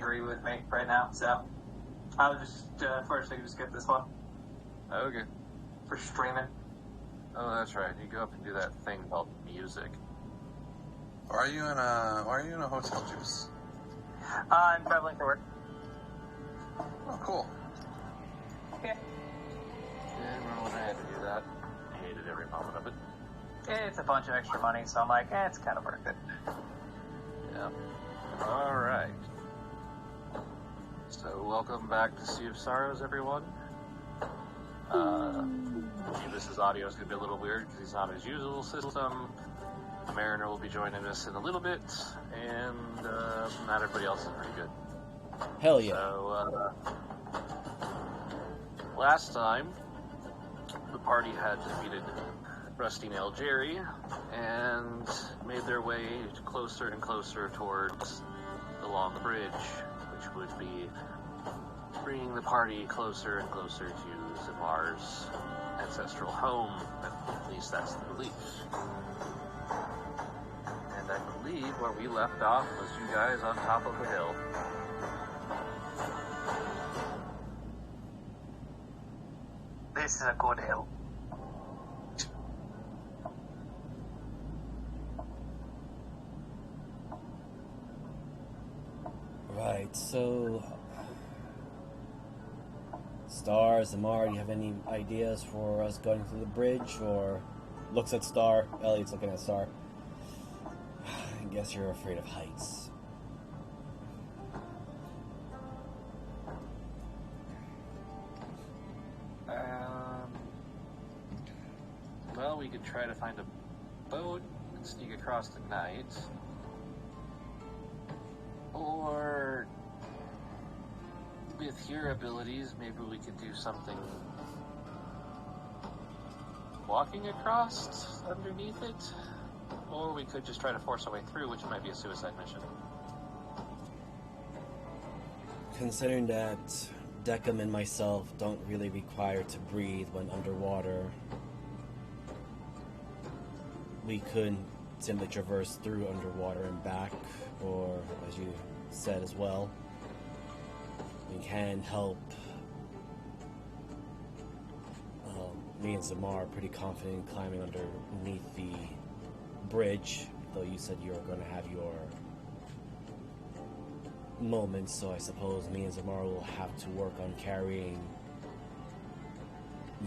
agree with me right now, so I'll just first I can just get this one Okay. for streaming. Oh, that's right. You go up and do that thing called music. Why are you in a hotel, Juice? I'm traveling for work. Oh, cool. Yeah. Yeah, remember when I had to do that? I hated every moment of it. It's a bunch of extra money, so I'm like, it's kind of worth it. Yeah. Alright. So, welcome back to Sea of Sorrows, everyone. Jeebus' audio is going to be a little weird because he's not his usual system. Mariner will be joining us in a little bit, and not everybody else is pretty good. Hell yeah. So, last time, the party had defeated Rusty Nail Jerry and made their way closer and closer towards the Long Bridge, which would be bringing the party closer and closer to Zamar's ancestral home. At least that's the belief. And I believe where we left off was you guys on top of the hill. This is a good hill. Right, so... Star, Zamar, do you have any ideas for us going through the bridge, or... Looks at Star, Elliot's looking at Star. I guess you're afraid of heights. Well, we could try to find a boat and sneak across the night. Or, with your abilities, maybe we could do something walking across underneath it. Or we could just try to force our way through, which might be a suicide mission. Considering that Deckham and myself don't really require to breathe when underwater, we could simply traverse through underwater and back, or, as you said as well, we can help. Me and Zamar are pretty confident in climbing underneath the bridge, though you said you were going to have your moments, so I suppose me and Zamar will have to work on carrying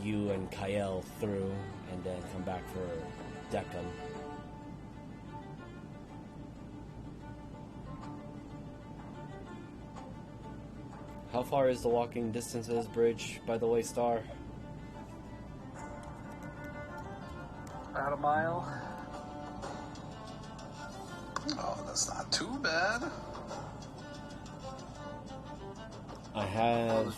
you and Kyle through, and then come back for Deckham. How far is the walking distance of this bridge, by the way, Star? About a mile. Oh, that's not too bad. I have...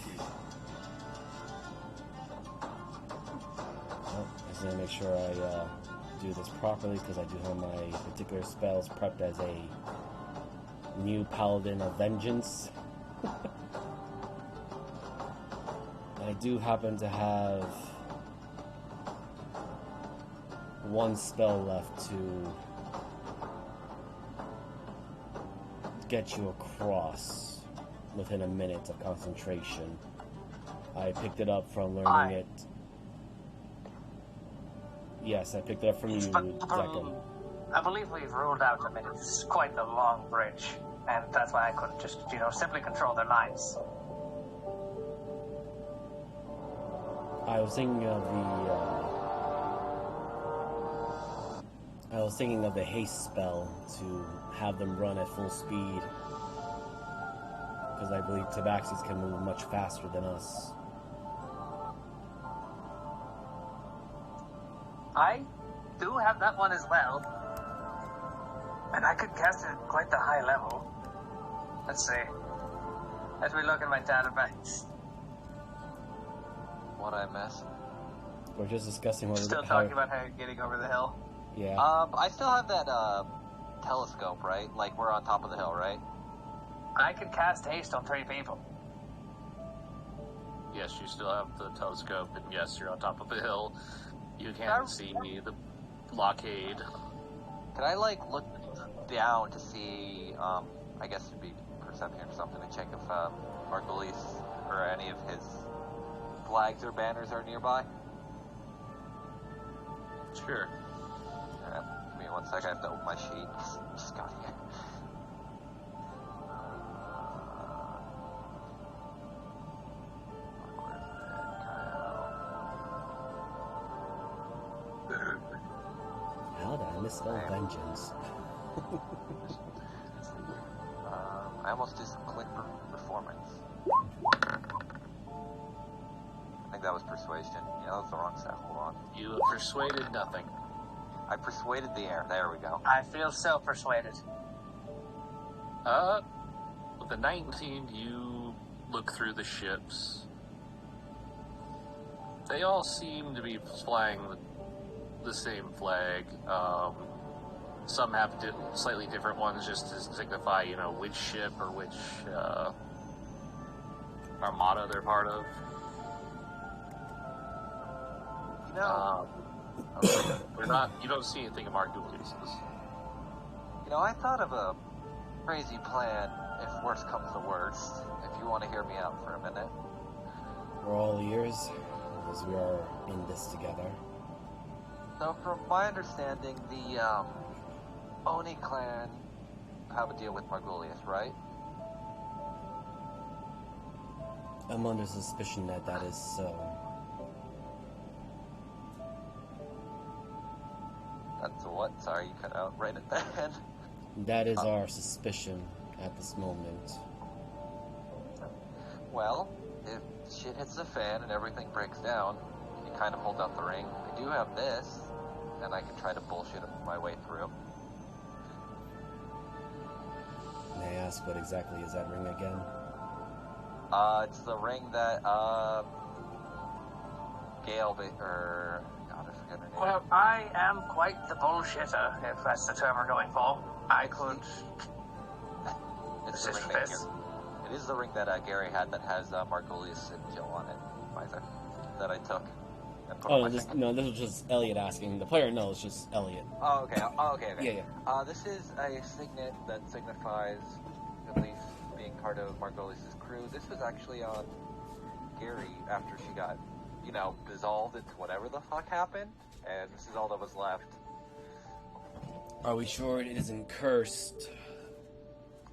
Oh, I just need to make sure I do this properly, because I do have my particular spells prepped as a new Paladin of Vengeance. I do happen to have one spell left to get you across within a minute of concentration. I picked it up from learning it. Yes, I picked it up from you, Deckham. I believe we've ruled out the minute. It's quite the long bridge, and that's why I couldn't just, simply control their minds. I was thinking of the haste spell to have them run at full speed, because I believe Tabaxis can move much faster than us. I do have that one as well, and I could cast it at quite the high level. Let's see. As we look at my database. What I miss? We're just discussing what Still talking about how you're getting over the hill. Yeah. I still have that telescope, right? Like, we're on top of the hill, right? I could cast haste on 3 people. Yes, you still have the telescope, and yes, you're on top of the hill. You can see the blockade. Can I, look down to see, I guess it'd be I'm here or something to check if Margulies or any of his flags or banners are nearby. Sure. Give me 1 second, I have to open my sheet. Just got here. How did I misspell vengeance? I almost did some click performance. I think that was persuasion. Yeah, that was the wrong set. Hold on. You persuaded nothing. I persuaded the air. There we go. I feel so persuaded. With the 19, you look through the ships. They all seem to be flying the same flag. Some have slightly different ones just to signify, which ship or which armada they're part of. You don't see anything of Margulies. I thought of a crazy plan if worst comes to worst. If you want to hear me out for a minute. We're all ears, as we are in this together. So, from my understanding, the Oni clan have a deal with Margulies, right? I'm under suspicion that is so. That's what? Sorry, you cut out right at the end. That is our suspicion at this moment. Well, if shit hits the fan and everything breaks down, you kind of hold out the ring. I do have this, and I can try to bullshit my way through. May I ask what exactly is that ring again? It's the ring that, Gale, or, God, I forget her name. Well, I am quite the bullshitter, if that's the term we're going for. I could... It's the ring that it is the ring that Gary had that has Margulies and Jill on it, Pfizer, that I took. And put on my this finger. was just Elliot asking. The player knows, just Elliot. Oh, okay. Yeah. This is a signet that signifies at least being part of Margulies' crew. This was actually on Gary after she got, dissolved into whatever the fuck happened, and this is all that was left. Are we sure it isn't cursed?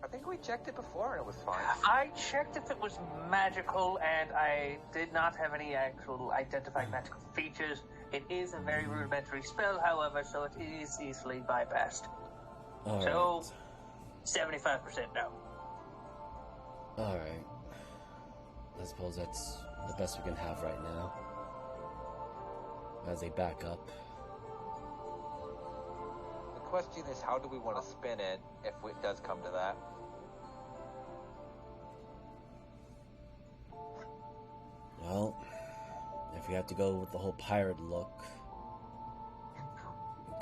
I think we checked it before and it was fine. I checked if it was magical, and I did not have any actual identifying magical features. It is a very rudimentary spell, however, so it is easily bypassed. All So, right. 75% no. Alright. I suppose that's the best we can have right now. As a backup. The question is, how do we want to spin it if it does come to that? Well, if we have to go with the whole pirate look,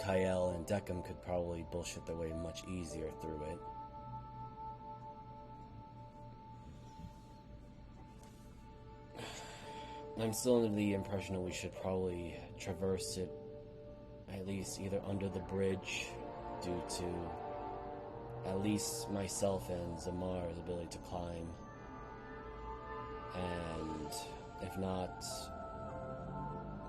Kyle and Deckham could probably bullshit their way much easier through it. I'm still under the impression that we should probably traverse it, at least either under the bridge, due to at least myself and Zamar's ability to climb. And if not,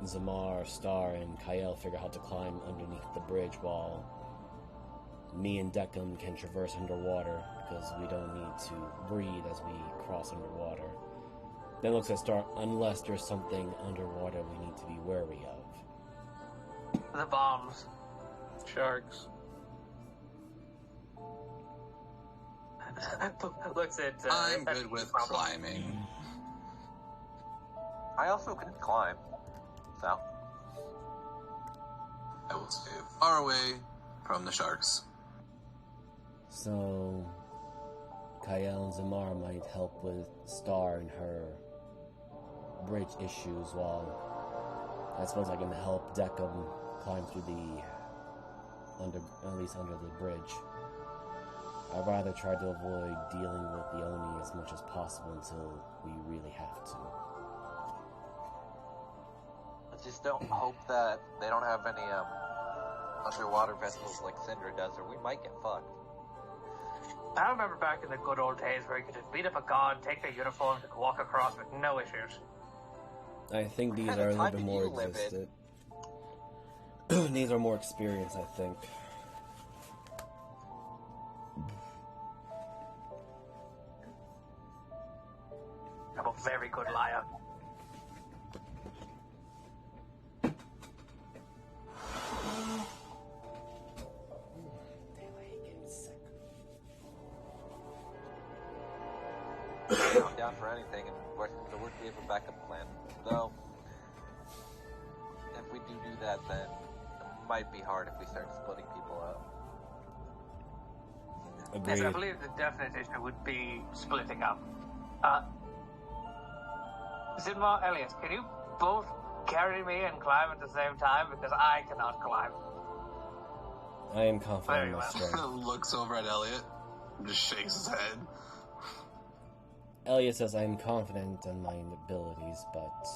Zamar, Star, and Kyle figure out how to climb underneath the bridge while me and Deckham can traverse underwater, because we don't need to breathe as we cross underwater. Then looks at Star, unless there's something underwater we need to be wary of. The bombs. Sharks. Looks at... I'm good with climbing. I also can climb, so. I will stay far away from the sharks. So, Kyle and Zamar might help with Star and her bridge issues, while I suppose I can help Deckham climb through at least under the bridge. I'd rather try to avoid dealing with the Oni as much as possible until we really have to. I just don't hope that they don't have any underwater vessels like Syndra does, or we might get fucked. I remember back in the good old days where you could just beat up a god, take their uniforms, and walk across with no issues. I think these What are a kind little of bit time more did you live existent. These are more experienced, I think. I'm a very good liar. I'm down for anything, and worst comes to worst, we have a backup plan. Though, if we do that, then it might be hard if we start splitting people up. Yes, I Agreed. believe the definite issue would be splitting up. Zinmar, Elias, can you both carry me and climb at the same time? Because I cannot climb. I am confident Very in my well. strength. Looks over at Elliot and just shakes his head. Elliot says I am confident in my abilities, but...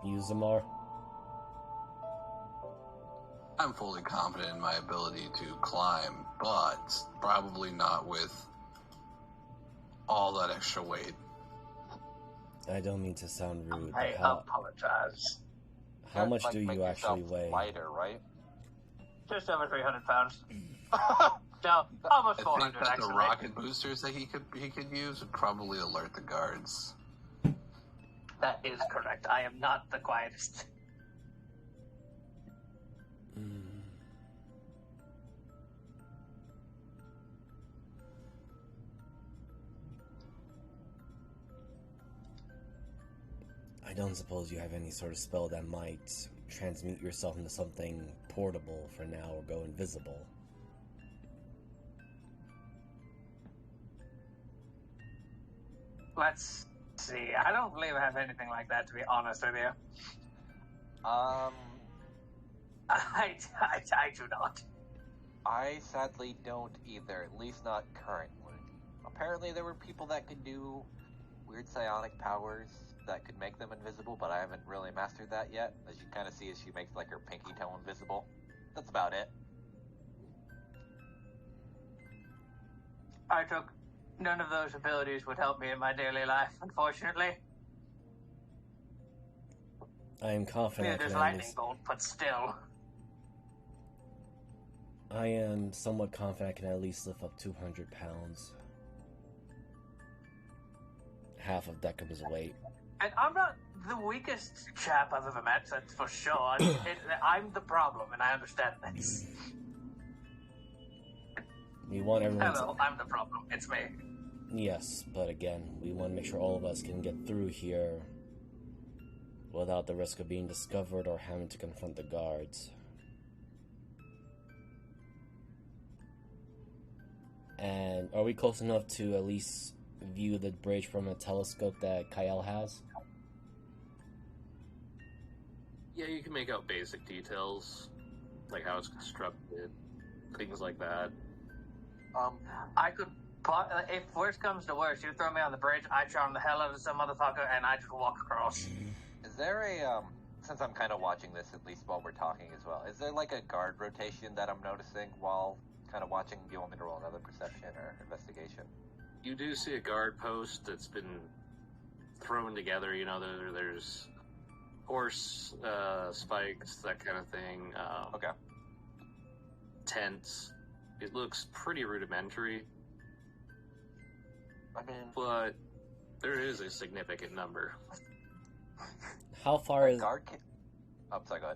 You, Zamar? I'm fully confident in my ability to climb, but probably not with all that extra weight. I don't mean to sound rude, I but apologize. how much Like, do make you actually yourself weigh? Lighter, right? Just over 300 pounds. No, almost I 400 think that the actually. rocket boosters that he could use would probably alert the guards. That is correct. I am not the quietest. I don't suppose you have any sort of spell that might transmute yourself into something portable for now or go invisible. Let's see. I don't believe I have anything like that, to be honest with you. I do not. I sadly don't either, at least not currently. Apparently there were people that could do weird psionic powers that could make them invisible, but I haven't really mastered that yet. As you kind of see as she makes like her pinky toe invisible. That's about it. I took none of those abilities would help me in my daily life, unfortunately. I am confident Yeah, I there's can at lightning least... bolt, but still. I am somewhat confident I can at least lift up 200 pounds. Half of Deckham's weight. And I'm not the weakest chap I've ever met, that's for sure. I'm the problem, and I understand that. We want everyone Hello, I'm the problem. It's me. Yes, but again, we want to make sure all of us can get through here without the risk of being discovered or having to confront the guards. And are we close enough to at least view the bridge from a telescope that Kyle has? Yeah, you can make out basic details, like how it's constructed, things like that. I could, if worst comes to worst, you throw me on the bridge, I charm the hell out of some motherfucker, and I just walk across. Is there a, since I'm kind of watching this at least while we're talking as well, is there like a guard rotation that I'm noticing while kind of watching? Do you want me to roll another perception or investigation? You do see a guard post that's been thrown together, you know, there's horse spikes, that kind of thing. Okay. Tents. It looks pretty rudimentary, I mean, but there is a significant number. How far is... guard can... Oh, sorry, go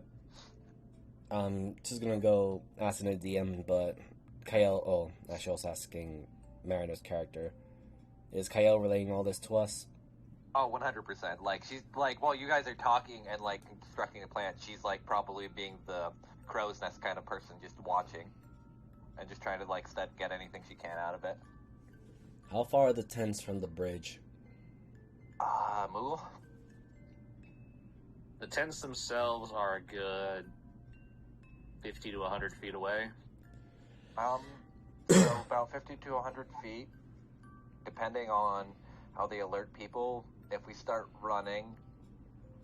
ahead. Just gonna go asking a DM, but Kyle... Oh, actually I was asking Mariner's character. Is Kyle relaying all this to us? Oh, 100%. Like, she's, like, while you guys are talking and, like, constructing a plan, she's, like, probably being the crow's nest kind of person, just watching. And just trying to, like, get anything she can out of it. How far are the tents from the bridge? Moo? The tents themselves are a good 50 to 100 feet away. So about 50 to 100 feet, depending on how they alert people. If we start running,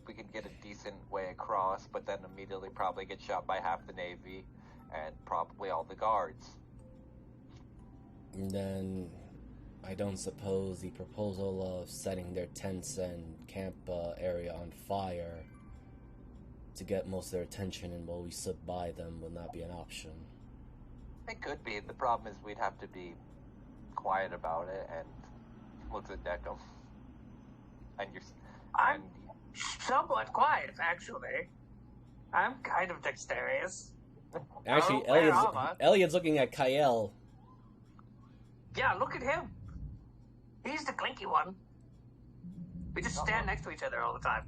we can get a decent way across, but then immediately probably get shot by half the Navy and probably all the guards. And then I don't suppose the proposal of setting their tents and camp area on fire to get most of their attention and while we slip by them would not be an option. It could be. The problem is we'd have to be quiet about it and looks at Deckham. And you're... I'm somewhat quiet, actually. I'm kind of dexterous. Actually, Oh, where am I? Elliot's looking at Kyle. Yeah, look at him. He's the clinky one. We just stand next to each other all the time.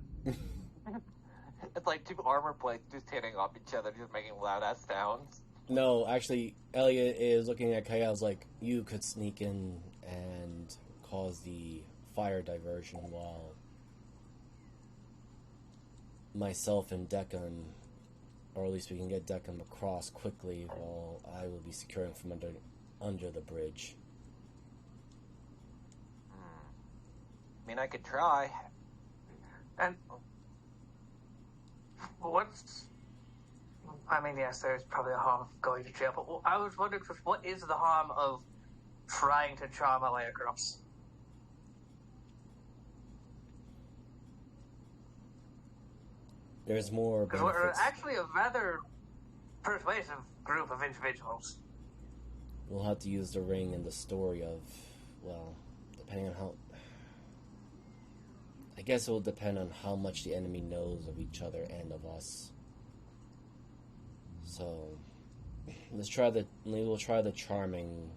It's like two armor plates just hitting off each other, just making loud-ass sounds. No, actually, Elliot is looking at Kyle's like, you could sneak in and cause the fire diversion while myself and Deccan, or at least we can get Deccan across quickly while I will be securing from under the bridge. I mean, I could try. And what's... I mean, yes, there's probably a harm of going to jail, but I was wondering, what is the harm of trying to charm my way across? There's more Because we're benefits. actually a rather persuasive group of individuals. We'll have to use the ring and the story of, well, depending on how... I guess it will depend on how much the enemy knows of each other and of us. So, we'll try the charming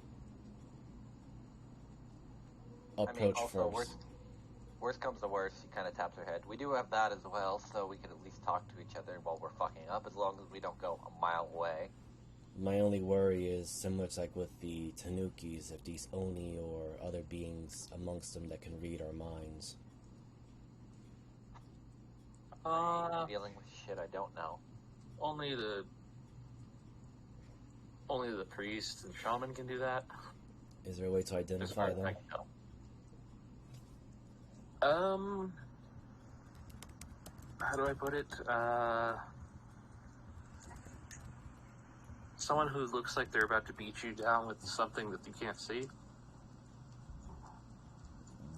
approach also, first. Worst comes to worst, she kind of taps her head. We do have that as well, so we can at least talk to each other while we're fucking up, as long as we don't go a mile away. My only worry is similar to like with the Tanukis, if these Oni or other beings amongst them that can read our minds. Dealing with shit I don't know. Only the priest and shaman can do that. Is there a way to As far identify as I them? can tell. How do I put it? Someone who looks like they're about to beat you down with something that you can't see.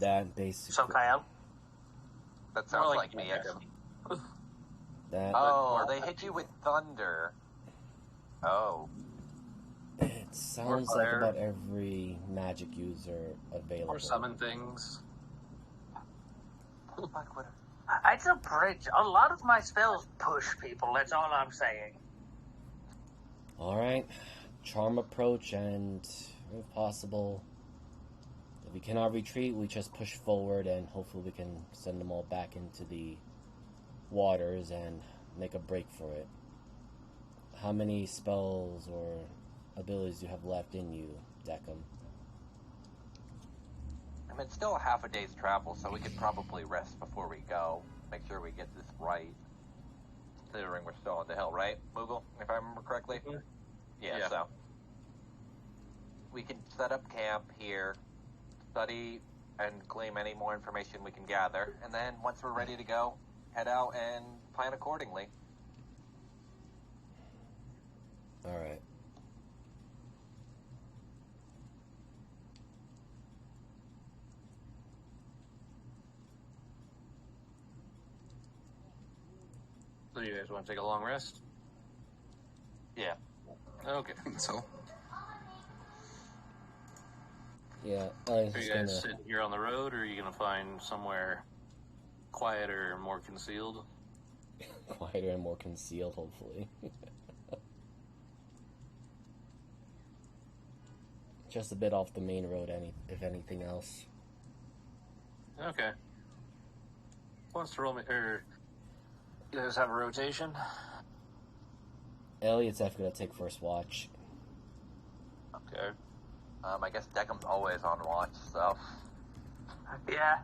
That basically. So, Kyle? That sounds More like me, Deccan. actually. That Oh, they hit you with thunder. Oh. it sounds like fire. about every magic user available. Or summon things. Fuck, what It's a bridge. A lot of my spells push people, that's all I'm saying. All right, charm approach, and if possible, if we cannot retreat, we just push forward, and hopefully we can send them all back into the waters and make a break for it. How many spells or abilities do you have left in you, Deckham? I mean, it's still a half a day's travel, so we could probably rest before we go. Make sure we get this right. Considering we're still on the hill, right, Moogle? If I remember correctly? Mhm. Yeah, so. We can set up camp here, study, and claim any more information we can gather, and then once we're ready to go, head out and plan accordingly. All right. So you guys want to take a long rest? Yeah. Okay. So, Yeah, I was Are you just guys gonna. sitting here on the road, or are you going to find somewhere quieter, more concealed? Quieter and more concealed, hopefully. Just a bit off the main road, if anything else. Okay. Wants to roll me, or you guys have a rotation? Elliot's definitely gonna take first watch. Okay. I guess Deckham's always on watch, so. Yeah,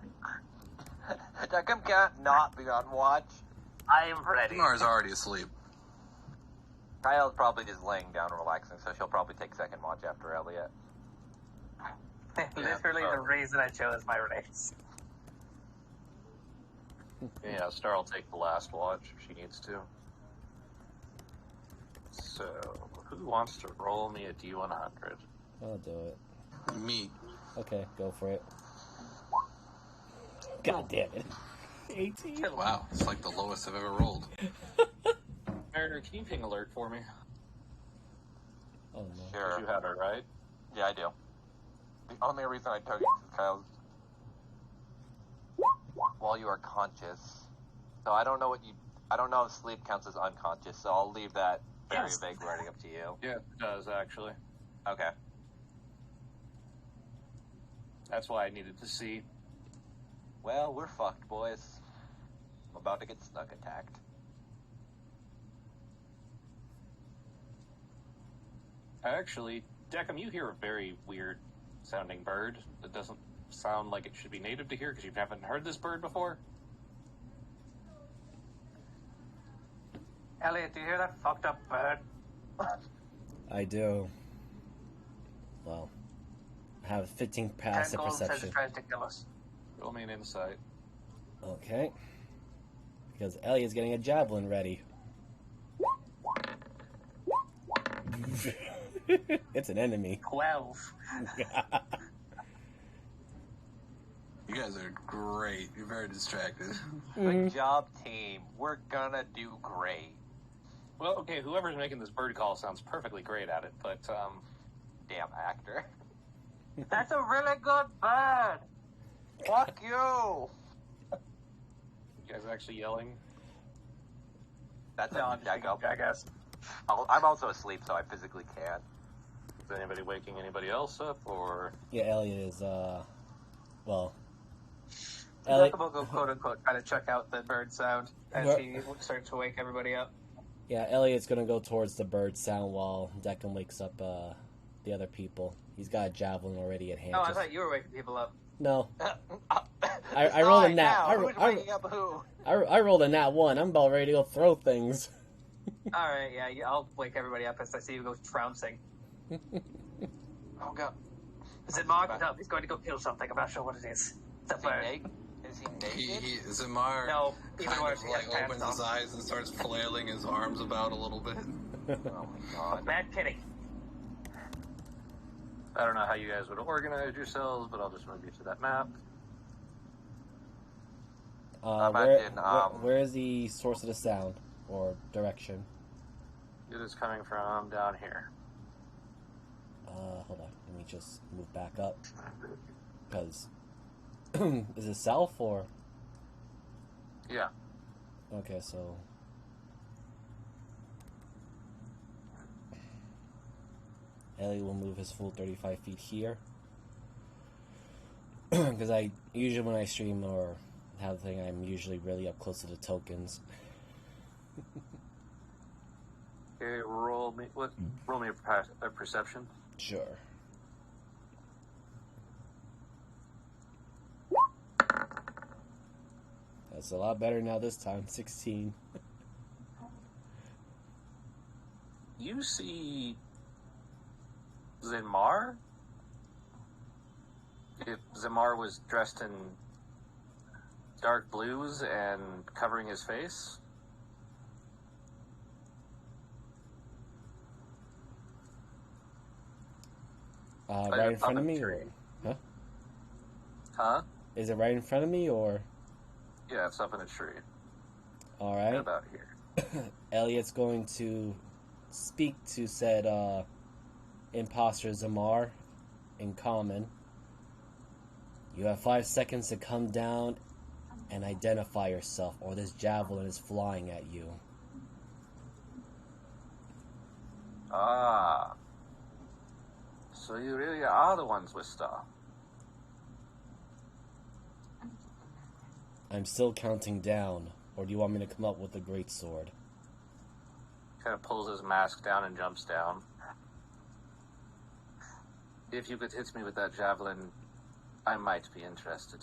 Deckham can't not be on watch. I am ready. Dimar's already asleep. Kyle's probably just laying down relaxing, so she'll probably take second watch after Elliot. Literally the reason I chose my race. Yeah, Star will take the last watch if she needs to. So, who wants to roll me a D100? I'll do it. Me. Okay, go for it. God damn it. 18. Wow, it's like the lowest I've ever rolled. Mariner, can you ping alert for me? Oh no. Sure. You have it, right? Yeah, I do. The only reason I took it is because while you are conscious, so I don't know if sleep counts as unconscious, so I'll leave that very Yes. vague wording up to you. Yeah, it does, actually. Okay. That's why I needed to see. Well, we're fucked, boys. I'm about to get snuck attacked. Actually, Deckham, you hear a very weird sounding bird that doesn't sound like it should be native to here because you haven't heard this bird before. Elliot, do you hear that fucked up bird? I do. Well, I have 15 passive Gold says it's perception. trying to kill us. Roll me an insight. Okay. Because Elliot's getting a javelin ready. It's an enemy. 12. You guys are great. You're very distracted. Good job, team. We're gonna do great. Well, okay, whoever's making this bird call sounds perfectly great at it, but, Damn actor. That's a really good bird. Fuck you! you guys actually yelling? That's No, a I'm just Jacob. being a jackass. I'm also asleep, so I physically can't. Is anybody waking anybody else up, or... Yeah, Elliot is, well... Elliot, Jacob will go quote unquote try to check out the bird sound as What? he starts to wake everybody up. yeah, Elliot's gonna go towards the bird sound while Declan wakes up, the other people. He's got a javelin already at hand. Oh, I just- thought you were waking people up. No. I rolled a Fine, nat. now, who's waking up who? I rolled a nat 1. I'm about ready to go throw things. Alright, yeah, I'll wake everybody up as I see you go trouncing. Oh god. Is it Mark? No, he's going to go kill something. I'm not sure what it is. It's a Is he bird. naked? Is he naked? Zamar No, even kind worse, of he has like opens pants his on. eyes and starts flailing his arms about a little bit. Oh my god. Mad kitty. I don't know how you guys would organize yourselves, but I'll just move you to that map. Where is the source of the sound or direction? It is coming from down here. Hold on. Let me just move back up. Because is it south or? Yeah. Okay, so Elliot will move his full 35 feet here. Because I usually when I stream or have the thing, I'm usually really up close to the tokens. Okay, roll me a perception. Sure. That's a lot better now this time. 16. You see Zinmar? If Zinmar was dressed in dark blues and covering his face? Right in front of me? Or, Tree. huh? Huh? Is it right in front of me or? Yeah, it's up in a tree. Alright. Right about here. Elliot's going to speak to said imposter Zamar in common. You have 5 seconds to come down and identify yourself, or this javelin is flying at you. Ah. So you really are the ones with Star. I'm still counting down, or do you want me to come up with the great sword? Kind of pulls his mask down and jumps down. If you could hit me with that javelin, I might be interested.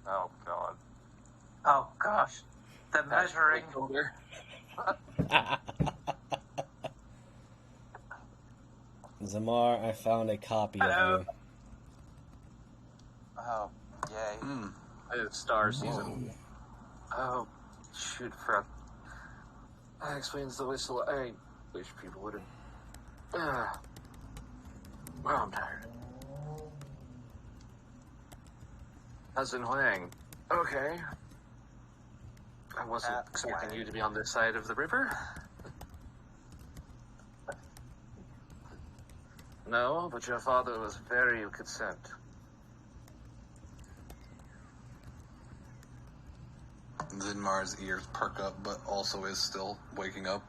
Oh god. Oh gosh. The That's measuring. shoulder. Zamar, I found a copy Hello. of you. Oh, yay. It's Star season. Oh, shoot, crap. That explains the whistle. I wish people would have... Well, I'm tired. Cousin Huang. Okay. I wasn't expecting you to be on this side of the river. No, but your father was very consent. Zinmar's ears perk up, but also is still waking up.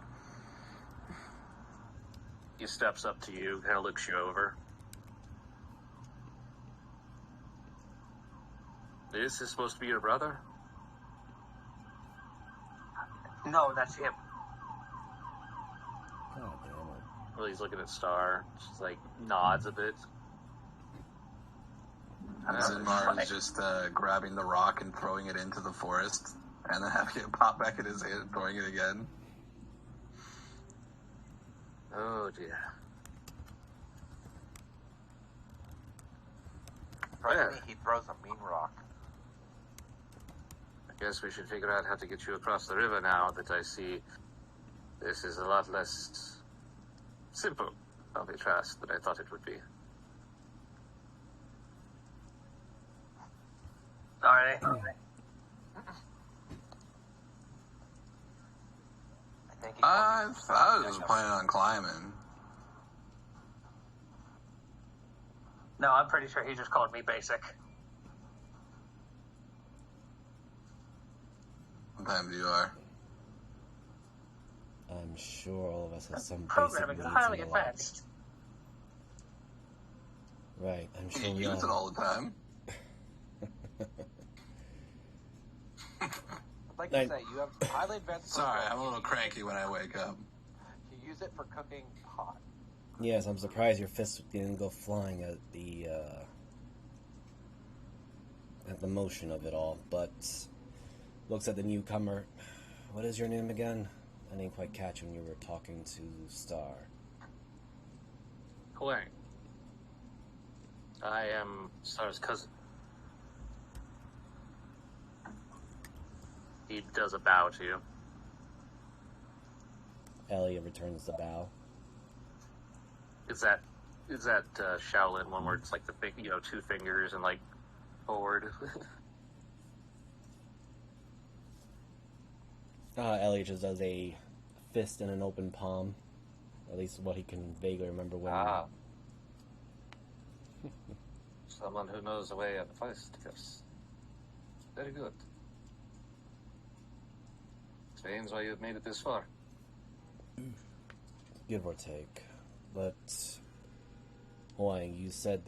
He steps up to you, kind of looks you over. This is supposed to be your brother? No, that's him. God damn it. Well, he's looking at Star. She's like, nods a bit. Zinmar is just grabbing the rock and throwing it into the forest, and then having it pop back in his hand and throwing it again. Oh, dear. Surprisingly, he throws a mean rock. I guess we should figure out how to get you across the river now that I see this is a lot less simple of a task than I thought it would be. Sorry. I think I was just planning on climbing. No, I'm pretty sure he just called me basic. What time you are? I'm sure all of us have some basic Programming needs is highly in life. advanced. Right, I'm sure You we use it all... all the time. I'd like to say, you have highly advanced... Sorry, I'm a little cranky when I wake up. You use it for cooking pot. Yes, I'm surprised your fists didn't go flying at the motion of it all, but looks at the newcomer. What is your name again? I didn't quite catch when you were talking to Star. Huang. I am Star's cousin. He does a bow to you. Elliot returns the bow. Is that Shaolin one where it's like the big, two fingers and like forward? Elliot just does a fist in an open palm. At least what he can vaguely remember when. Someone who knows the way at first, yes. Very good. Explains why you've made it this far. Give or take. But, Huang, you said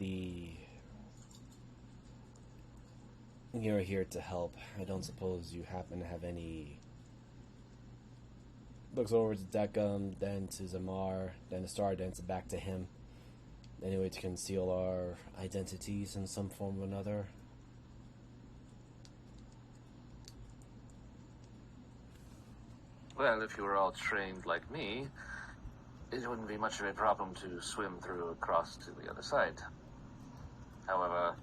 you're here to help. I don't suppose you happen to have any... Looks over to Deckham, then to Zamar, then to Star, then to back to him. Any way to conceal our identities in some form or another? Well, if you were all trained like me, it wouldn't be much of a problem to swim through across to the other side. However,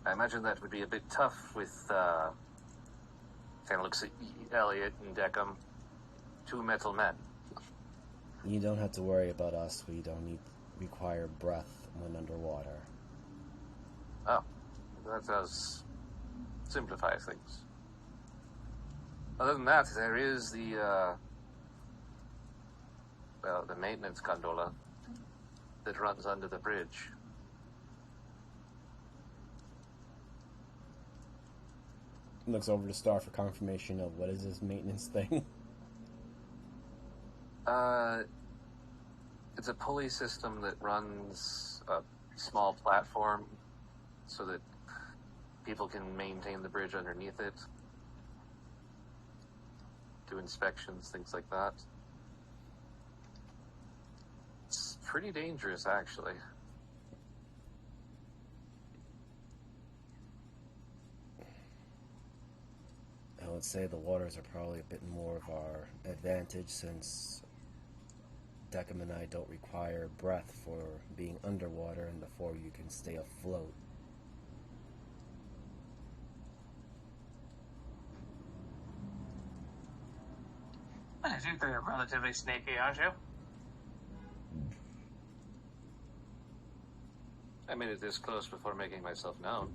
I imagine that would be a bit tough with, kind of looks at Elliot and Deckham, two metal men. You don't have to worry about us. We don't require breath when underwater. Oh, that does simplify things. Other than that, there is the maintenance gondola that runs under the bridge. Looks over to Star for confirmation of what is this maintenance thing. It's a pulley system that runs a small platform so that people can maintain the bridge underneath it. Do inspections, things like that. It's pretty dangerous, actually. I would say the waters are probably a bit more of our advantage since Deckham and I don't require breath for being underwater and therefore you can stay afloat. I think you're relatively sneaky, aren't you? I made it this close before making myself known.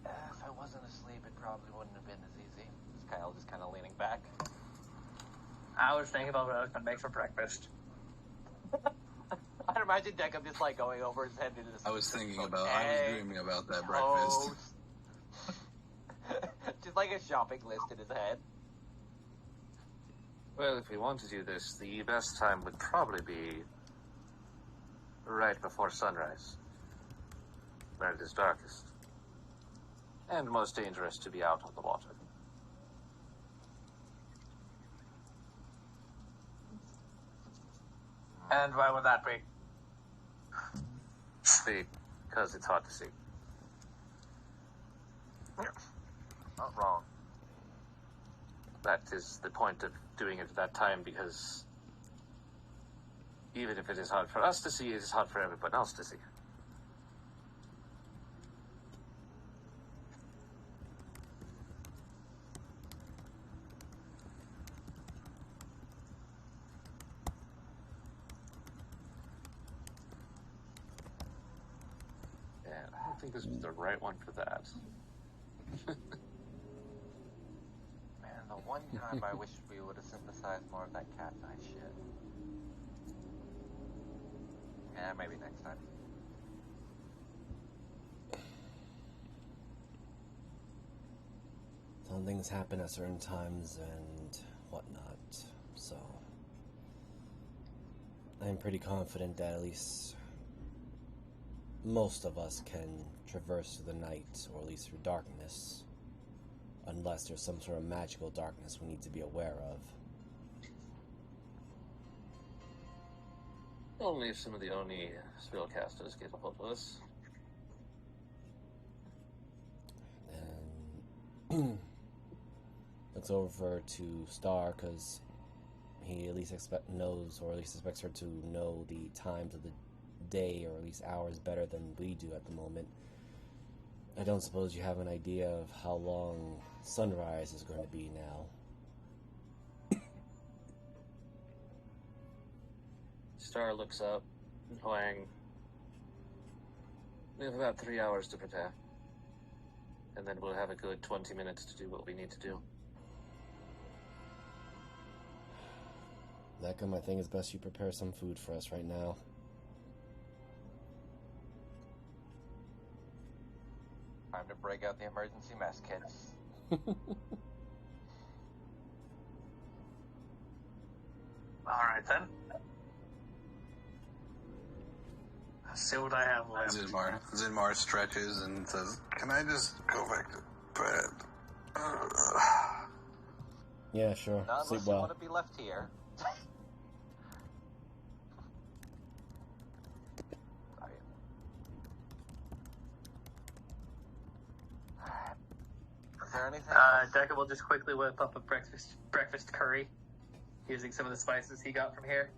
If I wasn't asleep, it probably wouldn't have been as easy. Is Kyle just kind of leaning back? I was thinking about what I was going to make for breakfast. I'd imagine Deckham just like going over his head into this. I was dreaming about that breakfast. Just like a shopping list in his head. Well, if we want to do this, the best time would probably be right before sunrise, where it is darkest, and most dangerous to be out on the water. And why would that be? Because it's hard to see. Not wrong. That is the point of doing it at that time, because even if it is hard for us to see, it is hard for everyone else to see. And I don't think this was the right one for that. Man, the one time I wish we would have synthesized more of that cat's eye shit. Yeah, maybe next time. Some things happen at certain times and whatnot, so I'm pretty confident that at least most of us can traverse through the night, or at least through darkness, unless there's some sort of magical darkness we need to be aware of. Only if some of the Oni spellcasters get a hold of us. And looks over to Star, because he at least knows, or at least expects her to know the times of the day, or at least hours, better than we do at the moment. I don't suppose you have an idea of how long sunrise is going to be now. Star looks up, and Huang. We have about 3 hours to prepare. And then we'll have a good 20 minutes to do what we need to do. Beckham, I think it's best you prepare some food for us right now. Time to break out the emergency mess kits. Alright then. Let's see what I have left. Zinmar stretches and says, "Can I just go back to bed?" Yeah, sure. Not Sleep unless you well. want to be left here. Is there anything else? Deca will just quickly whip up a breakfast curry using some of the spices he got from here.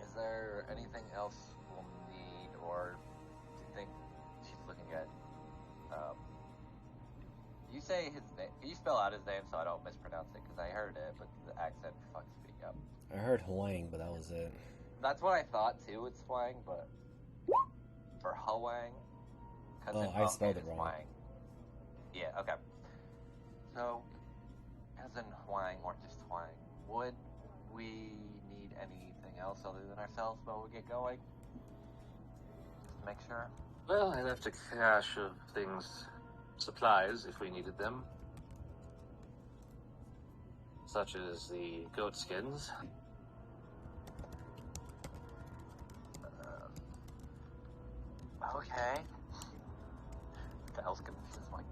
Is there anything else we'll need, or do you think she's looking at, you say his name, can you spell out his name so I don't mispronounce it, because I heard it, but the accent fucks me up. I heard Huang, but that was it. That's what I thought too, it's Hwang, but, or Hwang. Oh, I spelled it wrong. Hwang. Yeah, okay. So, cousin Hwang, or just Hwang, would we need anything else other than ourselves while we get going? Just to make sure. Well, I left a cache of things, supplies, if we needed them. Such as the goat skins. Okay. What the hell's gonna be like?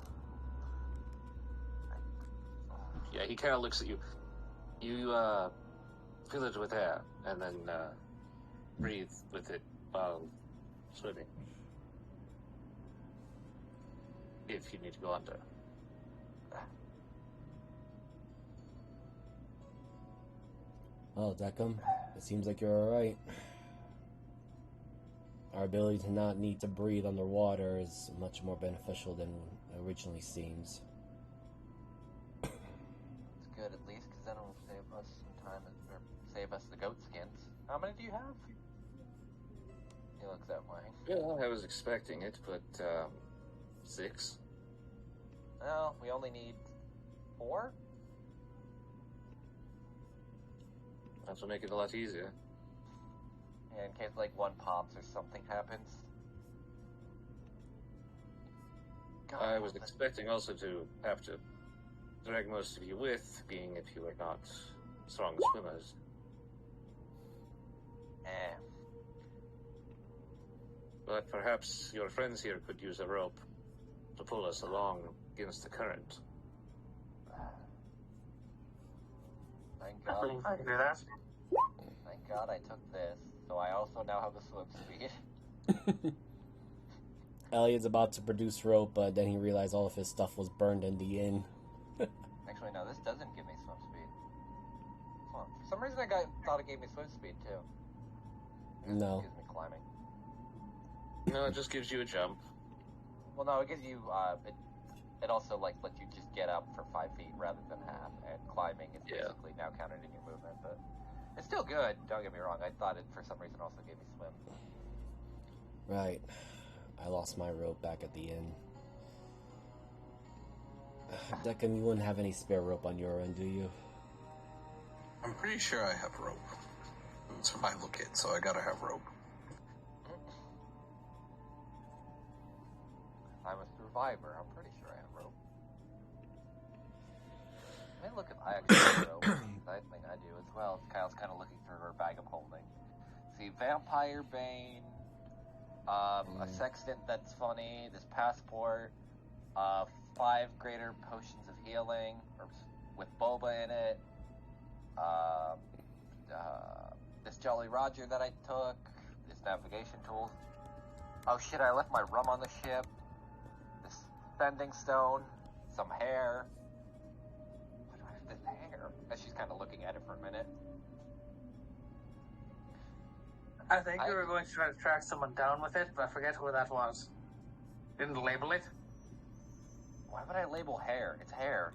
Yeah, he kind of looks at you. You, fill it with air, and then, breathe with it while swimming. If you need to go under. Well, Deckham, it seems like you're alright. Our ability to not need to breathe underwater is much more beneficial than it originally seems. It's good at least, because then it'll save us some time, or save us the goat skins. How many do you have? He looks that way. Yeah, I was expecting it, but 6. Well, we only need 4? That will make it a lot easier. Yeah, in case like one pops or something happens. God, I was expecting also to have to drag most of you with, being if you are not strong swimmers. Eh. But perhaps your friends here could use a rope to pull us along against the current. Thank I God. think I can do that. Thank God I took this, so I also now have a swim speed. Elliot's about to produce rope, but then he realized all of his stuff was burned in the inn. Actually, no, this doesn't give me swim speed. Hold on. For some reason, I thought it gave me swim speed too. No. It gives me climbing. No, it just gives you a jump. Well, no, it gives you. It also like lets you just get up for 5 feet rather than half, and climbing is basically now counted in your movement. But it's still good. Don't get me wrong. I thought it for some reason also gave me swim. Right. I lost my rope back at the inn. Declan, you wouldn't have any spare rope on your end, do you? I'm pretty sure I have rope. I'm a survival kit, so I gotta have rope. I'm a survivor. I'm pretty sure I have rope. Let me look if I actually have rope. I think I do as well. Kyle's kind of looking for her bag of holding. See, Vampire Bane, a sextant that's funny, this passport, 5 greater potions of healing, or with boba in it, this Jolly Roger that I took, this navigation tools. Oh shit, I left my rum on the ship. This bending stone, some hair. Why do I have this hair? And she's kind of looking at it for a minute. I think we were going to try to track someone down with it, but I forget who that was. Didn't label it. Why would I label hair? It's hair.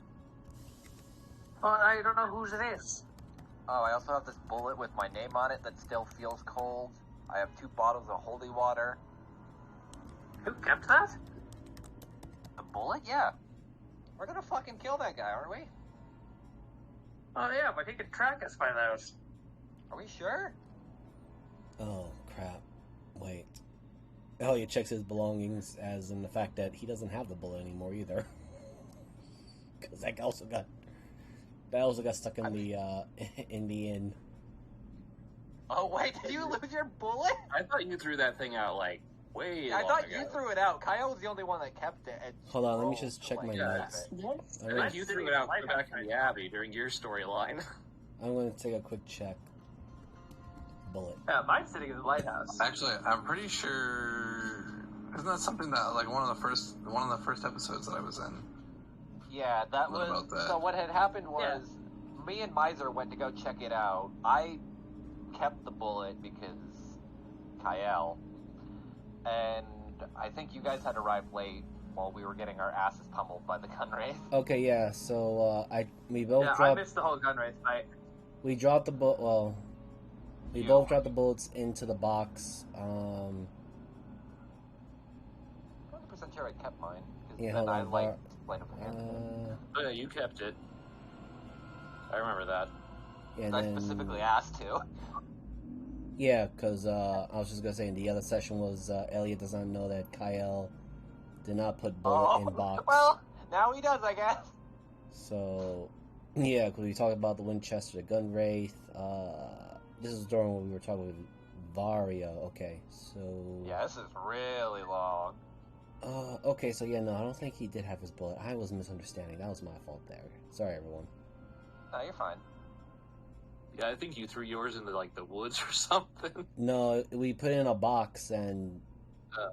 Well, I don't know whose it is. Oh, I also have this bullet with my name on it that still feels cold. I have 2 bottles of holy water. Who kept that? The bullet? Yeah. We're gonna fucking kill that guy, aren't we? Oh yeah, but he could track us by those. Are we sure? Oh, crap. Wait. Elliot checks his belongings, as in the fact that he doesn't have the bullet anymore either. Because that also got stuck in the inn. Oh wait, did you lose your bullet? I thought you threw that thing out like way I long thought ago. you threw it out. Kyle was the only one that kept it. And Hold on, let me rolled just to, check like, my grab notes. it. Yes. I I think you threw it out back in the Abbey during your storyline. I'm going to take a quick check. Bullet. Yeah, mine's sitting in the lighthouse. Actually, I'm pretty sure. Isn't that something that like one of the first episodes that I was in? Yeah, that What was. about that? So what had happened was, me and Miser went to go check it out. I kept the bullet because Kyle, and I think you guys had arrived late while we were getting our asses pummeled by the gun wraith. Okay, yeah, so we both Yeah, I dropped. missed the whole gun race fight. We dropped the bullet. Well, we You- both dropped the bullets into the box. 100% sure I kept mine. Because Yeah, then hold I on, like played with hands. Oh, yeah, you kept it. I remember that. Yeah, and I then, specifically asked to. yeah, because I was just gonna say in the other session was Elliot does not know that Kyle did not put bullet in box. Well, now he does, I guess. So yeah, because we talked about the Winchester, the gun wraith. This is during when we were talking with Varia. Okay, so Yeah, this is really long. okay, so yeah, no, I don't think he did have his bullet. I was misunderstanding. That was my fault there. Sorry, everyone. No, you're fine. Yeah, I think you threw yours into like the woods or something. No, we put it in a box, and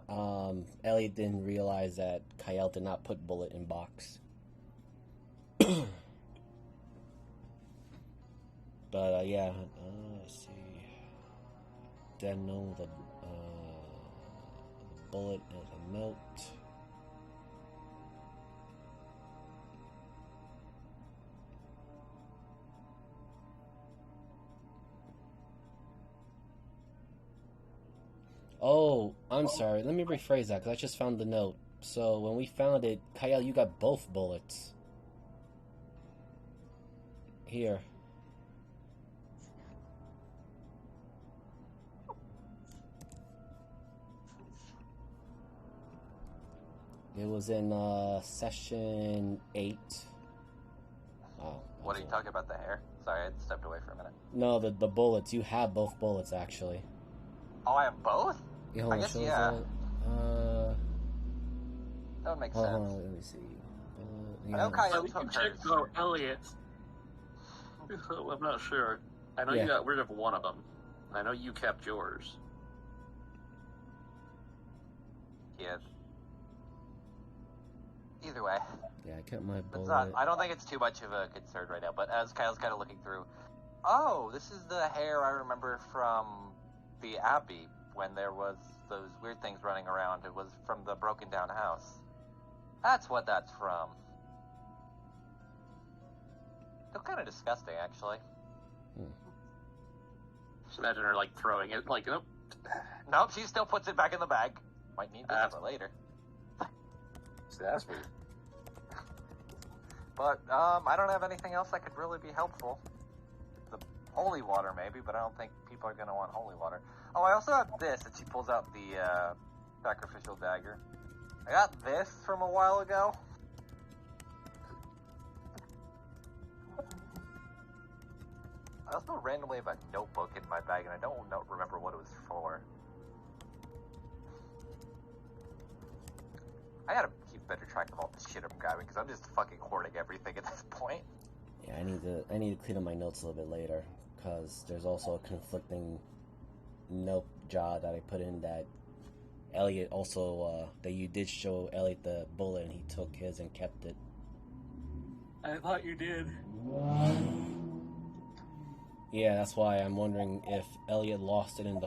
Elliot didn't realize that Kyle did not put bullet in box. But yeah, let's see. Then no, the bullet and a note. Oh, I'm sorry. Let me rephrase that, because I just found the note. So, when we found it, Kyle, you got both bullets. Here. It was in, session 8. Oh. What are you talking about, the hair? Sorry, I stepped away for a minute. No, the bullets. You have both bullets, actually. Oh, I have both? Yeah, hold I on, guess, shows yeah. it. That would make Hold sense. on, let me see. I know Kyle We can took check hers. for Elliot. I'm not sure. I know Yeah. you got rid of one of them. I know you kept yours. Yeah. Either way. Yeah, I kept my It's bullet. not, I don't think it's too much of a concern right now, but as Kyle's kind of looking through, oh, this is the hair I remember from the Abbey when there was those weird things running around. It was from the broken down house. That's what that's from. Still kind of disgusting, actually. Just imagine her like throwing it, like, nope. Nope, she still puts it back in the bag. Might need this for later. See, that's weird. But, I don't have anything else that could really be helpful. The holy water, maybe, but I don't think people are going to want holy water. Oh, I also have this, and she pulls out the, sacrificial dagger. I got this from a while ago. I also randomly have a notebook in my bag, and I don't remember what it was for. I gotta keep better track of all the shit I'm grabbing, because I'm just fucking hoarding everything at this point. Yeah, I need to clean up my notes a little bit later, because there's also a conflicting note job that I put in that Elliot also, that you did show Elliot the bullet and he took his and kept it. I thought you did. Yeah, that's why I'm wondering if Elliot lost it in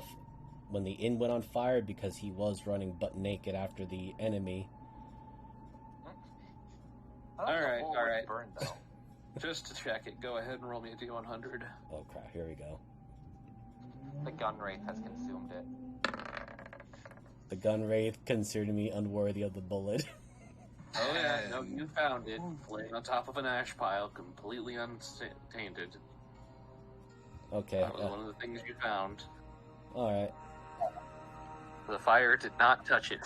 when the inn went on fire, because he was running butt naked after the enemy. Alright, alright. Burned, though. Just to check it, go ahead and roll me a D100. Oh crap, here we go. The gun wraith has consumed it. The gun wraith considered me unworthy of the bullet. Oh yeah, no, you found it, laying on top of an ash pile, completely untainted. Okay. That was one of the things you found. Alright. The fire did not touch it.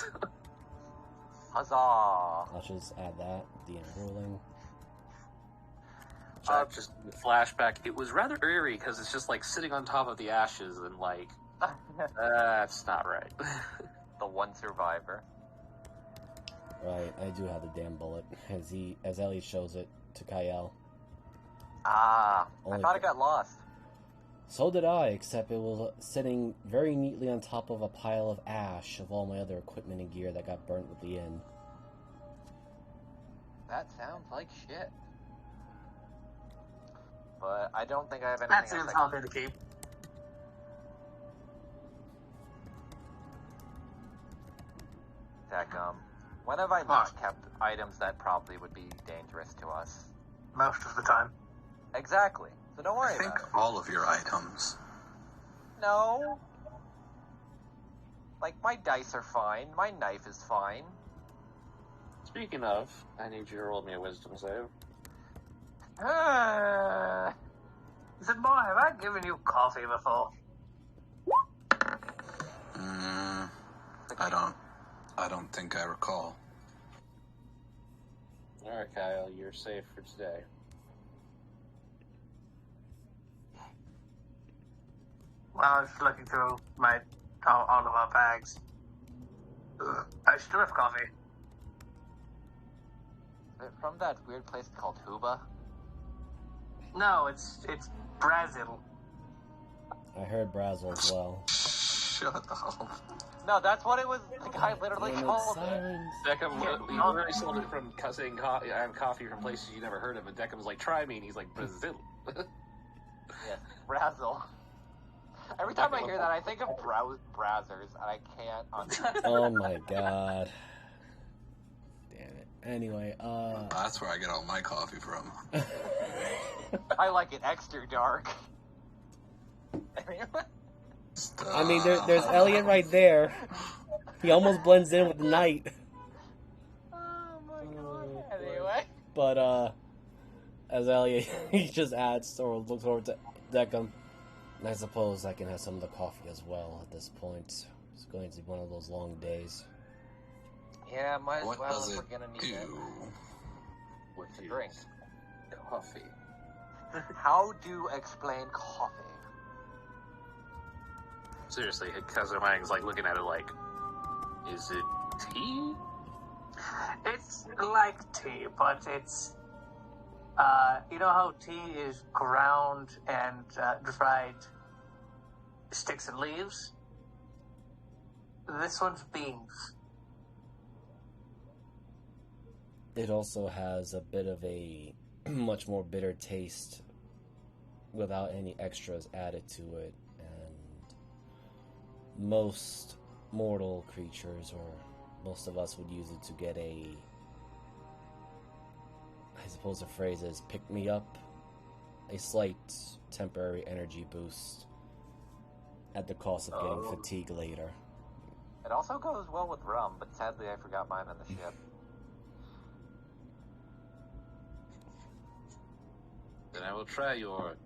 Huzzah! I'll just add that. The end rolling. Just flashback. It was rather eerie because it's just like sitting on top of the ashes and like, that's not right. The one survivor. Right, I do have the damn bullet. As Elliot shows it to Kyle. Ah, Only I thought it got lost. So did I, except it was sitting very neatly on top of a pile of ash of all my other equipment and gear that got burnt with the inn. That sounds like shit. But I don't think I have anything That else. seems I healthy to keep. Heck, when have I not kept items that probably would be dangerous to us? Most of the time. Exactly. So don't worry I think about it. all of your items. No. Like, my dice are fine. My knife is fine. Speaking of, I need you to roll me a wisdom save. He said, boy, have I given you coffee before? I don't think I recall. Alright, Kyle, you're safe for today. Well, I was looking through all of our bags. I still have coffee. Is it from that weird place called Huba? No, it's Brazil. I heard Brazel as well. Shut up. No, that's what it was. The guy literally Damn it, called it. silence. Deckham, Yeah, we already sold it from saying I have coffee from places you never heard of, and Deckham's like, try me, and he's like, Brazil. Yes, Brazzle. Every time I hear that, I think of Brazzers, and I can't. Oh my god. Damn it. Anyway, That's where I get all my coffee from. I like it extra dark. Stop. I mean, there's Elliot right there. He almost blends in with the night. Oh my god. Anyway. But, as Elliot, he just adds or looks over to Deckham. And I suppose I can have some of the coffee as well at this point. It's going to be one of those long days. Yeah, might as What well does if it we're gonna need do? it. With The drink. coffee. How do explain coffee? Seriously, Kazumang's like looking at it like, is it tea? It's like tea, but it's, you know how tea is ground and dried sticks and leaves? This one's beans. It also has a bit of a much more bitter taste without any extras added to it. And most mortal creatures, or most of us, would use it to get a, I suppose the phrase is pick me up, a slight temporary energy boost at the cost of getting fatigue later. It also goes well with rum, but sadly I forgot mine on the ship. Then I will try your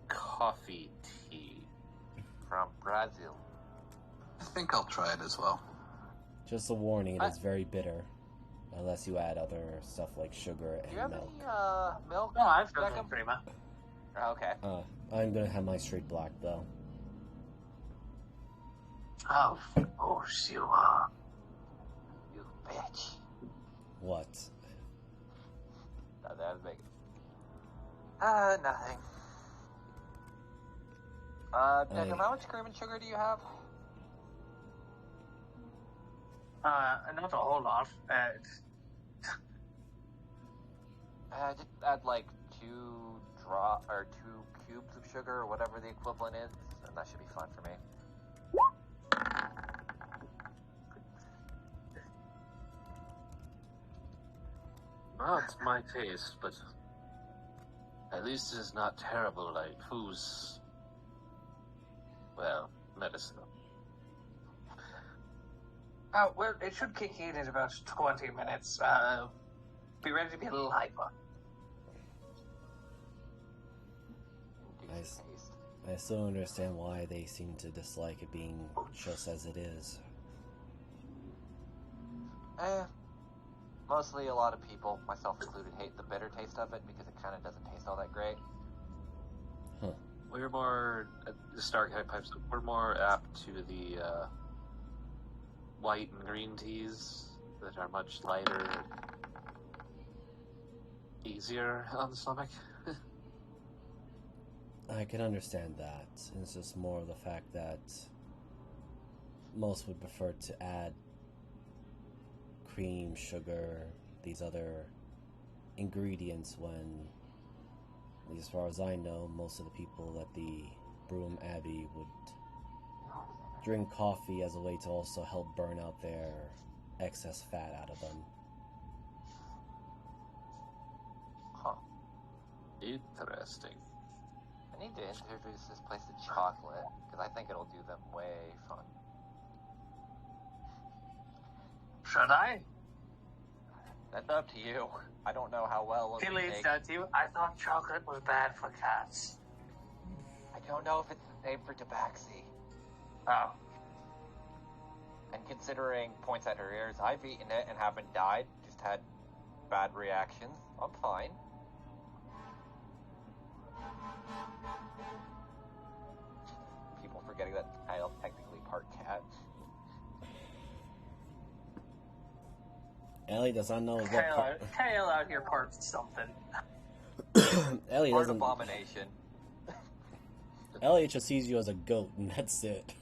coffee tea. From Brazil. I think I'll try it as well. Just a warning, it is very bitter. Unless you add other stuff like sugar Do you and have milk. any, milk? No, I've got Beckham? some prima. Okay. I'm gonna have my straight black though. Oh, of course you are. You bitch. What? No, that was big. Nothing. Beckham, how much cream and sugar do you have? Not a whole lot. Just add like 2 cubes of sugar or whatever the equivalent is, and that should be fine for me. Not my taste, but at least it is not terrible like whose, well, medicine. Well, it should kick in about 20 minutes. Be ready to be a little hyper. Decent Nice. taste. I still understand why they seem to dislike it being just as it is. Mostly a lot of people, myself included, hate the bitter taste of it because it kind of doesn't taste all that great. Huh. We're more, at the Starkite Pipes, we're more apt to the white and green teas that are much lighter, easier on the stomach. I can understand that. It's just more of the fact that most would prefer to add cream, sugar, these other ingredients when, at least as far as I know, most of the people at the Broom Abbey would drink coffee as a way to also help burn out their excess fat out of them. Huh. Interesting. I need to introduce this place to chocolate, because I think it'll do them way fun. Should I? That's up to you. I don't know how well it'll He leaves take. that to you. I thought chocolate was bad for cats. I don't know if it's the same for Tabaxi. Oh. And considering points at her ears, I've eaten it and haven't died, just had bad reactions. I'm fine. People forgetting that Kyle's technically part cat. Ellie does not know what Kale out here parts something. Ellie Part doesn't. abomination. Elliot just sees you as a goat, and that's it.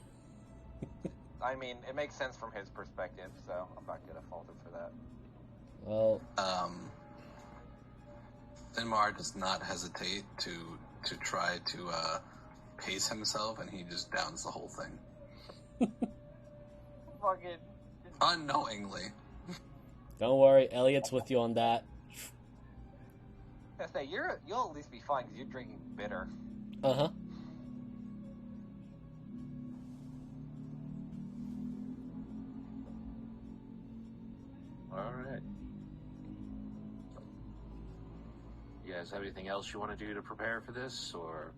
I mean, it makes sense from his perspective, so I'm not gonna fault him for that. Well, Finmar does not hesitate to try to pace himself, and he just downs the whole thing. Fucking. Unknowingly. don't worry, Elliot's with you on that. I say you'll at least be fine because you're drinking bitter. Uh-huh. Alright. You guys have anything else you want to do to prepare for this, or?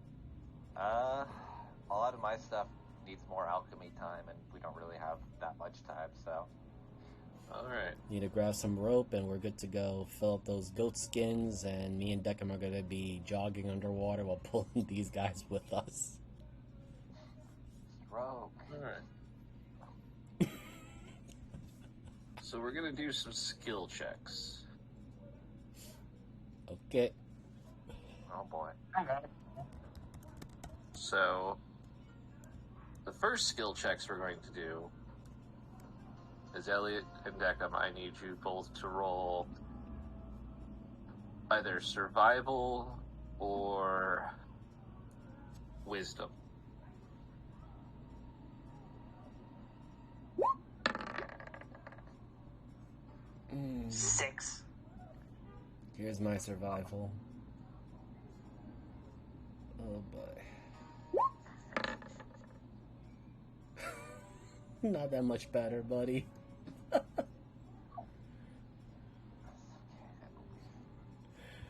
A lot of my stuff needs more alchemy time, and we don't really have that much time, so. Alright. Need to grab some rope, and we're good to go. Fill up those goat skins, and me and Deckham are going to be jogging underwater while pulling these guys with us. Stroke. Alright. So we're gonna do some skill checks. Okay. Oh boy. Okay. So, the first skill checks we're going to do is Elliot and Deckham. I need you both to roll either survival or wisdom. Mm. 6. Here's my survival. Oh boy. Not that much better, buddy.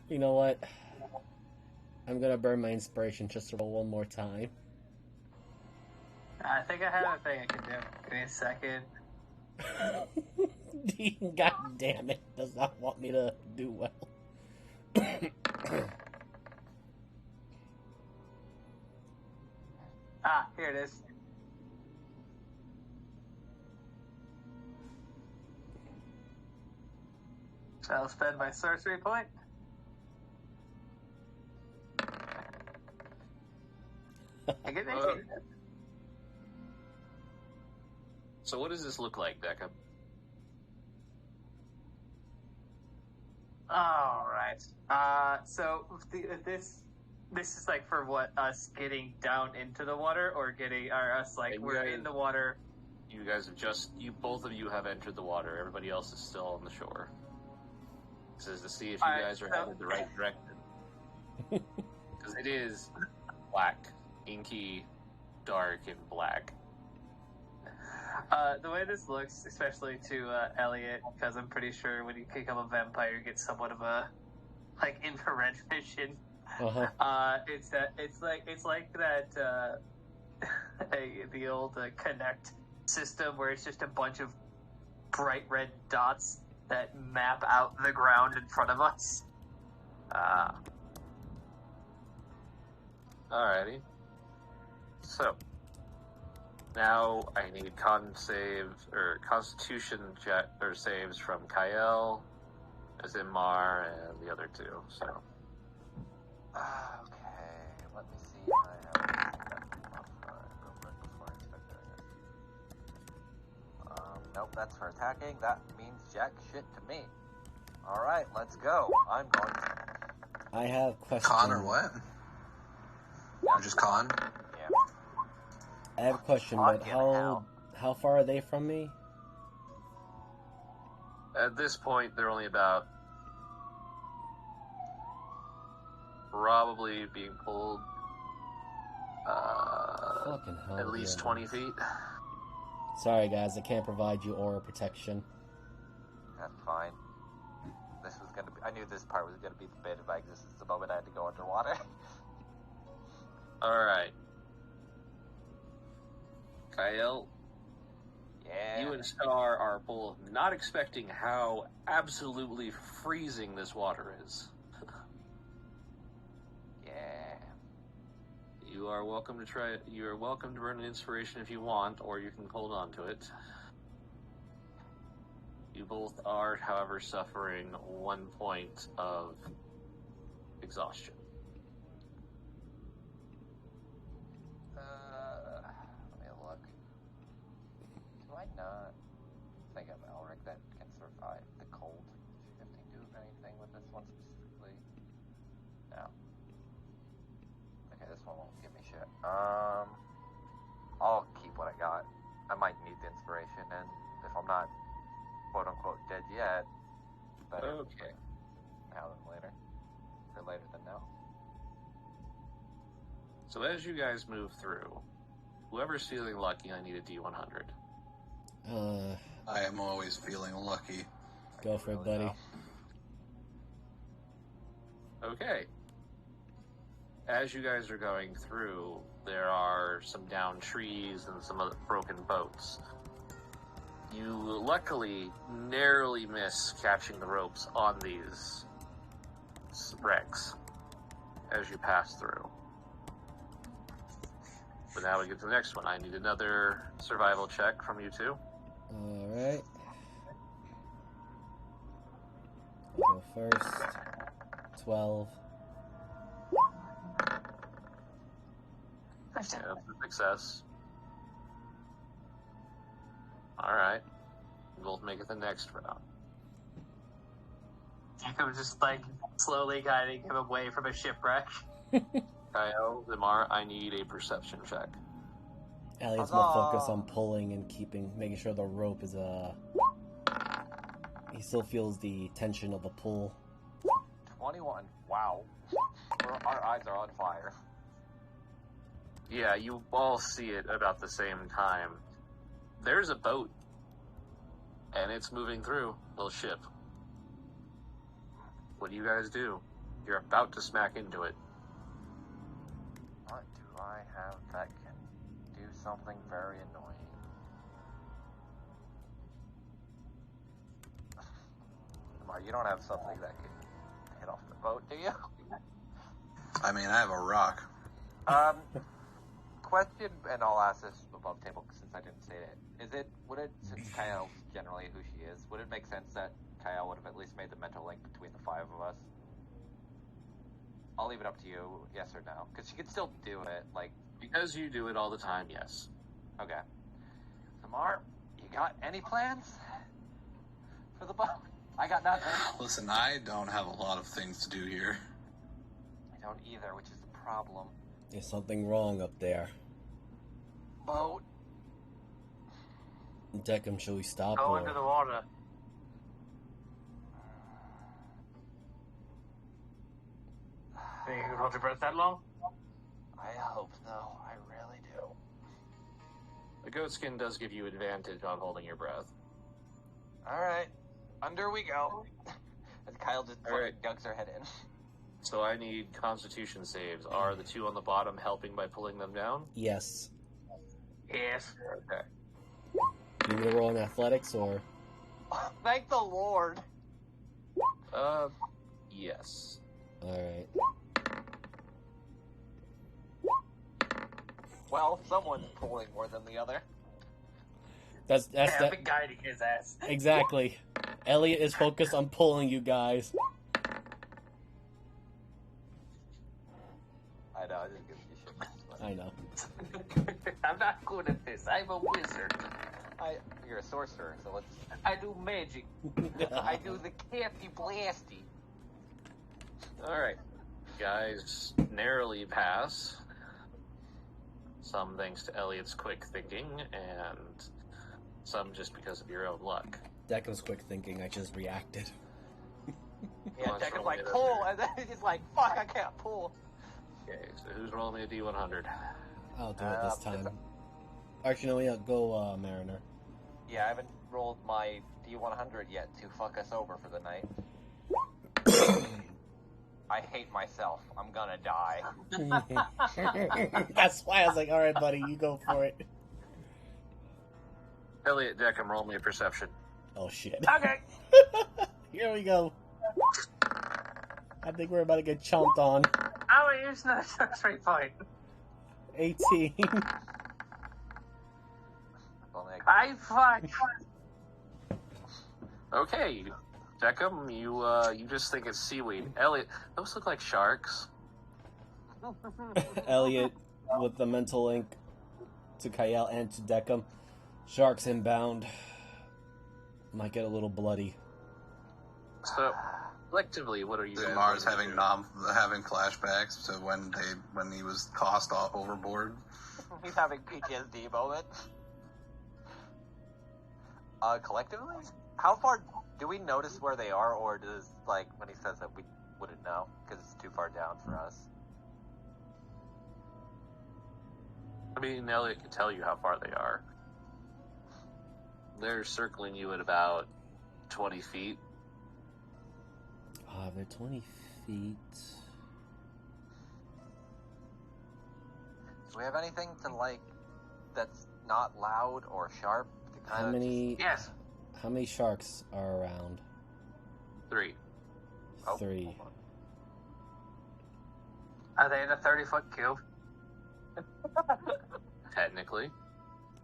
You know what? I'm gonna burn my inspiration just to roll one more time. I think I have a thing I can do. Give me a second. God damn it, does not want me to do well. Here it is. I'll spend my sorcery point. I get 18. So what does this look like, Deckham? All right. So this is like for what, us getting down into the water, or getting, or us like And we're guys- in the water. You guys have both of you have entered the water. Everybody else is still on the shore. This is to see if you Alright, guys are so- headed the right direction. Because it is black, inky, dark, and black. The way this looks, especially to Elliot, because I'm pretty sure when you become a vampire, you get somewhat of a like infrared vision. It's like that the old Connect system where it's just a bunch of bright red dots that map out the ground in front of us. Alrighty. So, now I need Constitution check or saves from Kyle, Azimar, and the other two. So, Okay, let me see if I have real quick before I start doing this. Nope, that's for attacking. That means jack shit to me. Alright, let's go. I'm going to... I have a question. Con or what? Or just con? Yeah. I have a question, but Fucking hell. how far are they from me? at this point, they're only about probably being pulled Fucking hell. at least yeah. 20 feet. Sorry, guys, I can't provide you aura protection. That's fine. This was gonna be. I knew this part was gonna be the bane of my existence the moment I had to go underwater. Alright. Kyle, Yeah. you and Star are both not expecting how absolutely freezing this water is. Yeah. You are welcome to try it. You are welcome to burn an inspiration if you want, or you can hold on to it. You both are, however, suffering 1 point of exhaustion. Let me look. Do I not think of Elric that can survive the cold? Does she have to do anything with this one specifically? No. Okay, this one won't give me shit. I'll keep what I got. I might need the inspiration, and if I'm not quote unquote dead yet, better Okay. now than later. Or later than now. So as you guys move through, whoever's feeling lucky, I need a D100. I am always feeling lucky. Go for it, buddy. Okay. As you guys are going through, there are some downed trees and some other broken boats. You luckily narrowly miss catching the ropes on these wrecks as you pass through. But now we get to the next one. I need another survival check from you two. Alright. I'll go first. 12. Yeah, that's a success. Alright. We'll make it the next round. Jacob just like slowly guiding him away from a shipwreck. Kyle, Limar, I need a perception check. Elliot's more focused on pulling and making sure the rope is he still feels the tension of the pull. 21. Wow. Our eyes are on fire. Yeah, you all see it about the same time. There's a boat, and it's moving through a little ship. What do you guys do? You're about to smack into it. What do I have that can do something very annoying? Lamar, you don't have something that can hit off the boat, do you? I mean, I have a rock. Question, and I'll ask this above table since I didn't say it. Since Kyle's generally who she is, would it make sense that Kyle would have at least made the mental link between the five of us? I'll leave it up to you, yes or no, because she could still do it, like... Because you do it all the time, yes. Okay. Samar, you got any plans for the boat? I got nothing. Listen, I don't have a lot of things to do here. I don't either, which is the problem. There's something wrong up there. Boat. Deckham, shall we stop? Go into the water. Think you can hold your breath that long? I hope so. I really do. The goat skin does give you advantage on holding your breath. Alright. Under we go. As Kyle just Alright. ducks her head in. So I need constitution saves. Are the two on the bottom helping by pulling them down? Yes. Yes. Okay. You need to roll in athletics or? Thank the Lord. Yes. Alright. Well, someone's pulling more than the other. That's I've that. been guiding his ass. Exactly. Elliot is focused on pulling you guys. I know, I just give you shit. I know. I'm not good at this. I'm a wizard. You're a sorcerer, so let's... I do magic. I do the campy blasty. Alright. Guys narrowly pass. Some thanks to Elliot's quick thinking, and some just because of your own luck. Deckham's quick thinking. I just reacted. Yeah, Let's Deccan's roll like, it pull, under. and then he's like, fuck, I can't pull. Okay, so who's rolling me a D100? I'll do it this time. Actually, no, yeah, go, Mariner. Yeah, I haven't rolled my D100 yet to fuck us over for the night. I hate myself. I'm gonna die. That's why I was like, alright, buddy, you go for it. Elliot, Deckham, roll me a perception. Oh, shit. Okay. Here we go. I think we're about to get chomped on. I will use another sorcery point. 18. I fuck. Okay, Deckham, you just think it's seaweed. Elliot, those look like sharks. Elliot, with the mental link to Kyle and to Deckham. Sharks inbound. Might get a little bloody. So, collectively, what are you guys Mars going to having flashbacks to when he was tossed off overboard. He's having PTSD moment. Collectively? How far do we notice where they are, or does, like, when he says that we wouldn't know, because it's too far down for us? I mean, Elliot can tell you how far they are. They're circling you at about 20 feet They're 20 feet. Do we have anything to like that's not loud or sharp to kind How of many? Yes. How many sharks are around? 3. Oh, 3. hold on. Are they in a 30-foot cube? Technically.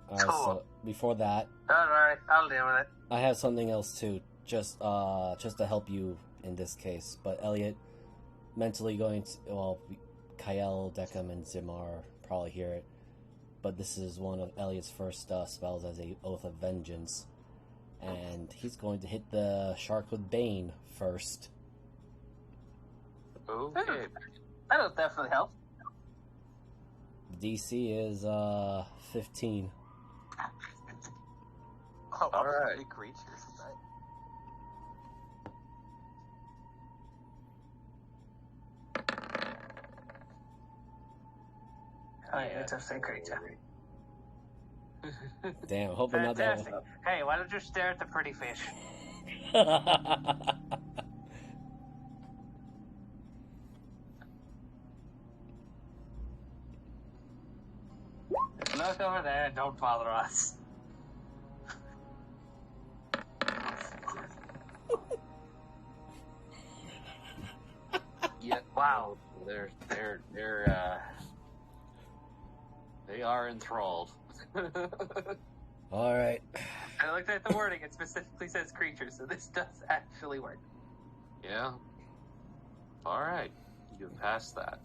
Alright, so before that, Don't worry, I'll deal with it. I have something else too, just to help you in this case. But Elliot, mentally going to, well, Kyle, Deckham, and Zimar probably hear it. But this is one of Elliot's first spells as a Oath of Vengeance. And he's going to hit the shark with Bane first. Okay. That'll definitely help. DC is 15. Oh, All right. 3 creatures. Right? Oh, yeah, it's a sea creature. Damn, hoping not that Fantastic. Hey, why don't you stare at the pretty fish? one. Look over there and don't bother us. Yeah. Wow. They are enthralled. Alright. I looked at the wording, it specifically says creature, so this does actually work. Yeah. Alright. You can pass that.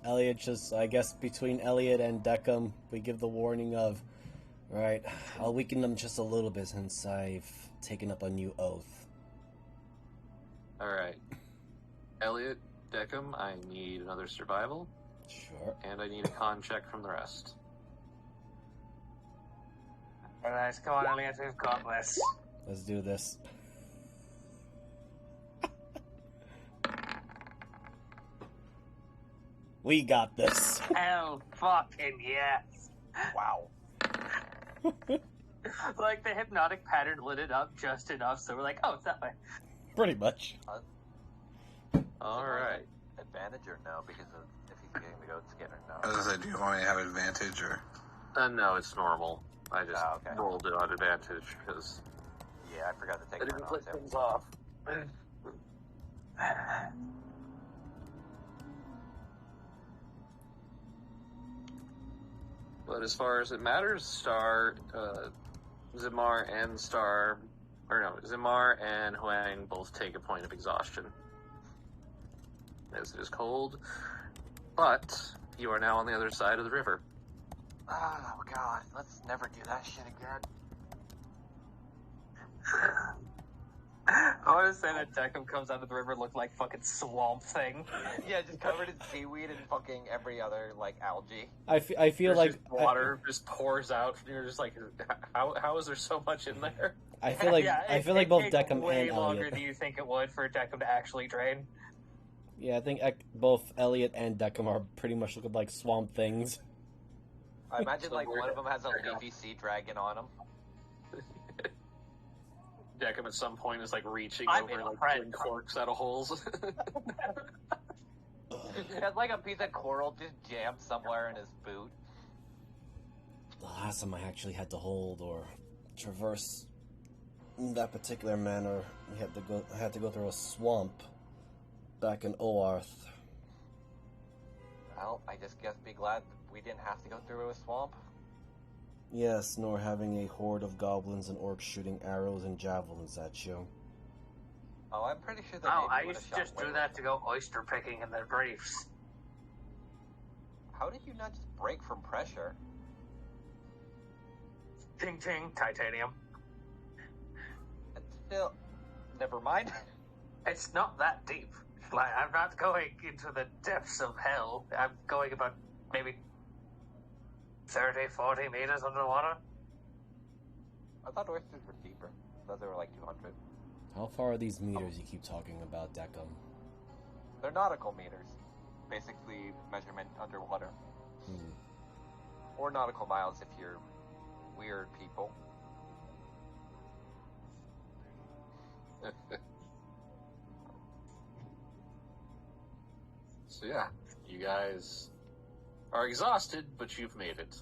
Elliot just, I guess between Elliot and Deckham, we give the warning of, alright, I'll weaken them just a little bit since I've taken up a new oath. Alright. Elliot, Deckham, I need another survival, Sure. and I need a con check from the rest. Alright, come on, Elliot, we've got this. Let's do this. We got this. Hell fucking yes. Wow. Like the hypnotic pattern lit it up just enough, so we're like, oh, it's that way. Pretty much. Alright. Advantage or no? Because of if he's getting the goat skin or I was no? gonna say, do you want me to have advantage or? No, it's normal. I just Oh, okay. rolled it on advantage because Yeah, I forgot to I take didn't mine click off too. things off. But as far as it matters, Zimar and Zimar and Huang both take a point of exhaustion. As it is cold. But you are now on the other side of the river. Oh god, let's never do that shit again. I want to say that Deckham comes out of the river looking like fucking Swamp Thing. Yeah, just covered in seaweed and fucking every other, like, algae. I feel There's like just water just pours out, and you're just like, how is there so much in there? I feel like Yeah, I feel like both takes Deckham way and longer Elliot. than you think it would for Deckham to actually drain. Yeah, I think both Elliot and Deckham are pretty much looking like swamp things. I imagine, like, Somewhere one of them has a there you go. leafy sea dragon on him. Deckham at some point is like reaching I'm over in like friend. pulling corks out of holes. He has, like, a piece of coral just jammed somewhere in his boot. The last time I actually had to hold or traverse in that particular manner, I had to go through a swamp back in Oarth. Well, I just guess be glad we didn't have to go through a swamp. Yes, nor having a horde of goblins and orcs shooting arrows and javelins at you. Oh, I'm pretty sure that Oh, maybe I would've used to shot just do way that to go oyster picking in the reefs. How did you not just break from pressure? Ting ting, titanium. It's still... Never mind. It's not that deep. Like, I'm not going into the depths of hell. I'm going about maybe 30, 40 meters underwater. I thought oysters were deeper. I thought they were like 200. How far are these meters you keep talking about, Deckham? They're nautical meters. Basically, measurement underwater. Or nautical miles if you're weird people. So yeah, you guys are exhausted, but you've made it.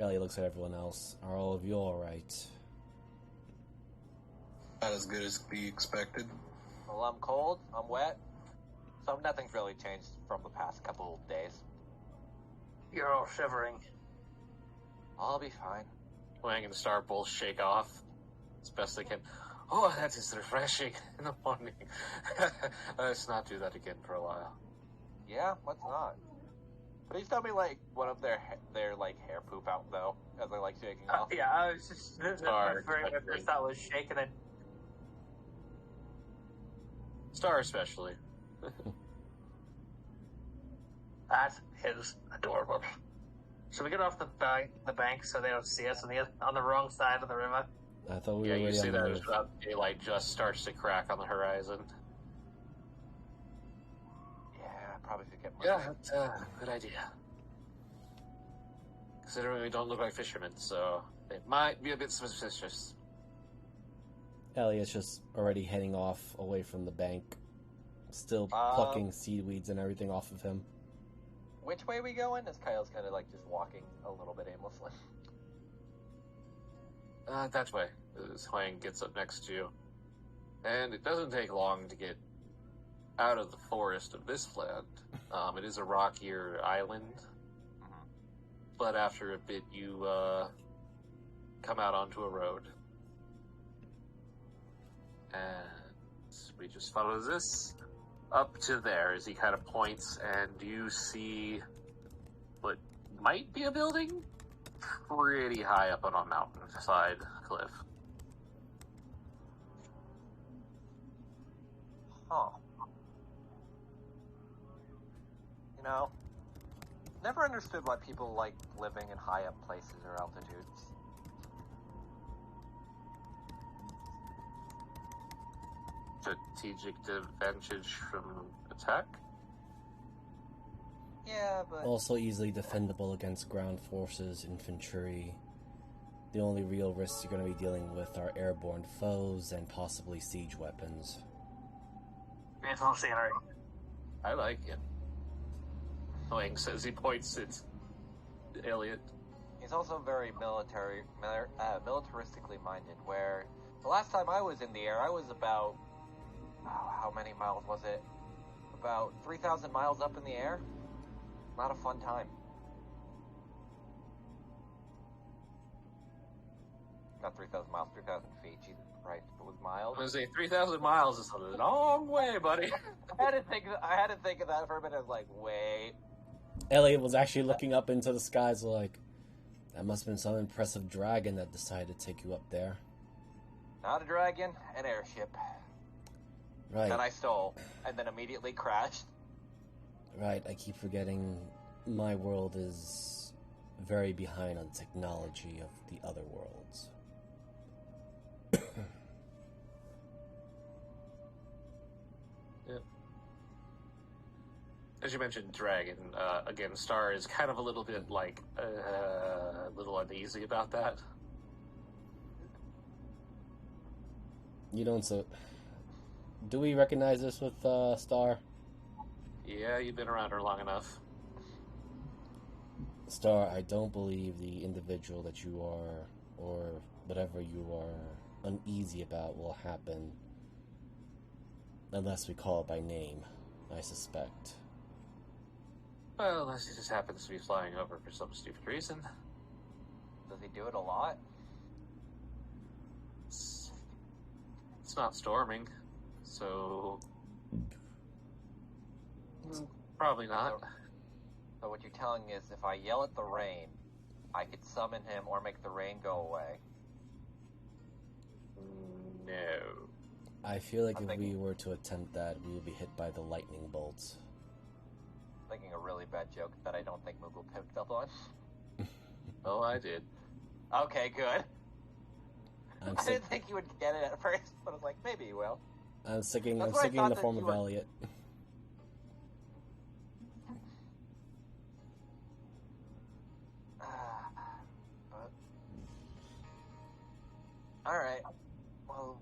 Ellie looks at everyone else. Are all of you alright? Not as good as be expected. Well, I'm cold, I'm wet, so nothing's really changed from the past couple of days. You're all shivering. I'll be fine. Wang and Star both shake off as best they can. Oh, that is refreshing in the morning. Let's not do that again for a while. Yeah, let's not. Please tell me, like, one of their like, hair poop out, though, as they're, like, shaking off. Yeah, I was just Sorry, my first thought was shaking it. Star especially. That is adorable. Should we get off the bank so they don't see us on the wrong side of the river? I thought we Yeah, were you already see on the that move. as about daylight just starts to crack on the horizon. Yeah, I probably should get moving. Yeah, good idea. Considering we don't look like fishermen, so it might be a bit suspicious. Elliot's just already heading off away from the bank, still plucking seaweeds and everything off of him. Which way we going? As Kyle's kind of, like, just walking a little bit aimlessly. That way. As Huang gets up next to you. And it doesn't take long to get out of the forest of this land. It is a rockier island. Mm-hmm. But after a bit, you come out onto a road. And we just follow this up to there as he kind of points, and you see what might be a building pretty high up on a mountainside cliff. Huh. You know, never understood why people like living in high up places or altitudes. Strategic advantage from attack? Yeah, but Also easily defendable against ground forces, infantry. The only real risks you're going to be dealing with are airborne foes and possibly siege weapons. Beautiful scenery. I like it. Huang says he points at Elliot. he's also very militaristically minded, where the last time I was in the air, I was about, how many miles was it? About 3,000 miles up in the air. Not a fun time. Not 3,000 miles, 3,000 feet. Jesus Christ, it was miles. I was saying 3,000 miles is a long way, buddy. I had to think of that for a minute. I was like, wait. Elliot was actually looking up into the skies like, that must have been some impressive dragon that decided to take you up there. Not a dragon, an airship. Right. That I stole, and then immediately crashed. Right, I keep forgetting my world is very behind on technology of the other worlds. Yep. As you mentioned, dragon. Again, Star is kind of a little bit like a little uneasy about that. You don't so. Do we recognize this with Star? Yeah, you've been around her long enough. Star, I don't believe the individual that you are, or whatever you are uneasy about, will happen unless we call it by name, I suspect. Well, unless he just happens to be flying over for some stupid reason. Does he do it a lot? It's not storming, so probably not. So what you're telling me is if I yell at the rain, I could summon him or make the rain go away. No. I feel like I'm if thinking- we were to attempt that, we would be hit by the lightning bolts. Thinking a really bad joke that I don't think Moogle picked up on. Oh, I did. Okay, good. I'm I sick. didn't think you would get it at first, but I was like, maybe you will. I'm sticking That's in why I the thought that form you of were- Elliot. But... Alright. Well,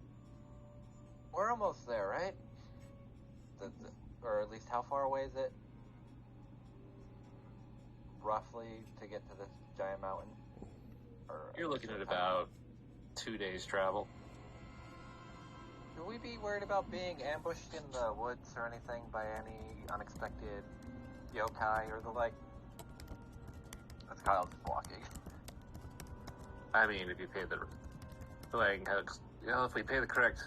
we're almost there, right? or at least how far away is it, roughly, to get to this giant mountain? Or You're looking at about 2 days travel. Should we be worried about being ambushed in the woods or anything by any unexpected yokai or the like? That's Kyle's blocking. I mean, if you pay the, like, if we pay the correct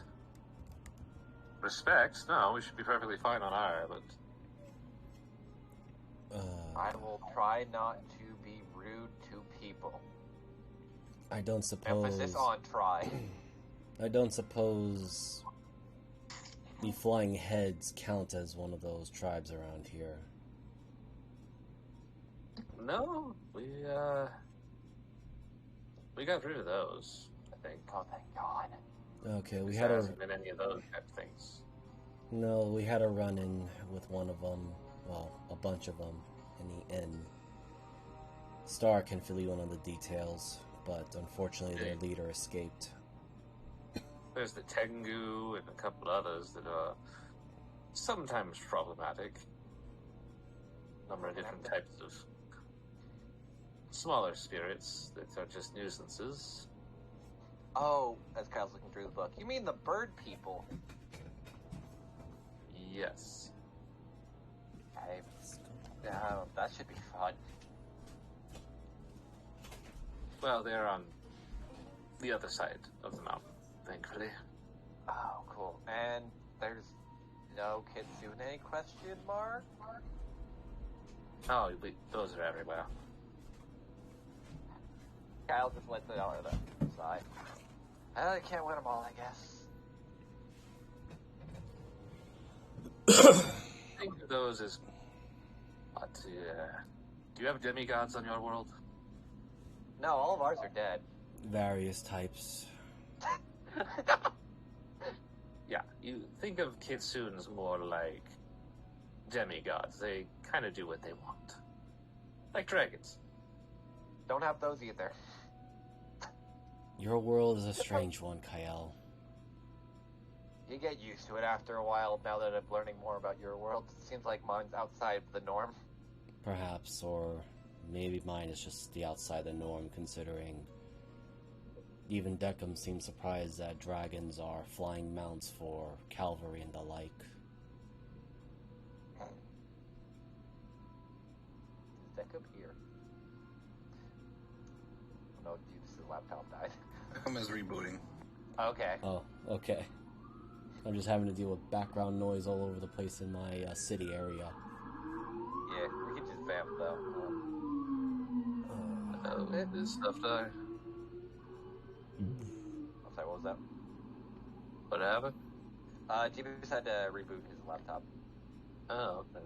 respect, no, we should be perfectly fine on our island. I will try not to be rude to people. I don't suppose. Emphasis on try. I don't suppose the Flying Heads count as one of those tribes around here. No, we got rid of those, I think. Oh, thank God. Okay, we There had hasn't been any of those type of things. No, we had a run-in with one of them. Well, a bunch of them in the inn. Star can fill you in on the details, but unfortunately their leader escaped. There's the Tengu and a couple others that are sometimes problematic. A number of different types of smaller spirits that are just nuisances. Oh, as Kyle's looking through the book, you mean the bird people? Yes. Okay. That should be fun. Well, they're on the other side of the mountain, thankfully. Oh, cool. And there's no Kitsune question mark? Oh, those are everywhere. Kyle just lets it out of the side. Well, you can't win them all, I guess. Think of those as... do you have demigods on your world? No, all of ours are dead. Various types. Yeah, you think of kitsunes more like demigods. They kind of do what they want. Like dragons. Don't have those either. Your world is a strange one, Kyle. You get used to it after a while now that I'm learning more about your world. It seems like mine's outside the norm. Perhaps, or maybe mine is just the outside the norm, considering even Deckham seems surprised that dragons are flying mounts for cavalry and the like. Is Deckham here? Oh no, dude, the laptop died. Beckham is rebooting. Okay. Oh, okay. I'm just having to deal with background noise all over the place in my city area. Yeah, we can just vamp though. This stuff died. I'm sorry, what was that? What happened? Jeebus had to reboot his laptop. Oh, okay.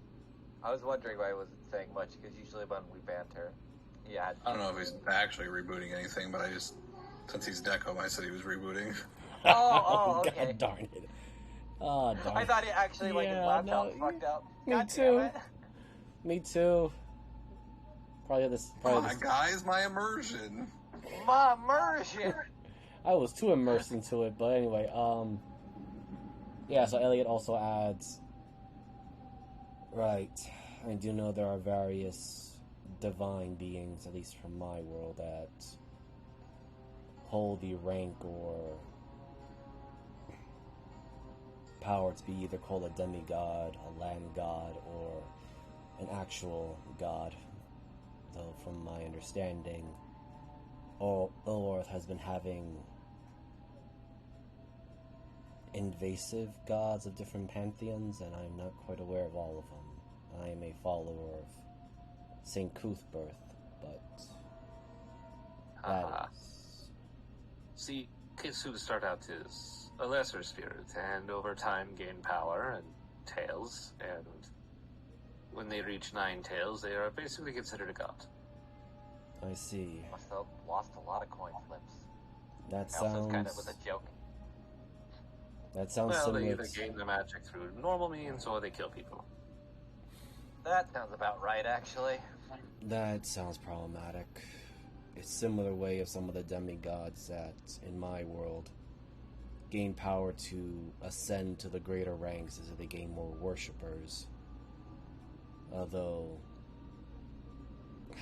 I was wondering why he wasn't saying much, because usually when we banter, yeah. I don't know if he's actually rebooting anything, but since he's Deco, I said he was rebooting. Oh, okay. God darn it. Oh, darn I thought it actually, like, his laptop fucked up. God damn it. Me too. Probably this. My guys, my immersion. My immersion! I was too immersed into it, but anyway, yeah, so Elliot also adds, right, I do know there are various divine beings, at least from my world, that hold the rank or power to be either called a demigod, a land god, or an actual god. Though from my understanding, Ulorth has been having invasive gods of different pantheons, and I'm not quite aware of all of them. I am a follower of St. Cuthbert, but that is... See, Kitsune start out as a lesser spirit, and over time gain power and tails, and when they reach 9 tails, they are basically considered a god. I see. Must have lost a lot of coin flips. That Also, kind of sounds... was a joke. That sounds Well, they similar either gain the magic through normal means, or they kill people. That sounds about right, actually. That sounds problematic. It's similar way of some of the demigods that, in my world, gain power to ascend to the greater ranks as they gain more worshippers. Although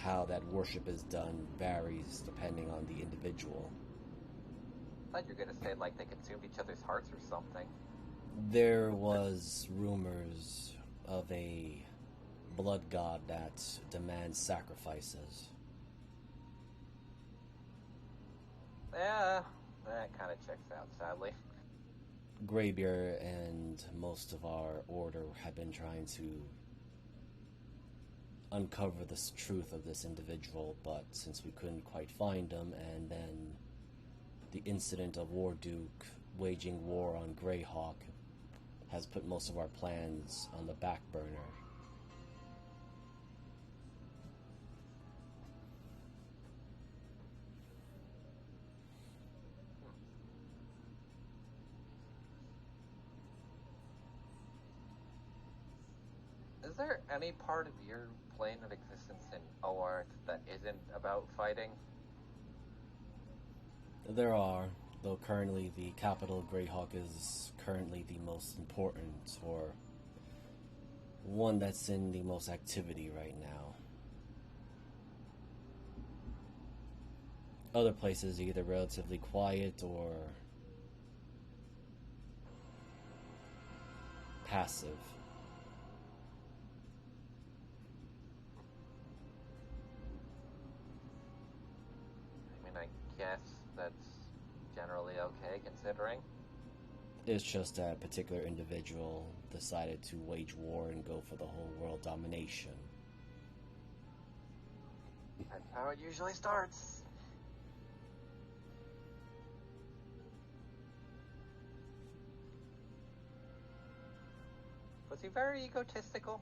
how that worship is done varies depending on the individual. I thought you were gonna say like they consumed each other's hearts or something. There was rumors of a blood god that demands sacrifices. Yeah, that kind of checks out, sadly. Greybeard and most of our order have been trying to uncover the truth of this individual, but since we couldn't quite find him, and then the incident of Warduke waging war on Greyhawk has put most of our plans on the back burner. Is there any part of your plane of existence in OART that isn't about fighting? There are, though currently the capital Greyhawk is currently the most important, or one that's in the most activity right now. Other places are either relatively quiet or passive. I mean, I guess that's generally okay considering. It's just that particular individual decided to wage war and go for the whole world domination. That's how it usually starts. Was he very egotistical?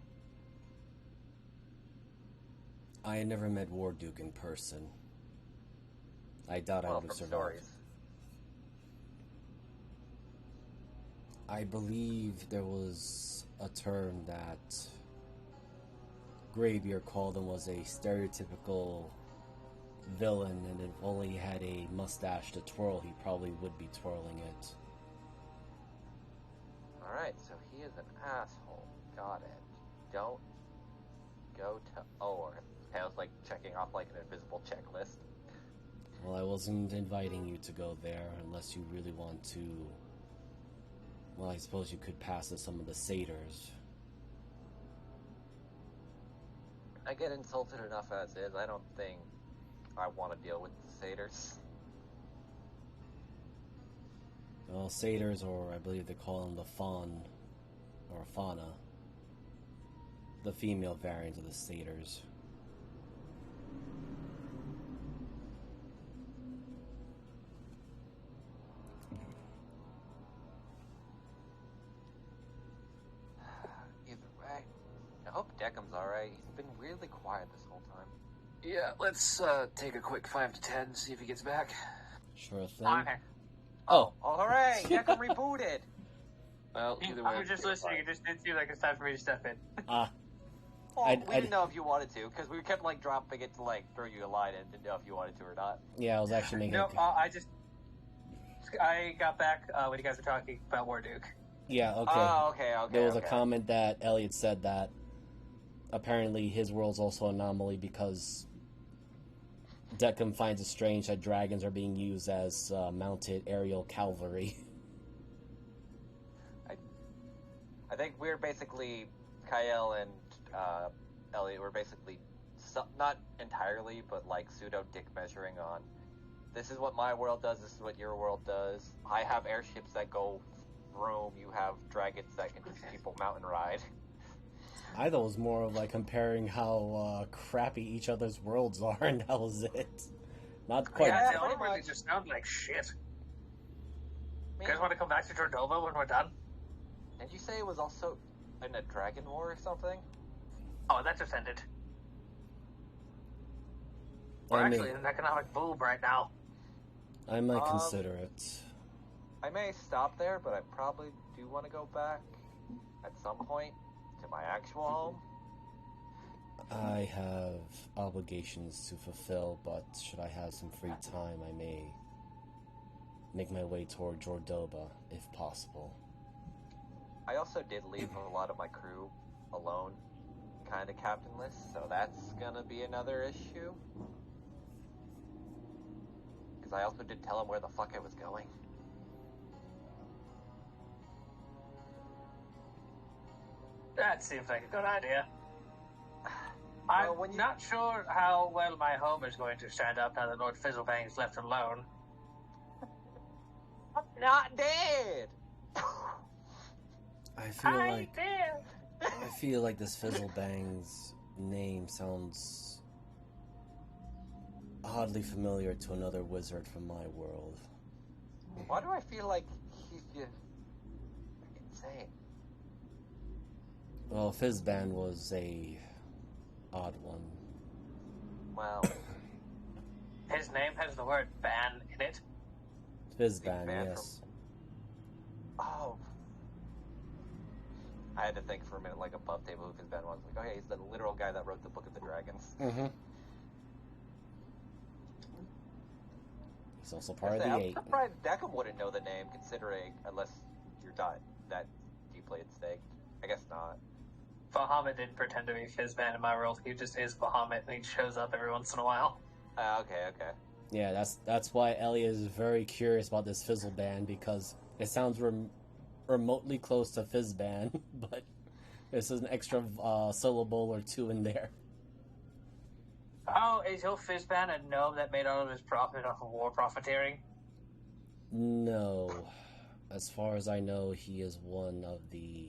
I had never met Warduke in person. I doubt I Well, would have from survived. stories. I believe there was a term that Greybeard called him was a stereotypical villain, and if only he had a mustache to twirl, he probably would be twirling it. Alright, so he is an asshole. Got it. Don't go to Oarth. I was like checking off like an invisible checklist. Well, I wasn't inviting you to go there unless you really want to. Well, I suppose you could pass as some of the satyrs. I get insulted enough as is. I don't think I want to deal with the satyrs. Well, satyrs, or I believe they call them the faun, or fauna. The female variant of the satyrs. Either way, I hope Deckham's alright. He's been really quiet this whole time. Yeah, let's take a quick 5 to 10, see if he gets back. Sure thing. Okay. Oh, Hooray! Deckham rebooted! Well, either way. I'm just listening. It just didn't seem like it's time for me to step in. Well, we didn't know if you wanted to, because we kept like dropping it to like throw you a line and didn't know if you wanted to or not. yeah, I was actually making. No, I got back when you guys were talking about Warduke. Yeah, okay. Oh, okay. There was okay. a comment that Elliot said that apparently his world's also an anomaly because Deckham finds it strange that dragons are being used as mounted aerial cavalry. I think we're basically Kyle and Elliot were basically not entirely, but like pseudo dick measuring on. This is what my world does. This is what your world does. I have airships that go vroom. You have dragons that can just people mountain ride. I thought it was more of like comparing how crappy each other's worlds are, and that was it. Not quite. Yeah, Yeah, the only pretty one much. that just sound like shit. I You guys want to come back to Cordova when we're done? did you say it was also in a dragon war or something? Oh, that just ended. We're I actually mean, in an economic boom right now. I might consider it. I may stop there, but I probably do want to go back at some point to my actual home. I have obligations to fulfill, but should I have some free time, I may make my way toward Jordoba, if possible. I also did leave a lot of my crew alone, kind of captainless, so that's gonna be another issue. Because I also did tell him where the fuck I was going. That seems like a good idea. Well, I'm when you- not sure how well my home is going to stand up now that Lord Fizzlebang's left alone. Not dead! I feel like this Fizzlebang's name sounds oddly familiar to another wizard from my world. Why do I feel like he's just insane? Well, Fizzban was a odd one. Well, His name has the word ban in it. Fizzban, Fizzban yes. oh. I had to think for a minute, like above table who Fizzban was. Like, okay, he's the literal guy that wrote the Book of the Dragons. Mm-hmm. He's also part of the I'm Eight. surprised Deckham wouldn't know the name, considering, unless you're that deeply at stake. I guess not. Bahamut didn't pretend to be Fizzban in my world. He just is Bahamut, and he shows up every once in a while. Okay. Yeah, that's why Elliot is very curious about this Fizzleban, because it sounds remotely close to Fizzban, but there's an extra syllable or two in there. Oh, is your Fizzban a gnome that made all of his profit off of war profiteering? No. As far as I know, he is one of the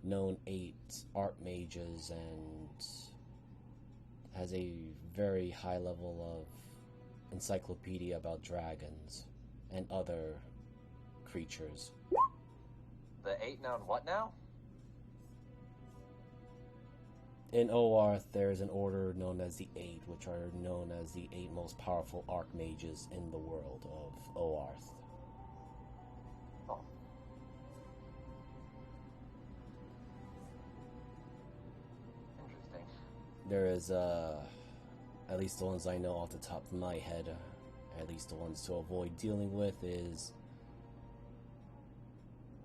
known 8 archmages and has a very high level of encyclopedia about dragons and other creatures. The 8 known what now? In Oarth, there is an order known as the 8, which are known as the 8 most powerful archmages in the world of Oarth. Oh. Interesting. There is, at least the ones I know off the top of my head, at least the ones to avoid dealing with is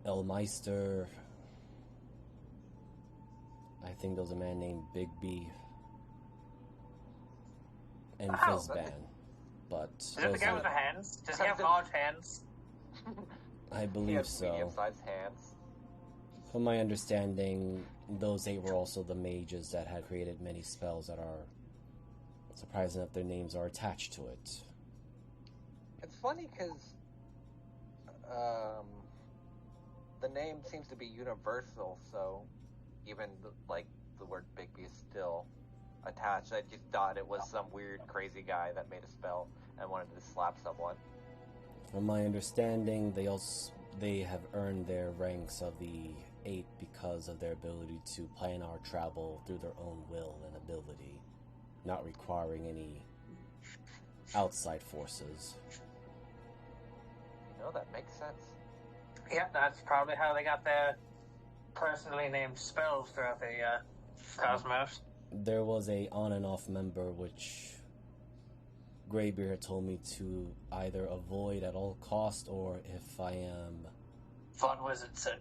Elmeister. I think there was a man named Big B. And Fizzban. But Is that the those guy are- with the hands? Does he have large hands? I He believe has so. medium-sized hands. From my understanding, those 8 were also the mages that had created many spells that are surprising enough their names are attached to it. It's funny because the name seems to be universal, so even the word Big B is still attached. I just thought it was some weird, crazy guy that made a spell and wanted to slap someone. From my understanding, they have earned their ranks of the 8 because of their ability to plan our travel through their own will and ability, not requiring any outside forces. You know, that makes sense. Yeah, that's probably how they got their personally named spells throughout the cosmos. There was a on and off member which Greybeard told me to either avoid at all cost, or if I am... Von Wizardson.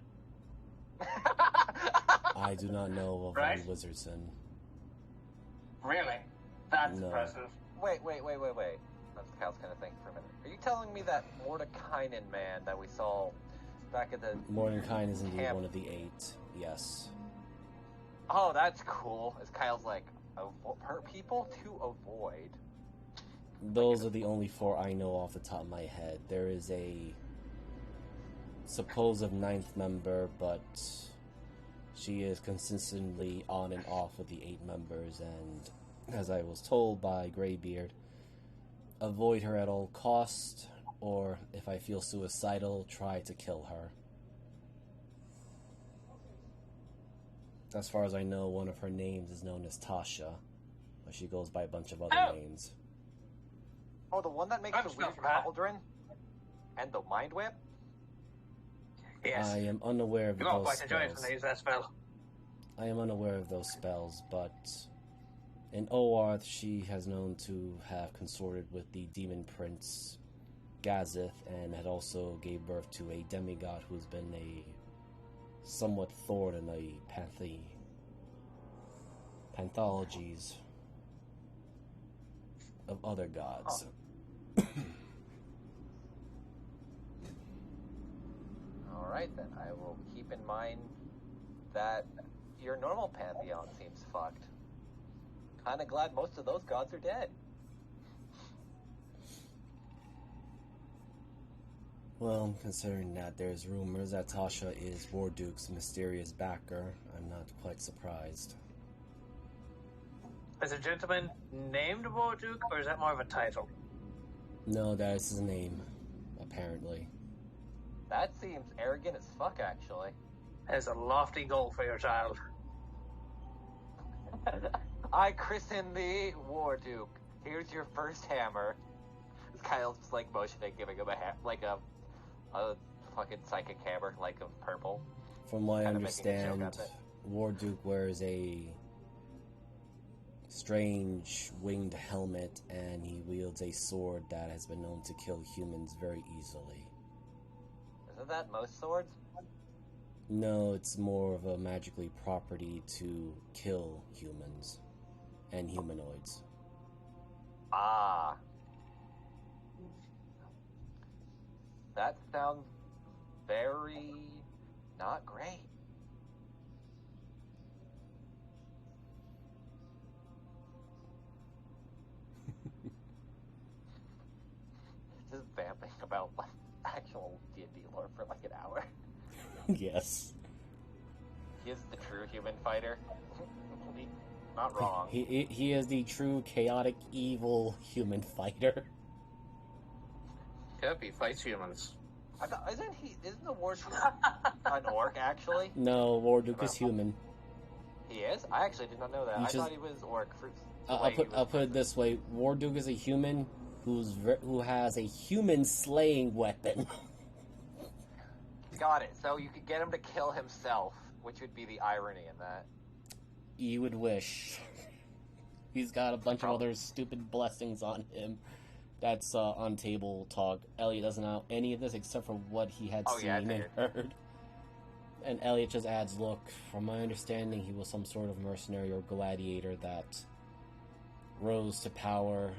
I do not know of Right? Von Wizardson. Really? That's No. impressive. Wait. That's Kyle's kind of thinking for a minute. Are you telling me that Mordekainen man that we saw back at the... Mordenkainen is indeed camp- one of the 8, yes. Oh, that's cool. As Kyle's like, per people to avoid. Those are the only 4 I know off the top of my head. There is a supposed 9th member, but she is consistently on and off with the 8 members, and as I was told by Greybeard, avoid her at all cost, or if I feel suicidal, try to kill her. As far as I know, one of her names is known as Tasha, but she goes by a bunch of other Oh. names. Oh, the one that makes I'm the still weird fat. cauldron? And the mind whip? Yes. I am unaware of You won't those quite enjoy it spells. when they use that spell. I am unaware of those spells, but in Oarth, she has known to have consorted with the demon prince Gazith, and had also gave birth to a demigod who's been a somewhat thorn in the panthologies of other gods. Alright then, I will keep in mind that your normal pantheon seems fucked. Kinda glad most of those gods are dead. Well, considering that there's rumors that Tasha is Warduke's mysterious backer, I'm not quite surprised. Is a gentleman named Warduke, or is that more of a title? No, that is his name, apparently. That seems arrogant as fuck, actually. There's a lofty goal for your child. I christen thee, Warduke. Here's your first hammer. Kyle's just like motioning, giving him a fucking psychic hammer, like of purple. From what I Kinda making a joke understand, out of it. Warduke wears a strange winged helmet, and he wields a sword that has been known to kill humans very easily. Isn't that most swords? No, it's more of a magically property to kill humans and humanoids. Ah. That sounds very not great. Just vamping about like actual D&D lore for like an hour. Yes. He is the true human fighter. Not wrong. He is the true chaotic evil human fighter. Yep, he fights humans. Isn't the Warduke an orc, actually? No, Warduke is human. He is? I actually did not know that. I thought he was orc. I'll put it this way: Warduke is a human who has a human slaying weapon. Got it. So you could get him to kill himself, which would be the irony in that. You would wish. He's got a bunch of other stupid blessings on him. That's on table talk. Elliot doesn't know any of this except for what he had seen and heard. And Elliot just adds, look, from my understanding, he was some sort of mercenary or gladiator that rose to power,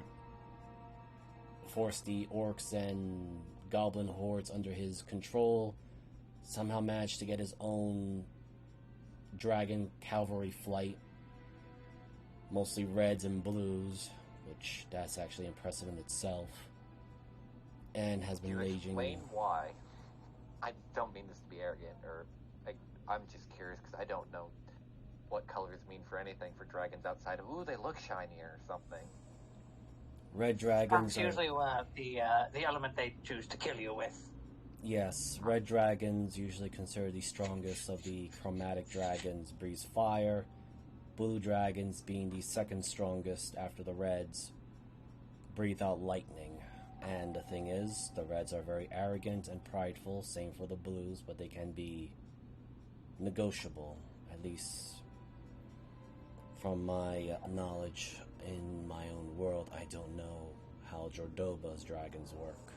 forced the orcs and goblin hordes under his control, somehow managed to get his own dragon cavalry flight, mostly reds and blues, which that's actually impressive in itself, and has been raging. Explain why. I don't mean this to be arrogant, or I'm just curious because I don't know what colors mean for anything for dragons outside of they look shiny or something. Red dragons. That's usually the element they choose to kill you with. Yes, red dragons, usually considered the strongest of the chromatic dragons, breathe fire. Blue dragons, being the second strongest after the reds, breathe out lightning. And the thing is, the reds are very arrogant and prideful, same for the blues, but they can be negotiable, at least from my knowledge in my own world. I don't know how Jordoba's dragons work.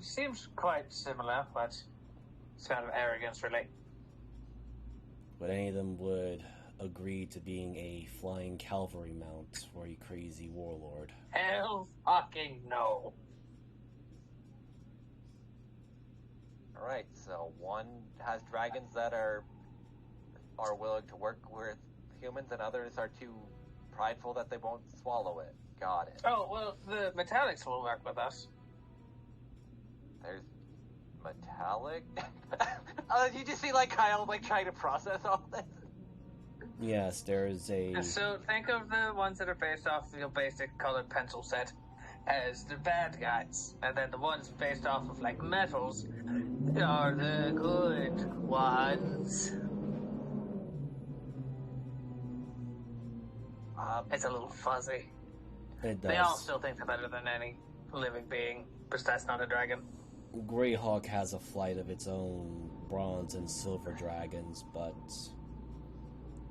Seems quite similar, but it's kind of arrogance, really. But any of them would agree to being a flying cavalry mount for a crazy warlord. Hell fucking no. Alright, so one has dragons that are willing to work with humans, and others are too prideful that they won't swallow it. Got it. Oh, well, the metallics will work with us. There's metallic? You just see Kyle trying to process all this. Yes, there is a... So think of the ones that are based off your basic colored pencil set as the bad guys, and then the ones based off of metals are the good ones. It's a little fuzzy. It does. They all still think they're better than any living being, but that's not a dragon. Greyhawk has a flight of its own bronze and silver dragons, but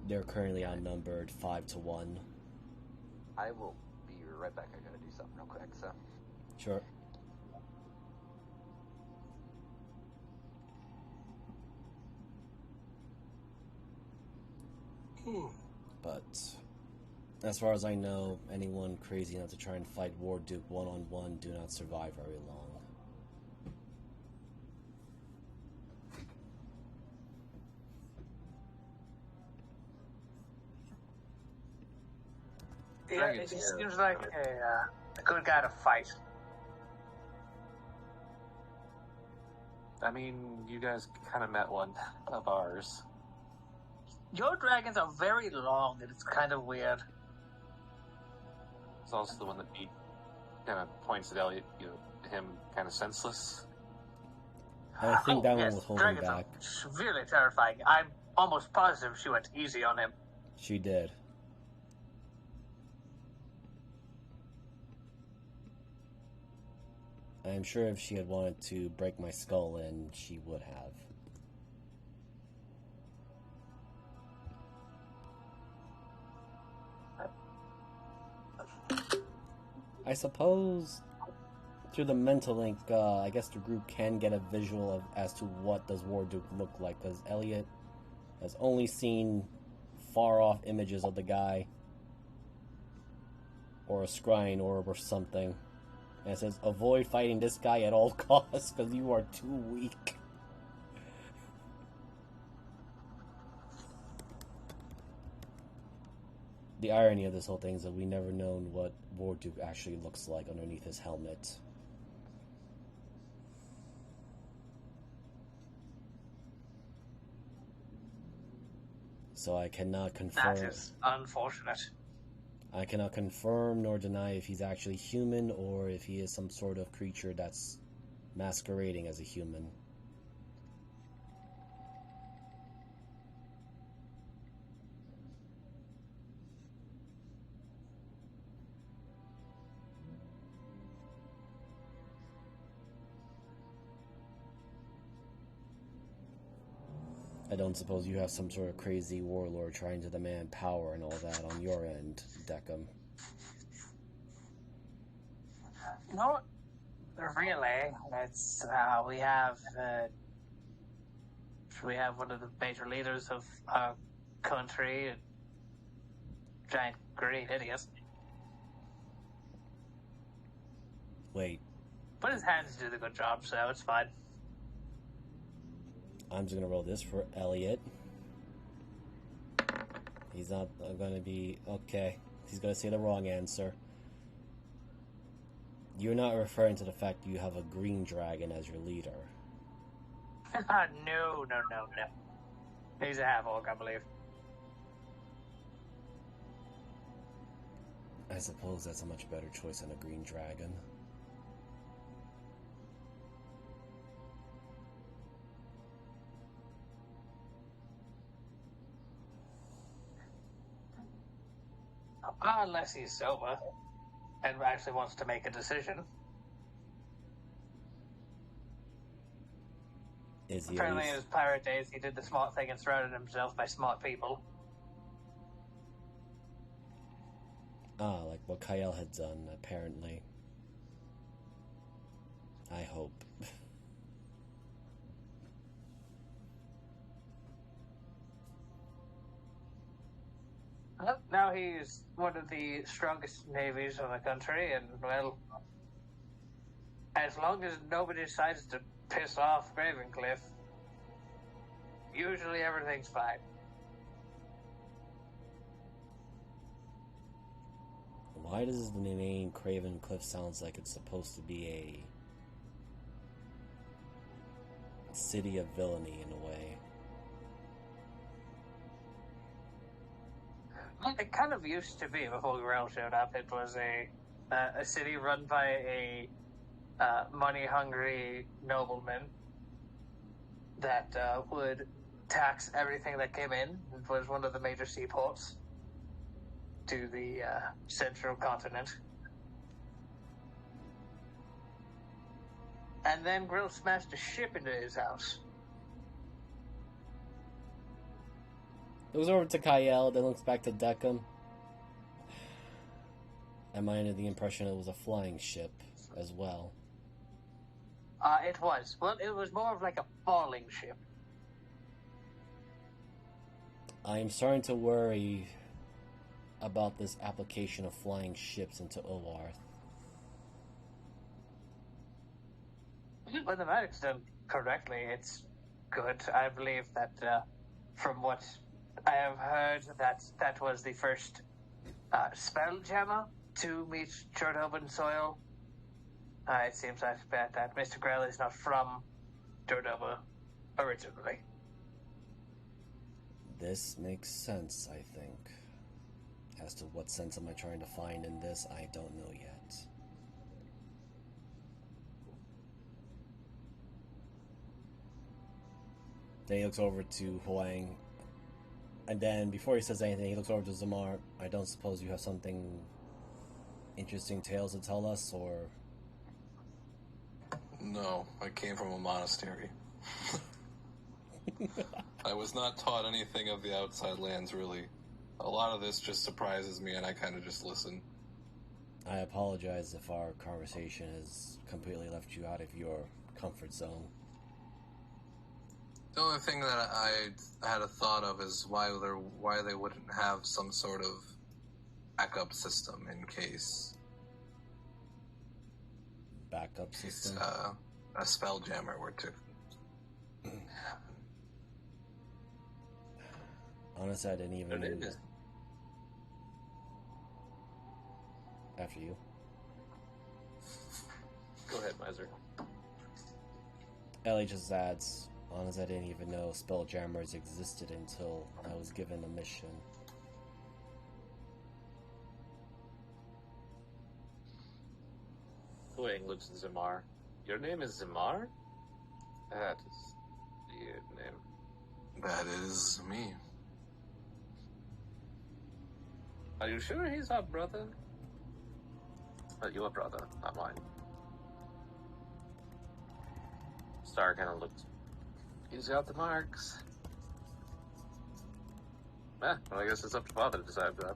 they're currently outnumbered 5-1. I will be right back. I gotta do something real quick, so. Sure. But as far as I know, anyone crazy enough to try and fight War Duke one-on-one do not survive very long. Yeah, it seems like a good guy to fight. I mean, you guys kind of met one of ours. Your dragons are very long, and it's kind of weird. It's also the one that beat, kind of points at Elliot, him kind of senseless. I think that one yes, was holding dragons back. are severely terrifying. I'm almost positive she went easy on him. She did. I'm sure if she had wanted to break my skull in, she would have. I suppose through the mental link, I guess the group can get a visual of as to what does War Duke look like, because Elliot has only seen far-off images of the guy, or a scrying orb or something. And it says, avoid fighting this guy at all costs, because you are too weak. The irony of this whole thing is that we never known what War Duke actually looks like underneath his helmet. So I cannot confirm. That is unfortunate. I cannot confirm nor deny if he's actually human or if he is some sort of creature that's masquerading as a human. I don't suppose you have some sort of crazy warlord trying to demand power and all that on your end, Deckham. No, really. It's we have one of the major leaders of our country, a giant green idiot. Wait, But his hands do the good job, so it's fine. I'm just gonna roll this for Elliot. He's not gonna be... Okay, he's gonna say the wrong answer. You're not referring to the fact you have a green dragon as your leader. No. He's a half-orc, I believe. I suppose that's a much better choice than a green dragon. Unless he's sober and actually wants to make a decision. Is he Apparently in his pirate days, he did the smart thing and surrounded himself by smart people. Like what Kyle had done, apparently. I hope. Well, now he's one of the strongest navies in the country, and, well, as long as nobody decides to piss off Ravencliff, usually everything's fine. Why does the name Craven Cliff sounds like it's supposed to be a city of villainy in a way? It kind of used to be before Grell showed up. It was a city run by a money-hungry nobleman that would tax everything that came in. It was one of the major seaports to the central continent. And then Grill smashed a ship into his house. It was over to Kyle, then looks back to Deckham. Am I under the impression it was a flying ship? as well. It was. Well, it was more of like a falling ship. I'm starting to worry about this application of flying ships into Owarth. When the magic's done correctly, it's good. I believe that, from what I have heard, that was the first spell jammer to meet Jordoban soil. It seems that Mr. Grell is not from Jordoba originally. This makes sense, I think. As to what sense am I trying to find in this, I don't know yet. Then he looks over to Huang, and then before he says anything, he looks over to Zamar. I don't suppose you have something interesting tales to tell us, or... No, I came from a monastery. I was not taught anything of the outside lands, really. A lot of this just surprises me, and I kind of just listen. I apologize if our conversation has completely left you out of your comfort zone. The only thing that I had a thought of is why they wouldn't have some sort of backup system in case Backup system? a spelljammer were to happen. Honestly, I didn't even... It is. After you. Go ahead, Miser. Ellie just adds, honestly, I didn't even know spelljammers existed until I was given a mission. Huang looks at Zamar. Your name is Zamar? That is the name. That is me. Are you sure he's our brother? Your brother, not mine. Star kind of looked. He's got the marks. Well, I guess it's up to Father to decide that.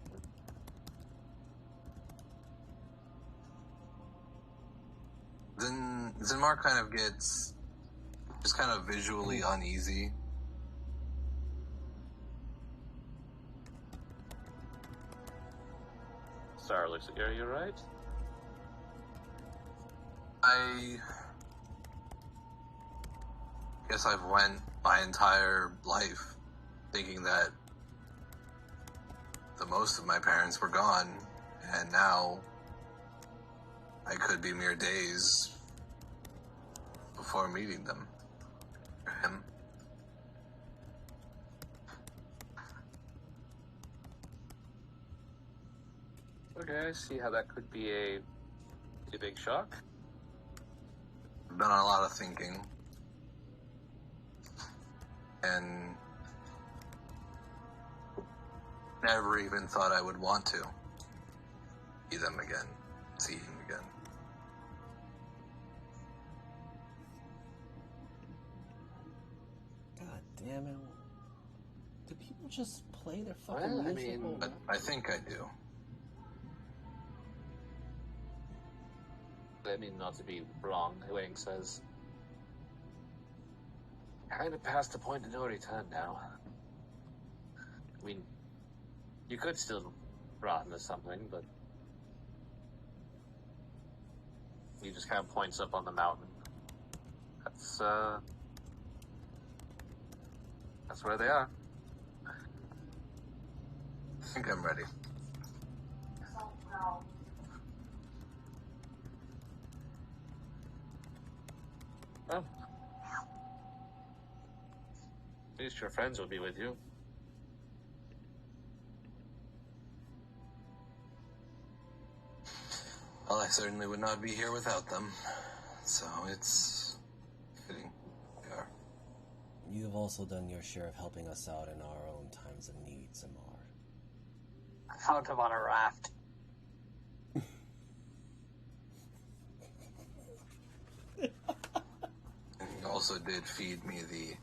Then Zinmar kind of gets just kind of visually uneasy. Star looks at you. Are you right? I guess I've went my entire life thinking that the most of my parents were gone, and now I could be mere days before meeting them. Or him. Okay, I see how that could be a big shock. I've done a lot of thinking. And never even thought I would want to see them again, see him again. God damn it. Do people just play their fucking Well, I music? mean, But I think I do. I mean, not to be wrong, Huang says. Kind of past the point of no return now. I mean, you could still rot into something, but he just kind of points up on the mountain. That's where they are. I think I'm ready. Well, at least your friends will be with you. Well, I certainly would not be here without them. So it's fitting. They are. You've also done your share of helping us out in our own times of need, Zamar. I found him on a raft. And he also did feed me the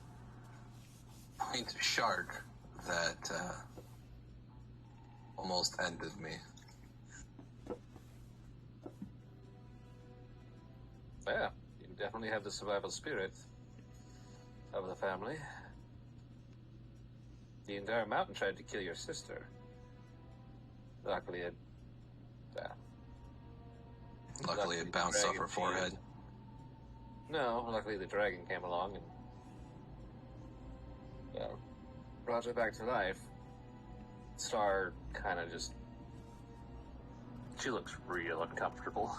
point shark that almost ended me. Yeah, you definitely have the survival spirit of the family. The entire mountain tried to kill your sister. Luckily, Luckily, it bounced off her forehead. No, luckily the dragon came along and brought her back to life. Star kind of just... She looks real uncomfortable.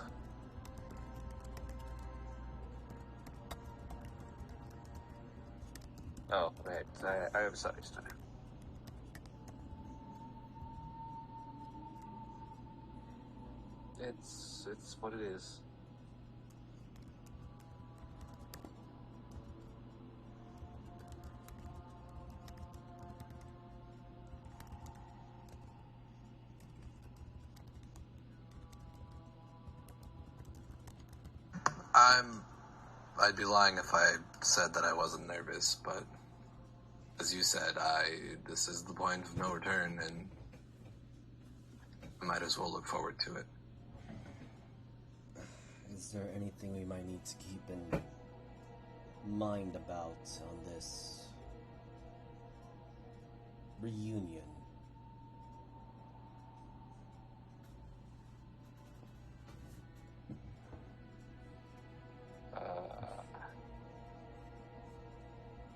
Oh, right. I am sorry, Star. It's what it is. I'd be lying if I said that I wasn't nervous, but as you said, this is the point of no return, and I might as well look forward to it. Is there anything we might need to keep in mind about on this reunion?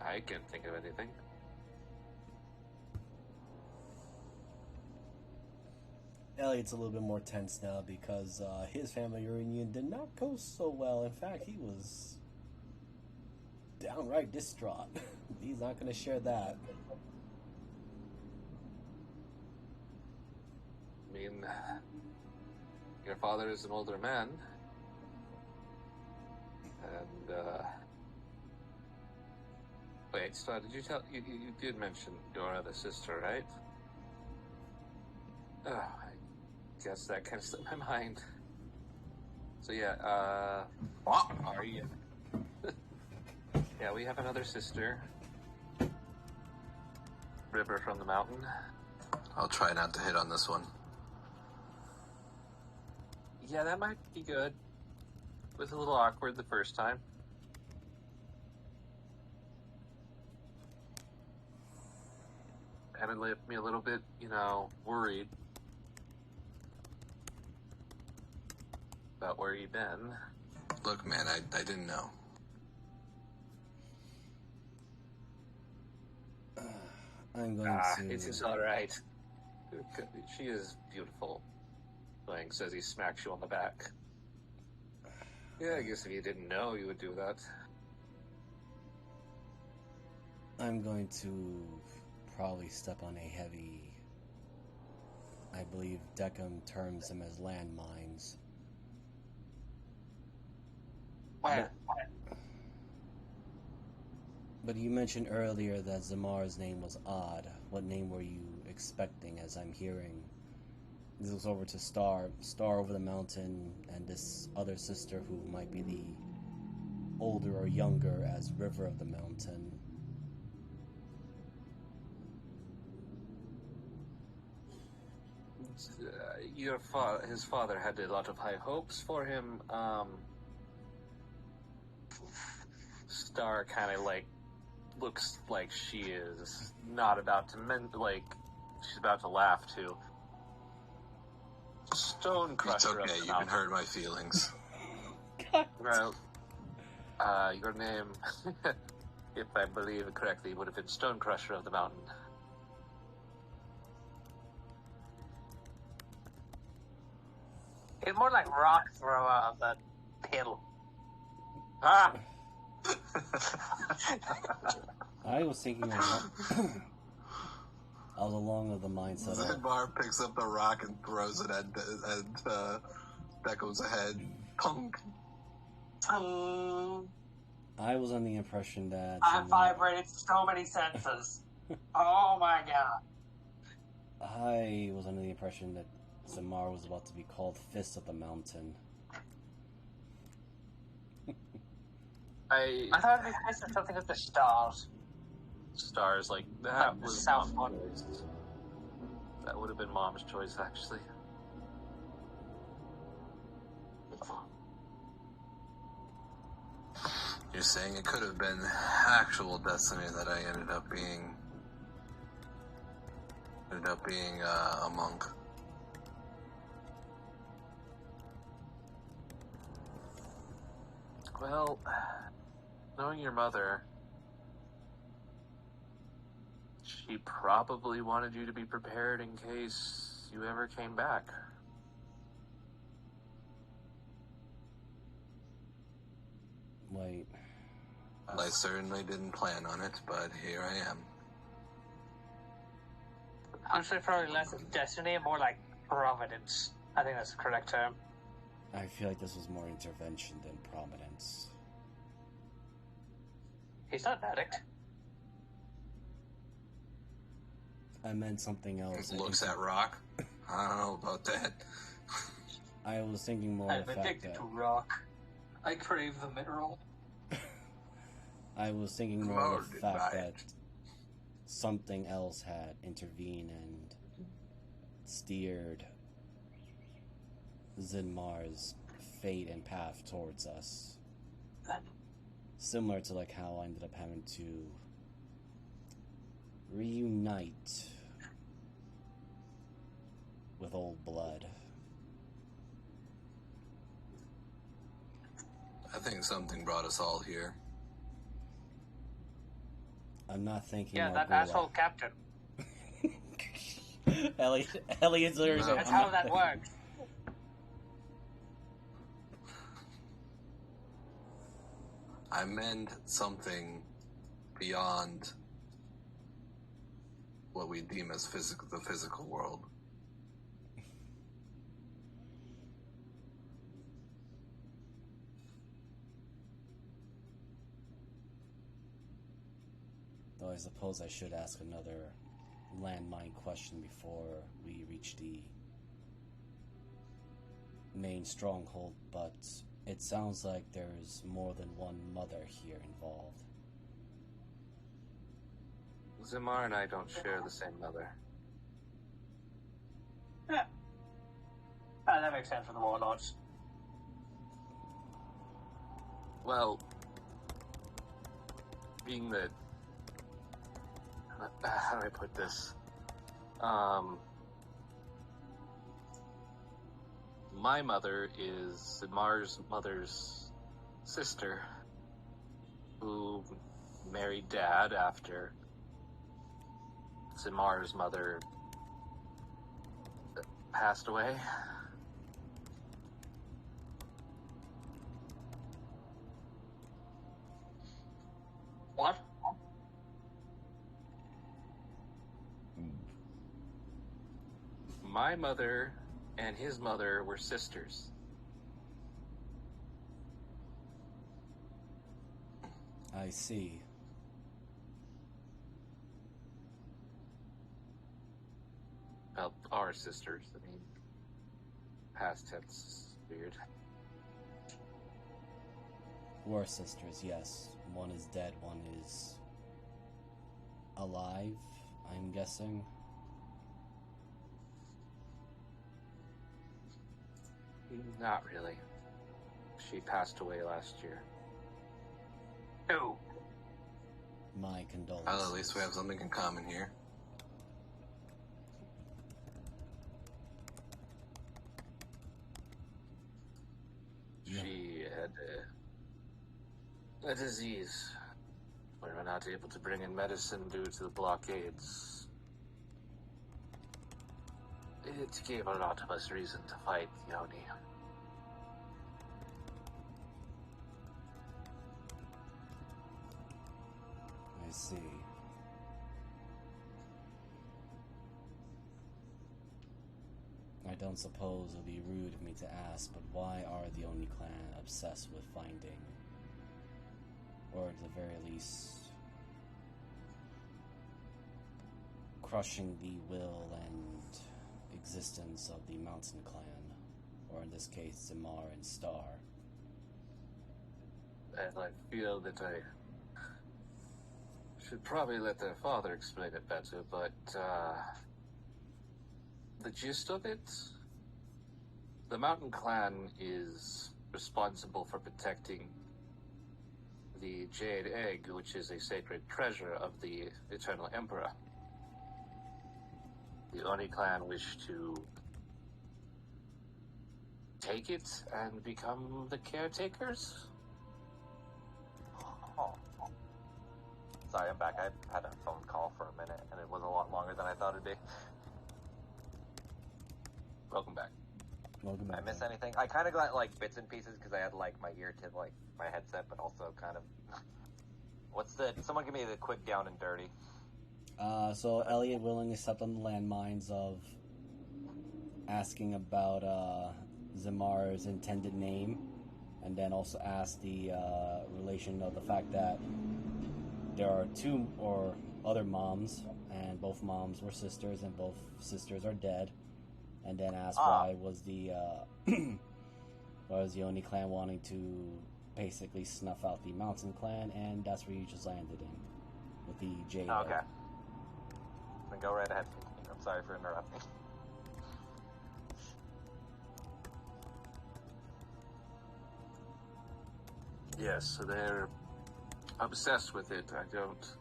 I can't think of anything. Elliot's a little bit more tense now because his family reunion did not go so well. In fact, he was downright distraught. He's not going to share that. I mean, your father is an older man, and wait, so did you tell you did mention your other sister, right? Oh, I guess that kind of slipped my mind. So yeah, What? are you? Yeah, we have another sister, River from the mountain. I'll try not to hit on this one. Yeah, that might be good. It was a little awkward the first time. And it left me a little bit, worried about where you've been. Look, man, I didn't know. I'm going to... It's all right. She is beautiful. Lang says he smacks you on the back. Yeah, I guess if you didn't know, you would do that. I'm going to probably step on a heavy... I believe Deckham terms them as landmines. But you mentioned earlier that Zamar's name was odd. What name were you expecting, as I'm hearing? This was over to Star over the mountain, and this other sister who might be the older or younger as River of the Mountain. His father had a lot of high hopes for him. Star kind of looks like she is not about to she's about to laugh too. Stone Crusher. It's okay, you can hurt my feelings. Well, your name, if I believe it correctly, would have been Stone Crusher of the Mountain. It's more like rock thrower of the piddle. Ah! I was thinking of... I was along with the mindset of... Zedmar picks up the rock and throws it at Deckham's head. Punk! I was on the impression that... I vibrated so many senses. Oh my god. I was under the impression that Zamar was about to be called Fist of the Mountain. I thought it was something with the stars. Stars, that the was South Mom's choice. That would have been Mom's choice, actually. You're saying it could have been actual destiny that I ended up being a monk. Well, knowing your mother, she probably wanted you to be prepared in case you ever came back. Wait. I certainly didn't plan on it, but here I am. Honestly, probably less destiny and more like providence. I think that's the correct term. I feel like this was more intervention than providence. He's not an addict. I meant something else. Looks at rock. I don't know about that. I was thinking more I'm of the fact addicted that to rock. I crave the mineral. I was thinking more of the Promoted fact by that it. something else had intervened and steered Zinmar's fate and path towards us. Similar to like how I ended up having to reunite with old blood. I think something brought us all here. I'm not thinking. Yeah, that Margola. asshole captain. Elliot's literally saying, That's I'm how not that thinking. works. I meant something beyond what we deem as the physical world. Though I suppose I should ask another landmine question before we reach the main stronghold, but it sounds like there's more than one mother here involved. Zimar and I don't share the same mother. Yeah. Ah, that makes sense for the warlords. Well, being that... how do I put this? My mother is Zimar's mother's sister, who married Dad after Zimar's mother passed away. What? My mother and his mother were sisters. I see. Well, our sisters. I mean, past tense is weird. We're sisters, yes. One is dead, one is alive, I'm guessing. Not really. She passed away last year. Who? My condolences. Well, at least we have something in common here. Yeah. She had a disease. We were not able to bring in medicine due to the blockades. It gave a lot of us reason to fight Yoni. I see. I don't suppose it would be rude of me to ask, but why are the Oni clan obsessed with finding, or at the very least, crushing the will and existence of the Mountain Clan, or in this case, Zimar and Star? And I feel that I should probably let their father explain it better, but, the gist of it, the Mountain Clan is responsible for protecting the Jade Egg, which is a sacred treasure of the Eternal Emperor. The Oni clan wish to take it and become the caretakers? Oh. Sorry, I'm back. I had a phone call for a minute, and it was a lot longer than I thought it'd be. Welcome back. Welcome Did I back. miss anything? I kind of got like bits and pieces because I had like my ear to like my headset, but also kind of. Someone give me the quick down and dirty. So Elliot willingly stepped on the landmines of asking about Zamar's intended name, and then also asked the relation of the fact that there are two or other moms, and both moms were sisters, and both sisters are dead. And then asked why was the Oni clan wanting to basically snuff out the Mountain clan, and that's where you just landed in with the Jade. Okay. Then go right ahead. I'm sorry for interrupting. Yes, so they're obsessed with it. I don't...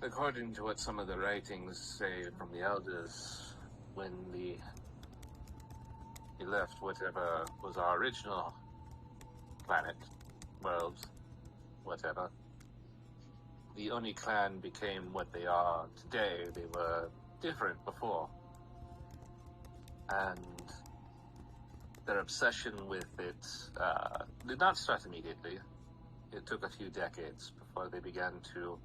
According to what some of the writings say from the elders, when he left whatever was our original planet, world, whatever, the Oni clan became what they are today. They were different before. And their obsession with it did not start immediately. It took a few decades before they began to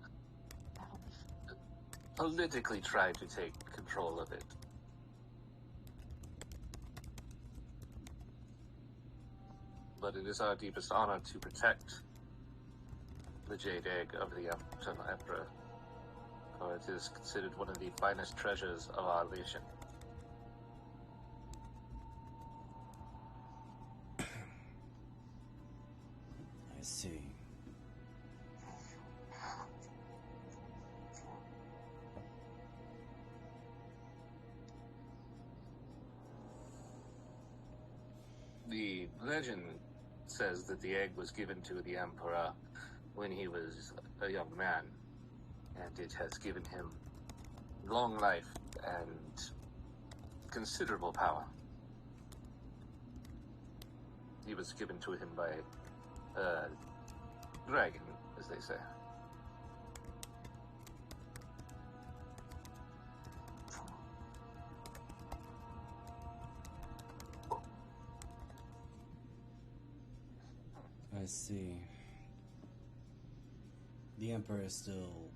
politically try to take control of it. But it is our deepest honor to protect the Jade Egg of the Eternal Emperor, for it is considered one of the finest treasures of our nation. I see. The legend says that the egg was given to the Emperor when he was a young man, and it has given him long life and considerable power. He was given to him by a dragon, as they say. I see. The Emperor is still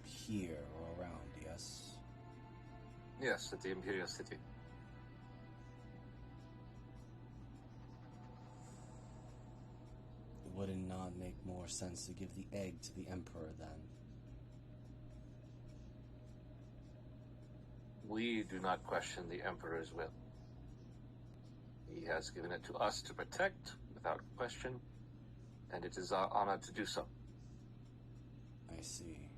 here or around, yes? Yes, at the Imperial City. Would it not make more sense to give the egg to the Emperor then? We do not question the Emperor's will. He has given it to us to protect, without question, and it is our honor to do so. I see.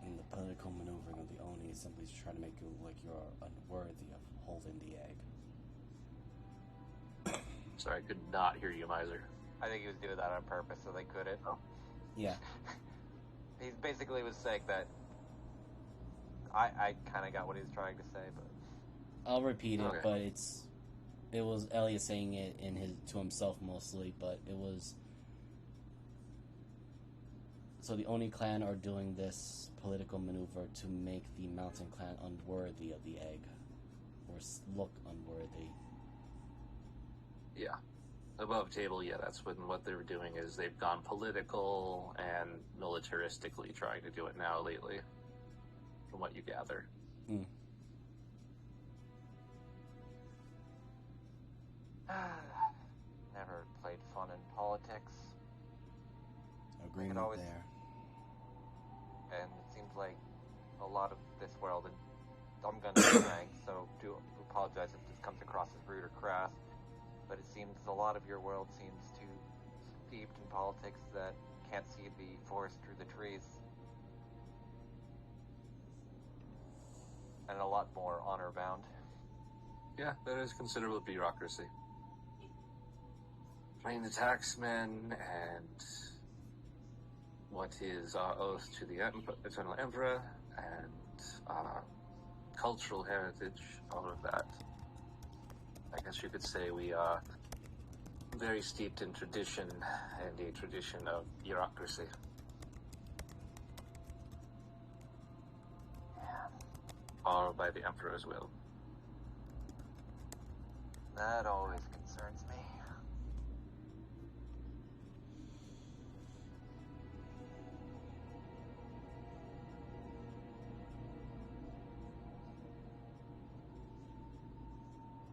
And the political maneuvering of the Oni is simply to try to make you look like you're unworthy of holding the egg. Sorry, I could not hear you, Miser. I think he was doing that on purpose so they couldn't. Oh. Yeah. He basically was saying that. I kind of got what he was trying to say, but I'll repeat it, Okay. but it was Elliot saying it to himself mostly, but it was. So the Oni clan are doing this political maneuver to make the Mountain clan unworthy of the egg, or look unworthy. Yeah. Above table, yeah, that's what they were doing is they've gone political and militaristically trying to do it now lately, from what you gather. Mm. never played fun in politics, Agreement always- there. and it seems like a lot of this world, and I'm gonna be frank, so do apologize if this comes across as rude or crass, but it seems a lot of your world seems too steeped in politics that can't see the forest through the trees. and a lot more honor-bound. Yeah, there is considerable bureaucracy. Paying the taxmen and what is our oath to the Eternal Emperor and our cultural heritage, all of that. I guess you could say we are very steeped in tradition and a tradition of bureaucracy. All by the Emperor's will. That always concerns me.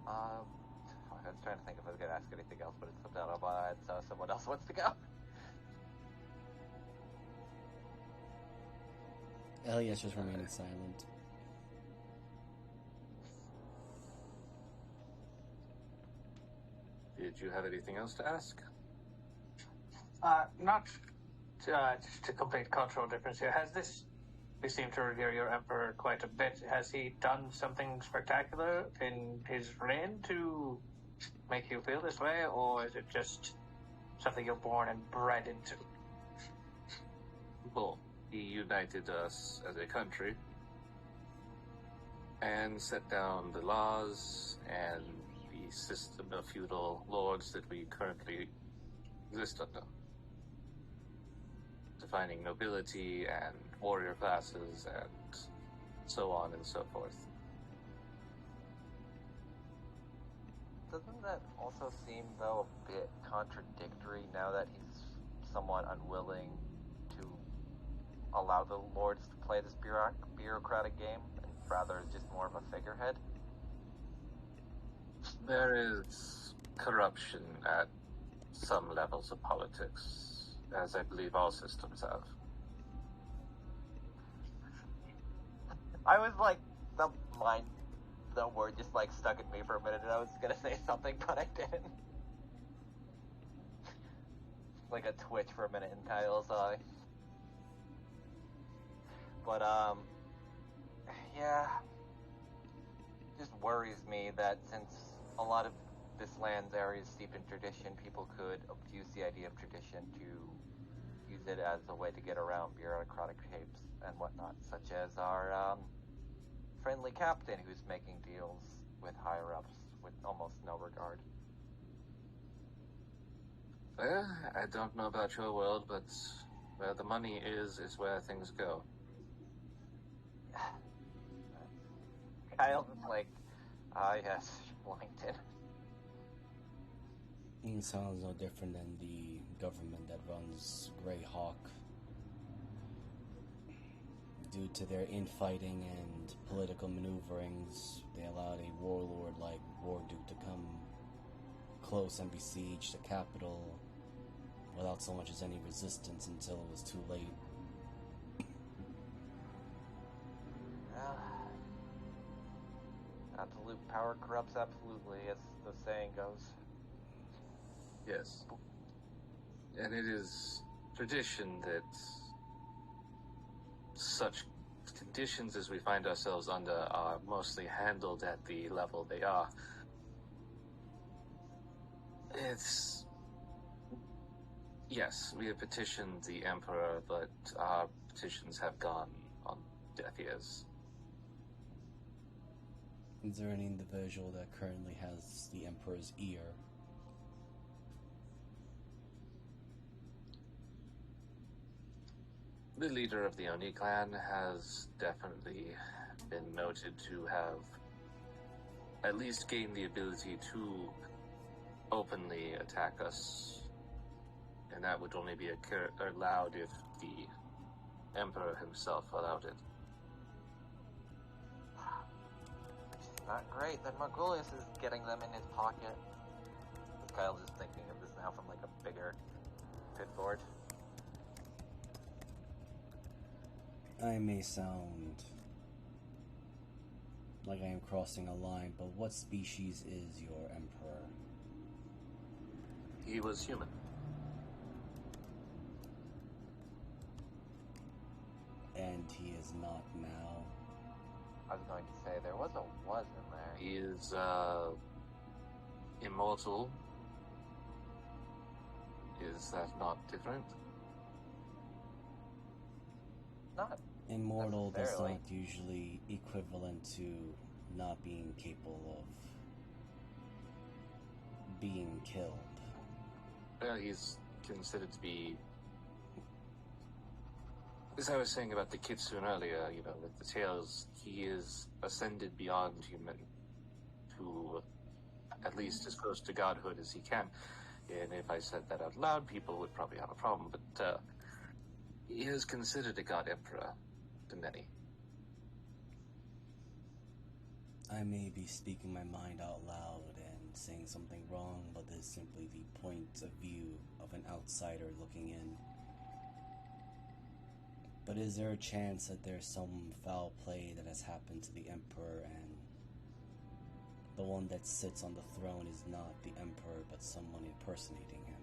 I was trying to think if I was going to ask anything else, but it slipped out of my head, so someone else wants to go. Elias just remaining silent. Did you have anything else to ask? Not just a complete cultural difference here. We seem to revere your emperor quite a bit. Has he done something spectacular in his reign to make you feel this way, or is it just something you're born and bred into? Well, he united us as a country and set down the laws and the system of feudal lords that we currently exist under, defining nobility and warrior classes and so on and so forth. Doesn't that also seem, though, a bit contradictory now that he's somewhat unwilling to allow the lords to play this bureaucratic game, and rather just more of a figurehead? There is corruption at some levels of politics, as I believe all systems have. I was like, the word just like stuck in me for a minute, and I was gonna say something, but I didn't. Like a twitch for a minute in Kyle's eye. But, yeah. Just worries me that since a lot of this land's area is steeped in tradition, people could abuse the idea of tradition to use it as a way to get around bureaucratic shapes and whatnot, such as our, friendly captain who's making deals with higher-ups with almost no regard. Well, I don't know about your world, but where the money is where things go. Kyle's like, yes, Wellington. It sounds no different than the government that runs Greyhawk. Due to their infighting and political maneuverings, they allowed a warlord like Warduke to come close and besiege the capital without so much as any resistance until it was too late. Absolute power corrupts absolutely, as the saying goes. Yes. And it is tradition that such conditions as we find ourselves under are mostly handled at the level they are. It's... Yes, we have petitioned the Emperor, but our petitions have gone on deaf ears. Is there any individual that currently has the Emperor's ear? The leader of the Oni clan has definitely been noted to have at least gained the ability to openly attack us, and that would only be allowed if the Emperor himself allowed it. Not great that Margolius is getting them in his pocket. Kyle's just thinking of this now from like a bigger pitboard. I may sound like I am crossing a line, but what species is your Emperor? He was human. And he is not now. I was going to say he is immortal. Is that not different? Not Immortal does necessarily. not usually equivalent to not being capable of being killed. Well, he's considered to be, as I was saying about the Kitsune earlier, you know, with the tales, he is ascended beyond human to at least as close to godhood as he can. And if I said that out loud, people would probably have a problem, but he is considered a god emperor to many. I may be speaking my mind out loud and saying something wrong, but this is simply the point of view of an outsider looking in. But is there a chance that there's some foul play that has happened to the Emperor and the one that sits on the throne is not the Emperor but someone impersonating him?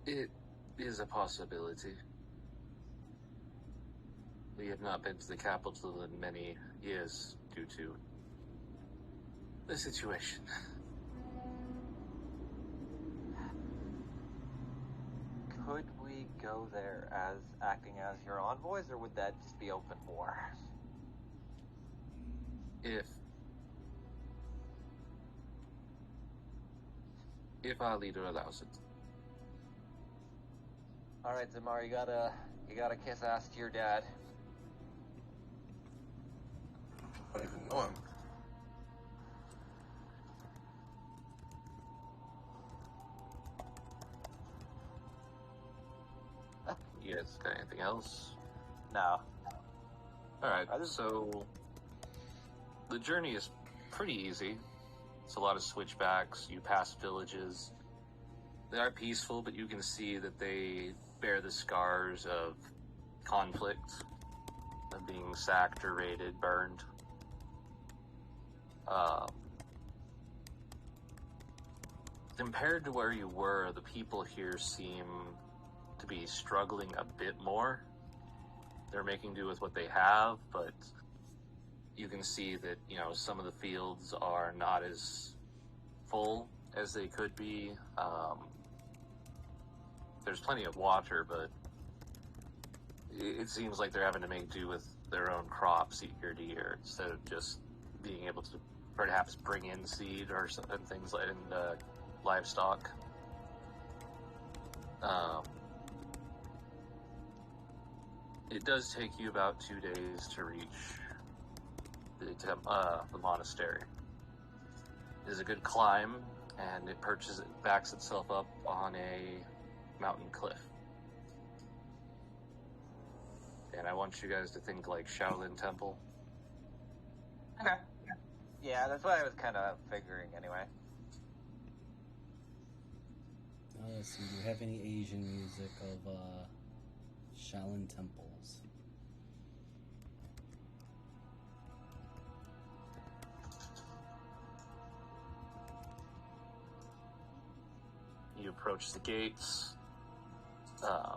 It is a possibility. We have not been to the capital in many years due to the situation. Could we go there as acting as your envoys, or would that just be open war? If our leader allows it. All right, Zamar, you gotta kiss ass to your dad. I don't even know him. You guys got anything else? No. Alright, I just- so the journey is pretty easy. It's a lot of switchbacks, you pass villages. They are peaceful, but you can see that they bear the scars of conflict, of being sacked or raided, burned. Compared to where you were, the people here seem to be struggling a bit more. They're making do with what they have, but you can see that, you know, some of the fields are not as full as they could be. There's plenty of water, but it seems like they're having to make do with their own crops year to year instead of just being able to perhaps bring in seed or and things like livestock. It does take you about 2 days to reach the monastery. It is a good climb, and it backs itself up on a mountain cliff. And I want you guys to think like Shaolin Temple. Okay. Yeah, that's what I was kind of figuring anyway. Let's see, do you have any Asian music of Shaolin temples? You approach the gates. I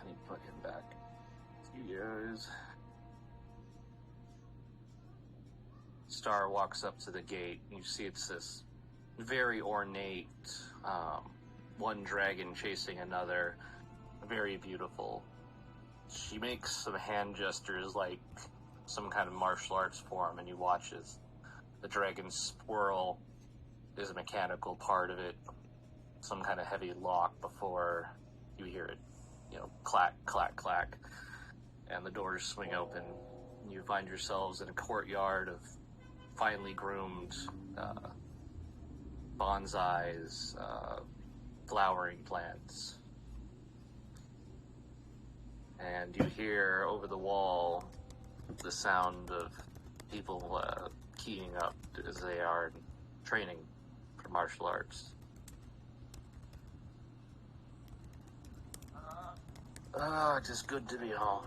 need to put him back. You guys. Star walks up to the gate. You see it's this very ornate, one dragon chasing another. Very beautiful. She makes some hand gestures like some kind of martial arts form, and you watch as the dragon's swirl is a mechanical part of it. Some kind of heavy lock before you hear it, you know, clack, clack, clack. And the doors swing open. And you find yourselves in a courtyard of finely groomed bonsais, flowering plants. And you hear over the wall the sound of people keying up as they are training for martial arts. Just good to be home.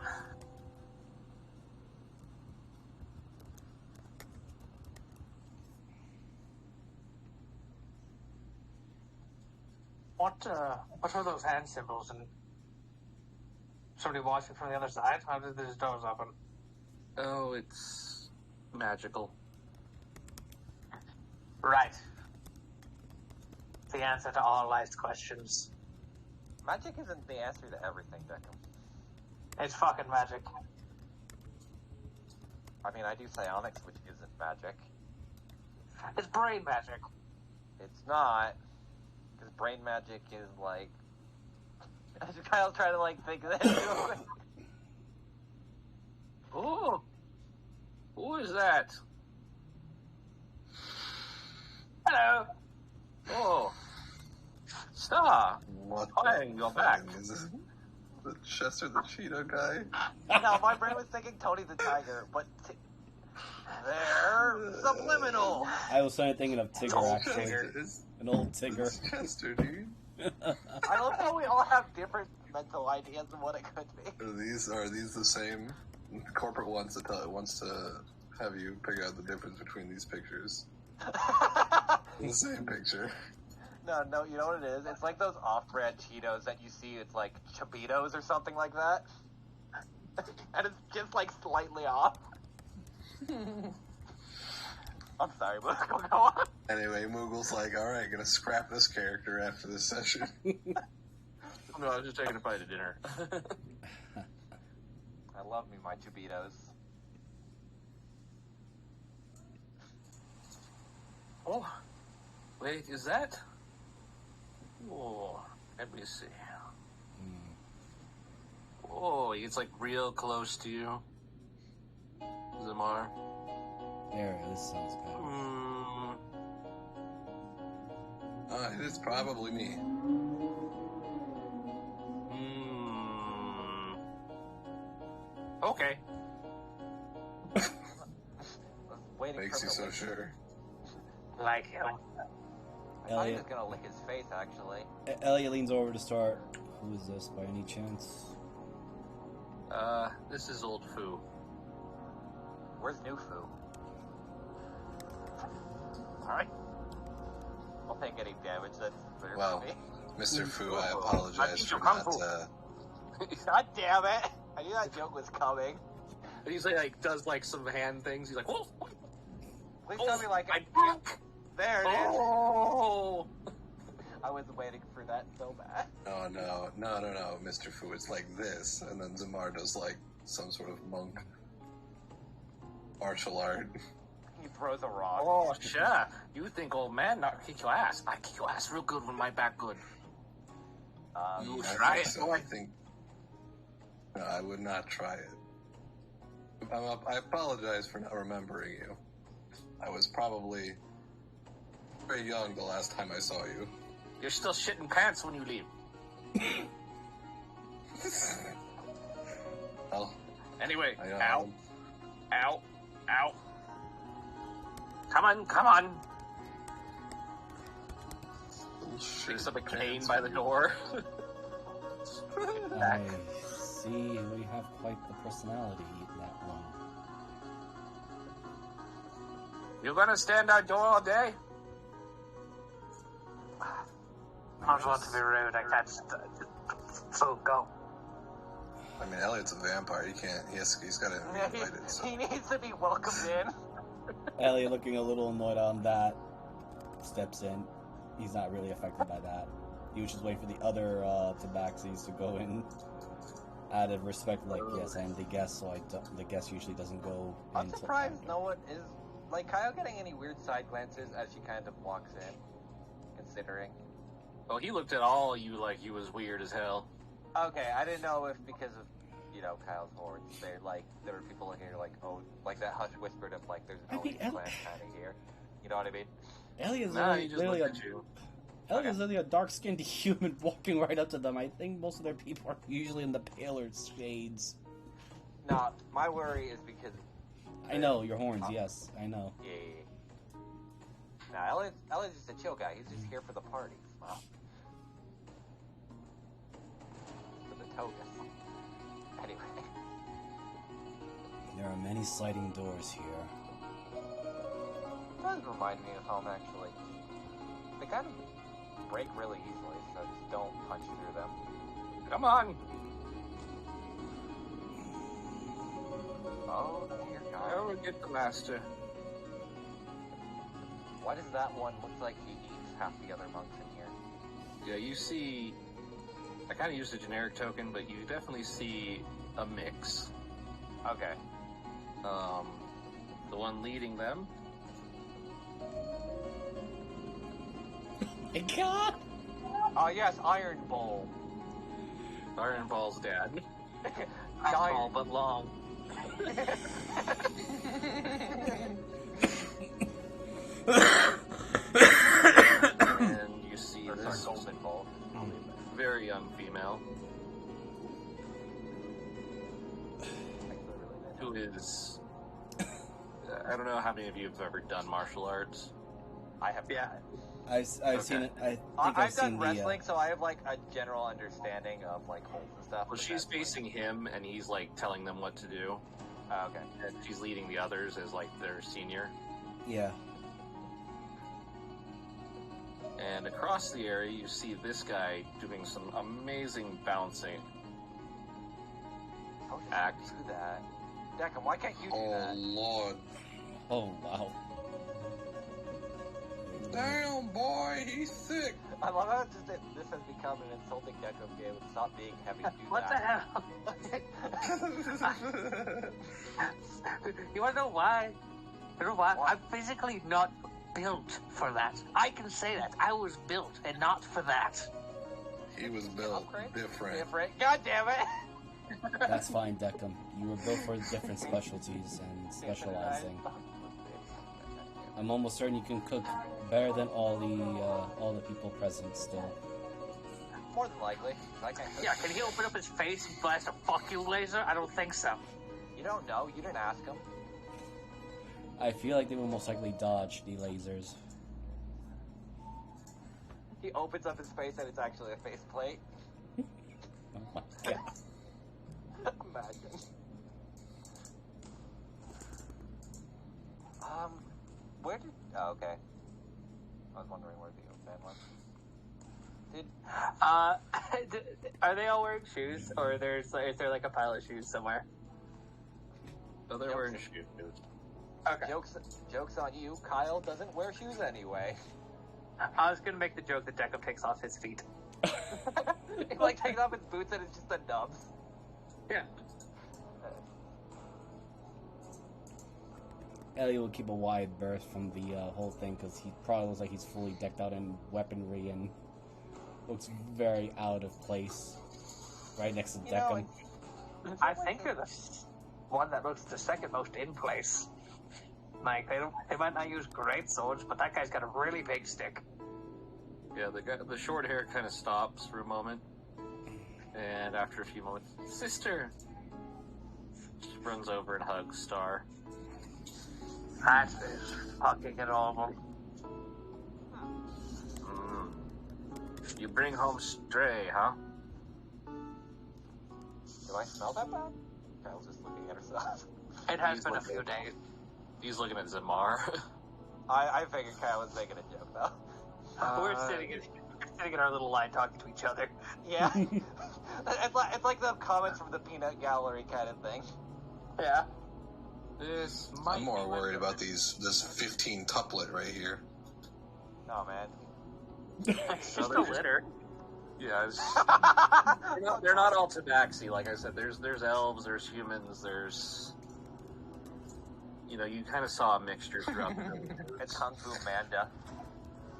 What are those hand symbols? And somebody watching from the other side? How did these doors open? Oh, it's magical. Right. The answer to all life's questions. Magic isn't the answer to everything, Deckham. It's fucking magic. I mean, I do psionics, which isn't magic. It's brain magic. It's not, because brain magic is like... Kyle's trying to, like, think of that. Oh! Who is that? Hello. Oh! Star! What? Hi, you're back. Is this the Chester the Cheetah guy? No, my brain was thinking Tony the Tiger, but... They're subliminal! I was thinking of Tigger, actually. It's An old Tigger. Chester, dude. I love how we all have different mental ideas of what it could be. Are these the same corporate wants to have you figure out the difference between these pictures? The same picture. No, you know what it is? It's like those off-brand Cheetos that you see, it's like Chabitos or something like that. And it's just like slightly off. I'm sorry, but go on. Anyway, Moogle's like, alright, gonna scrap this character after this session. No, I was just taking a bite of dinner. I love me my Chabitos. Oh, wait, is that? Oh, let me see. Oh, it's like real close to you, Zamar. There, this sounds better. It is probably me. Okay. Waiting Makes for you the so sure. Like him. I thought he Elliot. was gonna lick his face, actually. Elliot leans over to start. Who is this, by any chance? This is Old Foo. Where's New Foo? Alright. I'll take any damage that's there Well, for me. Mr. Fu, I apologize teach for you Kung not, Fu. God damn it! I knew that joke was coming. He's like does like some hand things. He's like, whoa! Please tell me like, I there it is! Oh! I was waiting for that so bad. No, Mr. Fu, it's like this, and then Zamar does like some sort of monk martial art. He throws a rock. Oh, sure. You think old man not kick your ass? I kick your ass real good when my back good. You I try think it. so. I think. No, I would not try it. I apologize for not remembering you. I was probably very young the last time I saw you. You're still shitting pants when you leave. Well, Anyway, I ow, ow, ow. Come on. Picks up a cane by the door. I see we have quite the personality, that one. You gonna stand outdoor all day? I don't want to be rude. I can't so go. I mean, Elliot's a vampire. He's got to be invited. So. He needs to be welcomed in. Elliot, looking a little annoyed on that, steps in. He's not really affected by that. He was just waiting for the other tabaxis to go in out of respect. Like, yes, I am the guest, so the guest usually doesn't go. I'm until surprised after. no one is... Like, Kyle getting any weird side glances as she kind of walks in, considering. Oh, he looked at all you like he was weird as hell. Okay, I didn't know if because of, Kyle's horns, there were people looking here like, oh, like that hush whispered of, like, there's no mean, plan kind of here. You know what I mean? Elliot's Nah, he just literally looked at you. Elliot's literally a dark-skinned human walking right up to them. I think most of their people are usually in the paler shades. No, my worry is because... I know, your horns, yes, I know. Yeah. Nah, Elliot's just a chill guy. He's just here for the party. Wow. For the togas. Anyway. There are many sliding doors here. Does remind me of home, actually. They kind of break really easily, so just don't punch through them. Come on. Oh. Oh, dear God. I will get the master. Why does that one look like he eats half the other monks in here? Yeah, you see... I kind of used a generic token, but you definitely see a mix. Okay. The one leading them. My God! Oh, yes, Iron Bowl. Iron Ball's dad. Small but long. And you see Or, this sorry, Golden Bowl. very young female who is... I don't know how many of you have ever done martial arts. I have Yeah. I've seen it. I think I've I've done seen wrestling, so I have like a general understanding of like holds and stuff. Well, but she's that's, facing him, and he's like telling them what to do. Oh, okay. And she's leading the others as like their senior. Yeah. And across the area, you see this guy doing some amazing bouncing. How does Act. he do that? Declan, why can't you do Oh that? Lord. Oh wow. Damn, boy, he's sick. I love how just this has become an insulting Declan game and stop being heavy to do What the that. hell? You wanna know why? You know why? Why? I'm physically not built for that. I can say that. I was built and not for that. He was built Upgrade? different. God damn it! That's fine, Deckham. You were built for different specialties and specializing. I'm almost certain you can cook better than all the people present still. More than likely. I can't. Yeah, can he open up his face and blast a fuck you laser? I don't think so. You don't know. You didn't ask him. I feel like they will most likely dodge the lasers. He opens up his face and it's actually a faceplate. Oh my God. Imagine. Where did? Oh, okay. I was wondering where the old man was. Did Are they all wearing shoes, or is there like a pile of shoes somewhere? So they're wearing shoes. Okay. jokes on you? Kyle doesn't wear shoes anyway. I was gonna make the joke that Declan takes off his feet. He like takes off his boots and it's just the nubs. Yeah. Ellie will keep a wide berth from the whole thing because he probably looks like he's fully decked out in weaponry and looks very out of place right next to You know, Deckham. I think you're the one that looks the second most in place. Like they might not use great swords, but that guy's got a really big stick. Yeah, the short hair kind of stops for a moment, and after a few moments, sister, she runs over and hugs Star. That is fucking adorable. You bring home Stray, huh? Do I smell that bad? Kyle's just looking at herself. It has He's been a looking- few days. He's looking at Zamar. I figured Kyle was making a joke though. We're sitting in our little line talking to each other. Yeah. it's like the comments from the peanut gallery kind of thing. Yeah. This might I'm more be my worried about favorite. this 15 tuplet right here. Oh man. It's just a litter. Yeah, they're not all tabaxi. Like I said, there's elves, there's humans, there's... You know, you kind of saw a mixture throughout the movie. It's Kung Fu Manda.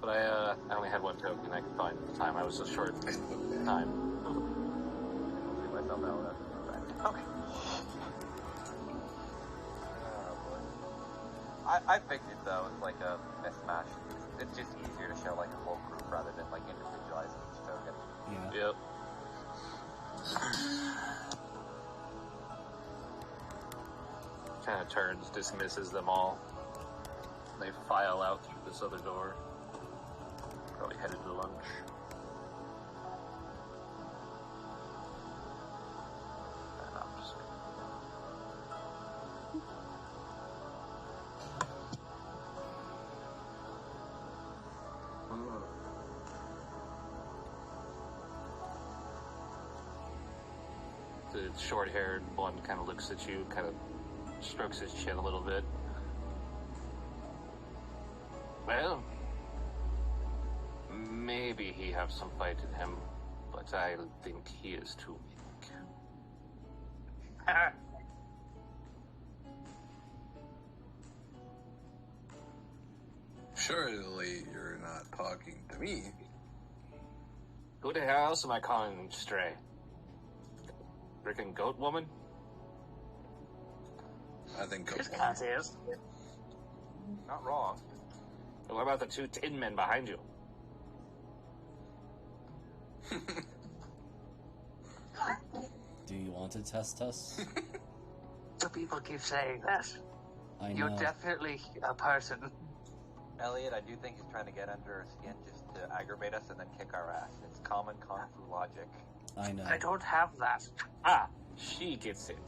But I only had one token I could find at the time. I was so short of time. I'll see myself out with that. Okay. Oh, boy. I figured though, it's like a mismatch. It's just easier to show like a whole group rather than like individualizing each token. Yeah. Yep. Kind of turns, dismisses them all. They file out through this other door. Probably headed to lunch. And I'm just... The short-haired one kind of looks at you, kind of strokes his chin a little bit. Well, maybe he have some fight in him, but I think he is too weak. Surely you're not talking to me. Who the hell else am I calling stray? Frickin' goat woman? I think This go cat is. Not wrong. And what about the two tin men behind you? Do you want to test us? So people keep saying that. I know. You're definitely a person. Elliot, I do think he's trying to get under our skin just to aggravate us and then kick our ass. It's common kung fu logic. I know. I don't have that. Ah, she gets it.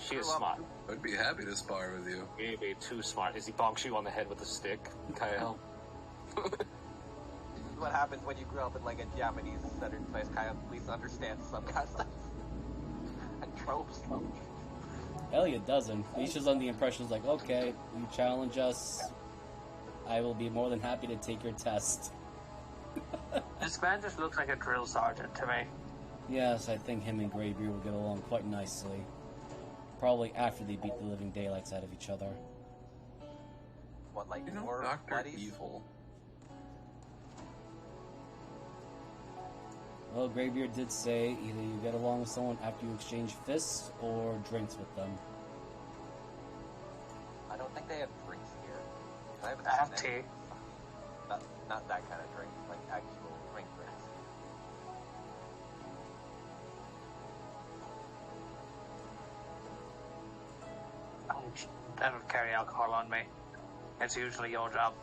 She is smart. I'd be happy to spar with you. Maybe too smart. Is he bonks you on the head with a stick, Kyle? This is what happens when you grow up in like a Japanese-centered place. Kyle, please understand some kind of stuff. And tropes. Elliot doesn't. He's just under the impression, like, okay, you challenge us. I will be more than happy to take your test. This man just looks like a drill sergeant to me. Yes, I think him and Greybeard will get along quite nicely. Probably after they beat the living daylights out of each other. What, like You know, more Dr. buddies? Evil. Well, Greybeard did say either you get along with someone after you exchange fists or drinks with them. I don't think they have drinks here. I haven't I have seen tea. any. Not that kind of drink, like actual drink drinks. I don't carry alcohol on me. It's usually your job.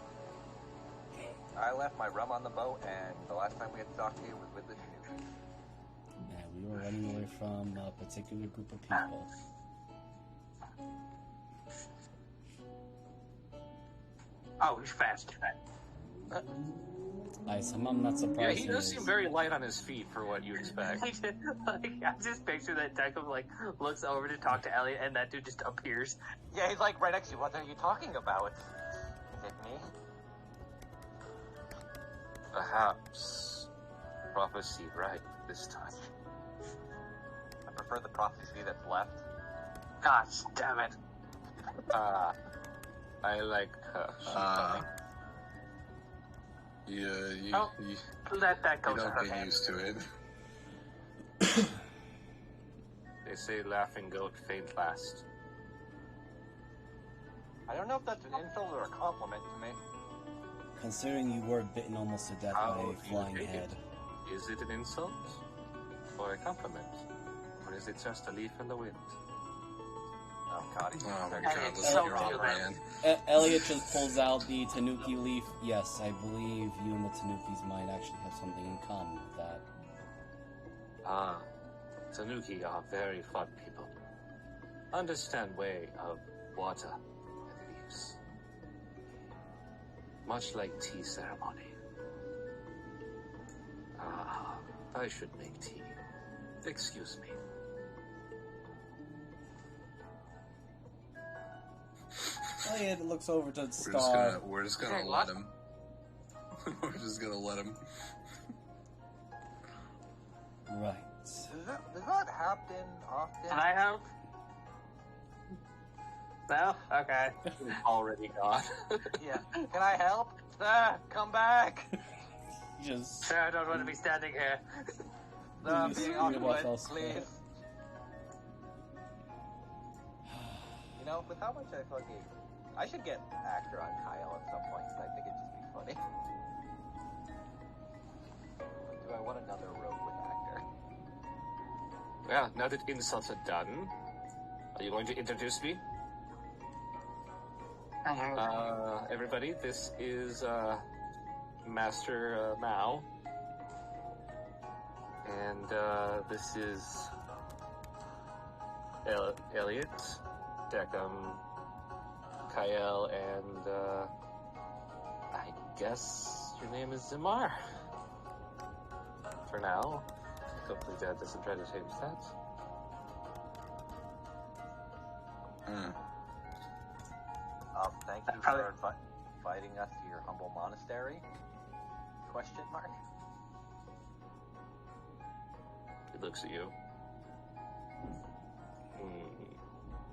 I left my rum on the boat, and the last time we had talked to you was with the Chinooks. Yeah, we were running away from a particular group of people. Oh, he's fast. I'm not Yeah, surprised. he does seem very light on his feet for what you expect. I just picture that Declan looks over to talk to Elliot, and that dude just appears. Yeah, he's like right next to you. What are you talking about? Is it me? Perhaps prophecy right this time. I prefer the prophecy that's left. God damn it. I like her. She's funny. Let that go you to don't her get head. used to it. They say laughing goat faint last. I don't know if that's an insult or a compliment to me. Considering you were bitten almost to death How by do a you flying take head. it? Is it an insult or a compliment? Or is it just a leaf in the wind? Oh god, he's Oh my And god, it's this is so your old good. man. Elliot just pulls out the Tanuki leaf. Yes, I believe you and the Tanukis might actually have something in common with that. Ah, Tanuki are very fun people. Understand way of water and leaves. Much like tea ceremony. Ah, I should make tea. Excuse me. Elliot looks over to Star. We're just gonna Hey, let what? him. We're just gonna let him. Right. Does that happen often? Can I help? No? Okay. Already gone. Yeah. Can I help? Come back! Just Sir, I don't want to be standing here. I'm You being see what awkward, else- please. You know, with how much I should get actor on Kyle at some point, 'cause I think it'd just be funny. Do I want another rogue with actor? Well, now that insults are done, are you going to introduce me? Everybody, this is Master Mao. And this is Elliot, Deckham, Kyle, and I guess your name is Zimar. For now. Hopefully Dad doesn't try to change that. Thank you for inviting us to your humble monastery? Question mark. He looks at you.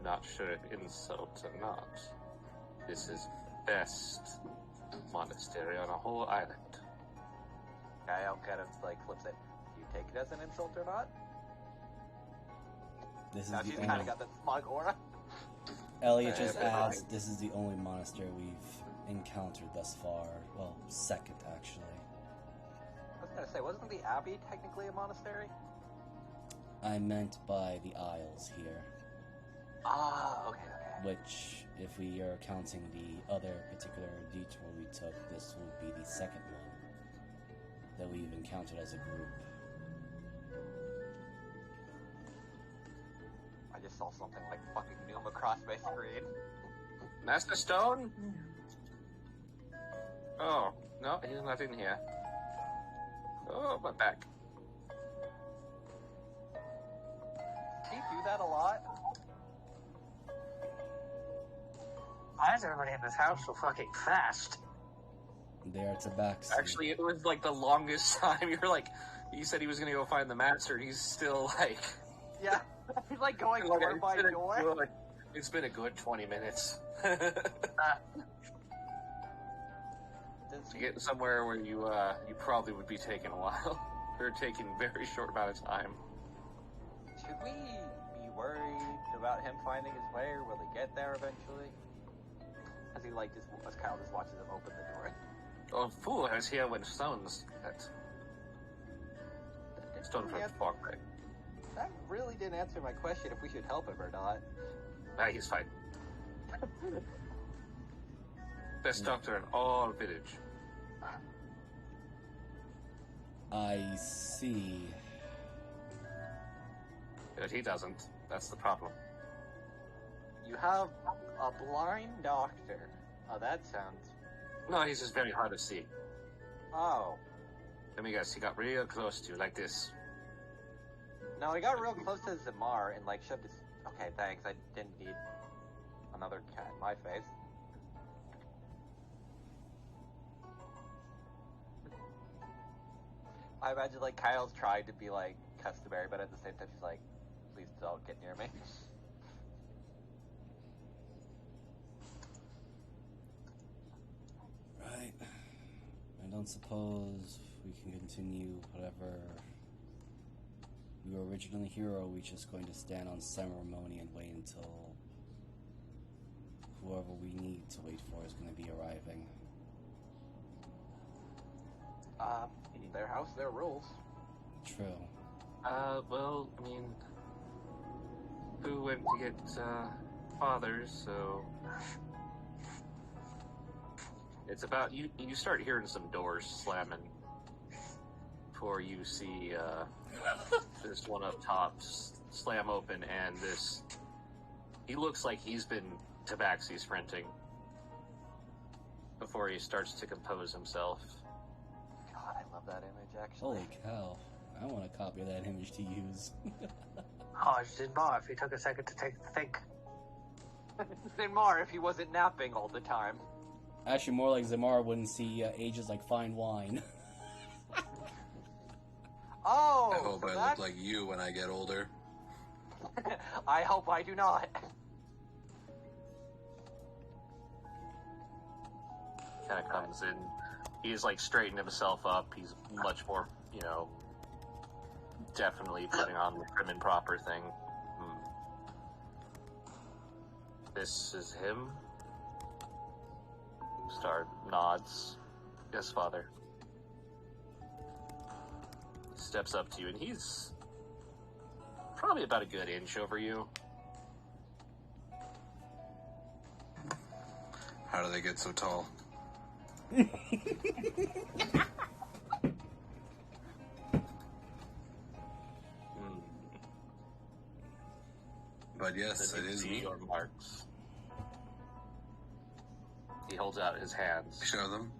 Not sure if insult or not. This is best monastery on a whole island. Kyle kind of like flips it. Do you take it as an insult or not? This is Now the she's only... kind of got that smug aura. Elliot just adds, this is the only monastery we've encountered thus far. Well, second, actually. I was gonna say, wasn't the Abbey technically a monastery? I meant by the Isles here. Ah, okay. Which, if we are counting the other particular detour we took, this will be the second one that we've encountered as a group. I just saw something like fucking Noom across my screen. Master Stone? Oh, no, he's not in here. Oh, my back. Does he do that a lot? Why is everybody in this house so fucking fast? They are tabaxi. Actually, it was like the longest time. You said he was gonna go find the master, and he's still like... Yeah, he's like going door by door. It's been a good 20 minutes. To get somewhere where you probably would be taking a while. Or taking a very short amount of time. Should we be worried about him finding his way, or will he get there eventually? As he as Kyle just watches him open the door. Oh, fool, I was here when stones hit. Stone from Fogbank. That really didn't answer my question if we should help him or not. Ah, he's fine. Best doctor in all village. I see. But he doesn't. That's the problem. You have a blind doctor. Oh, that sounds... No, he's just very hard to see. Oh. Let me guess, he got real close to you, like this. No, he got real close to Zamar and, like, shoved his... Okay, thanks. I didn't need another cat in my face. I imagine, like, Kyle's trying to be, like, customary, but at the same time she's like, please don't get near me. Right. I don't suppose we can continue whatever we were originally here, or are we just going to stand on ceremony and wait until whoever we need to wait for is going to be arriving? Their house, their rules. True. Well, I mean, who went to get, fathers, so... It's about, you start hearing some doors slamming before you see, this one up top slam open, and he looks like he's been tabaxi sprinting before he starts to compose himself. God, I love that image, actually. Holy cow. I want a copy of that image to use. Oh, I just did more if he took a second to think. Zamar if he wasn't napping all the time. Actually, more like Zamar wouldn't see ages like fine wine. Oh! I hope so I look like you when I get older. I hope I do not. Kind of comes in. He's like straightened himself up. He's much more, definitely putting on the prim and proper thing. This is him? Star nods. Yes, father. Steps up to you, and he's probably about a good inch over you. How do they get so tall? But yes, it is me. Your marks. He holds out his hands. Show them.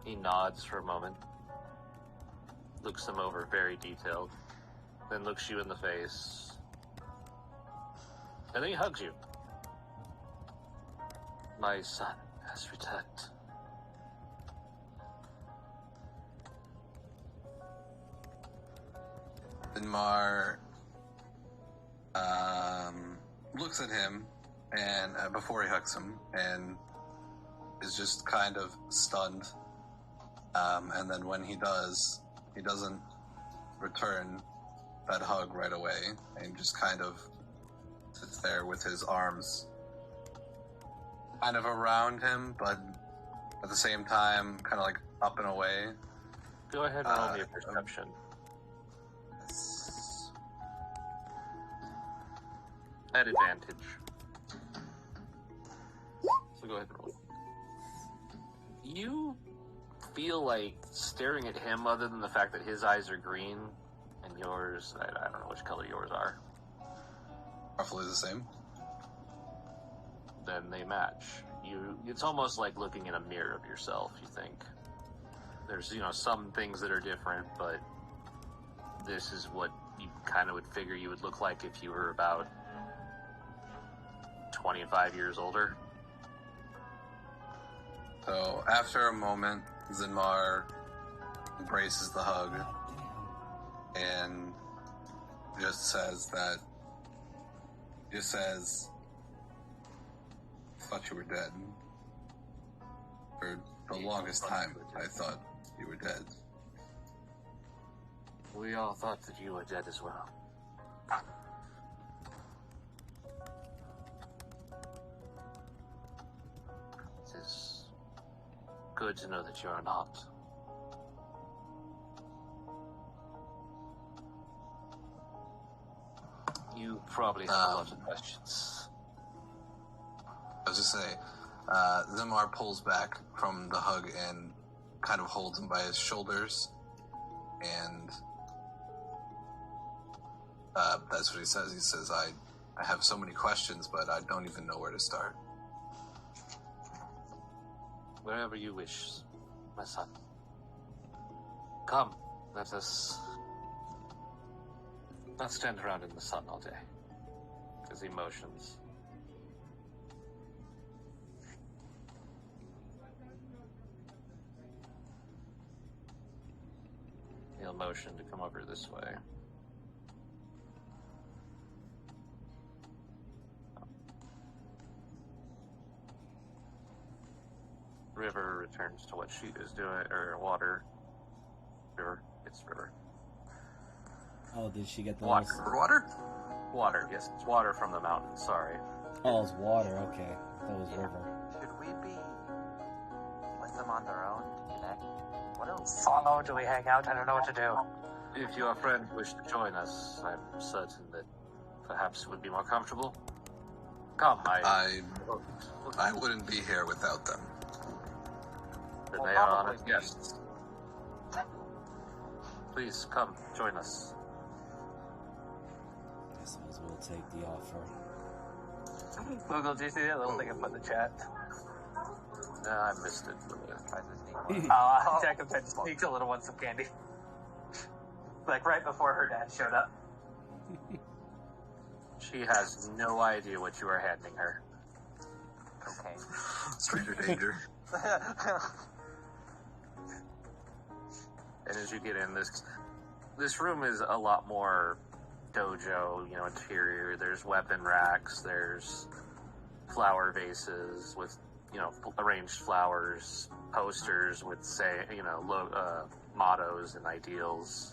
He nods for a moment. looks them over very detailed, then looks you in the face, and then he hugs you. My son has returned. Inmar looks at him and before he hugs him and is just kind of stunned. And then when he does, he doesn't return that hug right away and just kind of sits there with his arms kind of around him, but at the same time kind of like up and away. Go ahead and roll me a perception. At advantage. So go ahead and roll. You feel like staring at him, other than the fact that his eyes are green and yours, I don't know which color yours are. Roughly the same. Then they match. It's almost like looking in a mirror of yourself, you think. There's, some things that are different, but this is what you kind of would figure you would look like if you were about 25 years older. So after a moment, Zinmar embraces the hug and just says, I thought you were dead. For the longest time, I thought you were dead. We all thought that you were dead as well. It is good to know that you are not. You probably have a lot of questions. I was just saying, Zimar pulls back from the hug and kind of holds him by his shoulders, and that's what he says. He says, I have so many questions, but I don't even know where to start. Wherever you wish, my son. Come, let us not stand around in the sun all day. As he motions. He'll motion to come over this way. River returns to what she is doing, or water. River. It's river. Oh, did she get the Water. Water? Water, yes. It's water from the mountain, sorry. Oh, it's water. Okay, that was river. Should we be let them on their own to connect? What else? Follow? Do we hang out? I don't know what to do. If your friends wish to join us, I'm certain that perhaps it would be more comfortable. Come, I wouldn't be here without them. Then Well, they are probably honored guests. Please come, join us. I suppose we'll take the offer. Google, do you see that little thing I put in the chat? No, I missed it. Tries to sneak one. Jacob had sneaked a little one some candy. Like right before her dad showed up. She has no idea what you are handing her. Okay. Stranger danger. And as you get in, this room is a lot more dojo, interior. There's weapon racks, there's flower vases with, arranged flowers, posters with, mottos and ideals.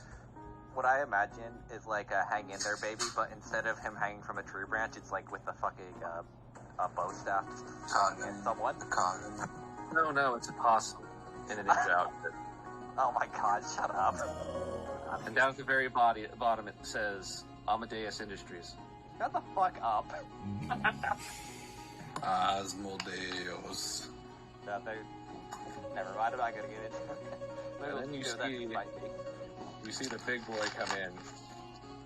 What I imagine is like a hang in there baby, but instead of him hanging from a tree branch, it's like with the fucking a bow staff and someone. No, it's a possum in a ninja outfit. Oh my god, shut up. And down at the very bottom it says Amadeus Industries. Shut the fuck up. Asmodeus. Never mind, I'm not gonna get it. And then you that see- might be. You see the big boy come in.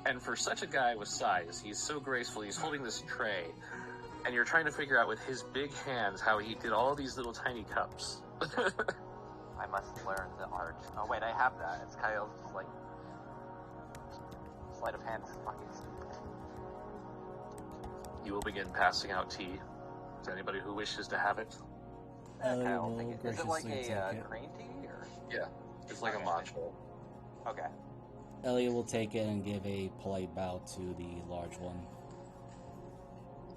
And for such a guy with size, he's so graceful, he's holding this tray. And you're trying to figure out with his big hands how he did all these little tiny cups. I must learn the art. Oh wait, I have that. It's Kyle's just like sleight of hand is fucking stupid. You will begin passing out tea to anybody who wishes to have it. Ellie Kyle, will take it. Is it like graciously a take it. green tea or? Yeah, it's like Okay. a matcha. Okay. Elliot will take it and give a polite bow to the large one.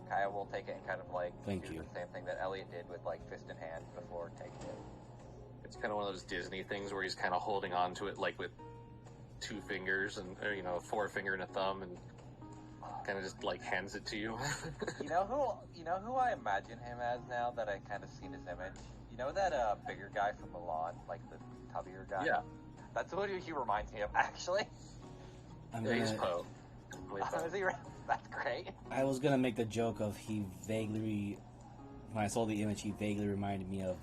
Kyle will take it and kind of like Thank do you. the same thing that Elliot did with like fist in hand before taking it. It's kind of one of those Disney things where he's kind of holding on to it like with 2 fingers and, or, you know, a forefinger and a thumb, and kind of just like hands it to you. You know who I imagine him as now that I kind of seen his image. You know that bigger guy from Milan, like the tubbier guy. Yeah. That's what he reminds me of, actually. I'm Yeah, he's gonna, Poe. Is he? That's great. I was gonna make the joke of he vaguely, when I saw the image, he vaguely reminded me of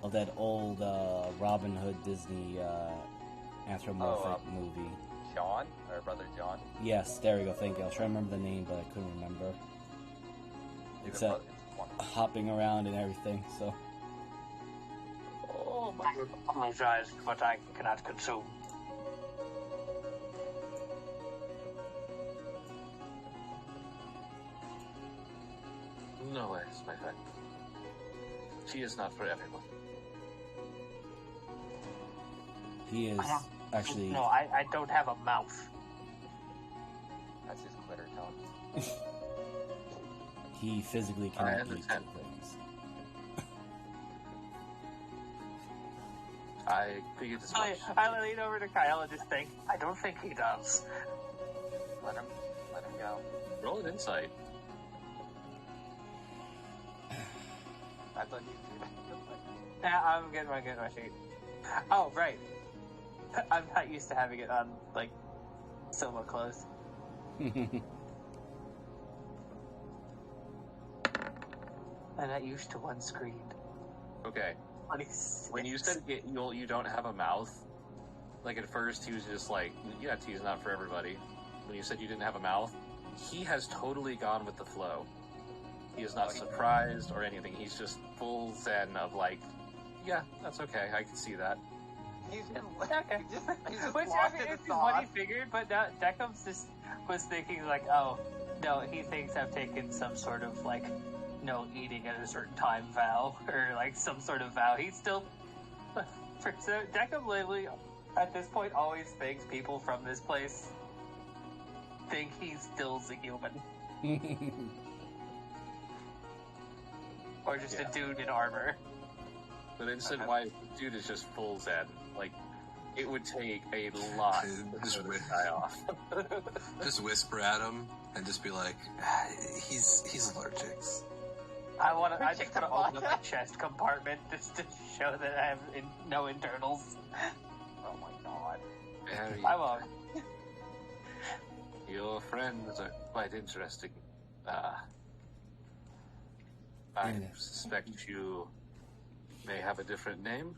of that old Robin Hood Disney anthropomorphic movie. John, or brother John. Yes, there we go. Thank you. I was trying to remember the name, but I couldn't remember. Even Except one. hopping around and everything. So Oh, I apologize, but I cannot consume. No worries, my friend. Tea is not for everyone. he is actually. No, I don't have a mouth. That's his glitter tongue. He physically I cannot eat understand. things. I figured as much. I lean over to Kyle and just think, I don't think he does. Let him go. Roll an insight. That's on YouTube. Yeah, I'm getting my sheet. Oh, right. I'm not used to having it on, like, somewhat close. I'm not used to one screen. Okay. 26. When you said you don't have a mouth, like at first he was just like, yeah, tea's not for everybody. When you said you didn't have a mouth, he has totally gone with the flow. He is not surprised or anything. He's just full zen of like, yeah, that's okay. I can see that. He's Okay. he's just Which, lost I mean, in the it's just what he sauce. figured, but now Deckham's just was thinking, like, oh, no, he thinks I've taken some sort of, like, no eating at a certain time vow, or, like, some sort of vow. He's still... So Deckham literally, at this point, always thinks people from this place think he still's a human. Or just Yeah. a dude in armor. But instant wise, dude is just full zen. Like, it would take a lot to Just throw this whi- guy off. Just whisper at him and just be like, "Ah, he's allergic." I just want to open up my chest compartment just to show that I have no internals. Oh my god. Very, I won't. your friends are quite interesting. I Yeah. suspect you may have a different name.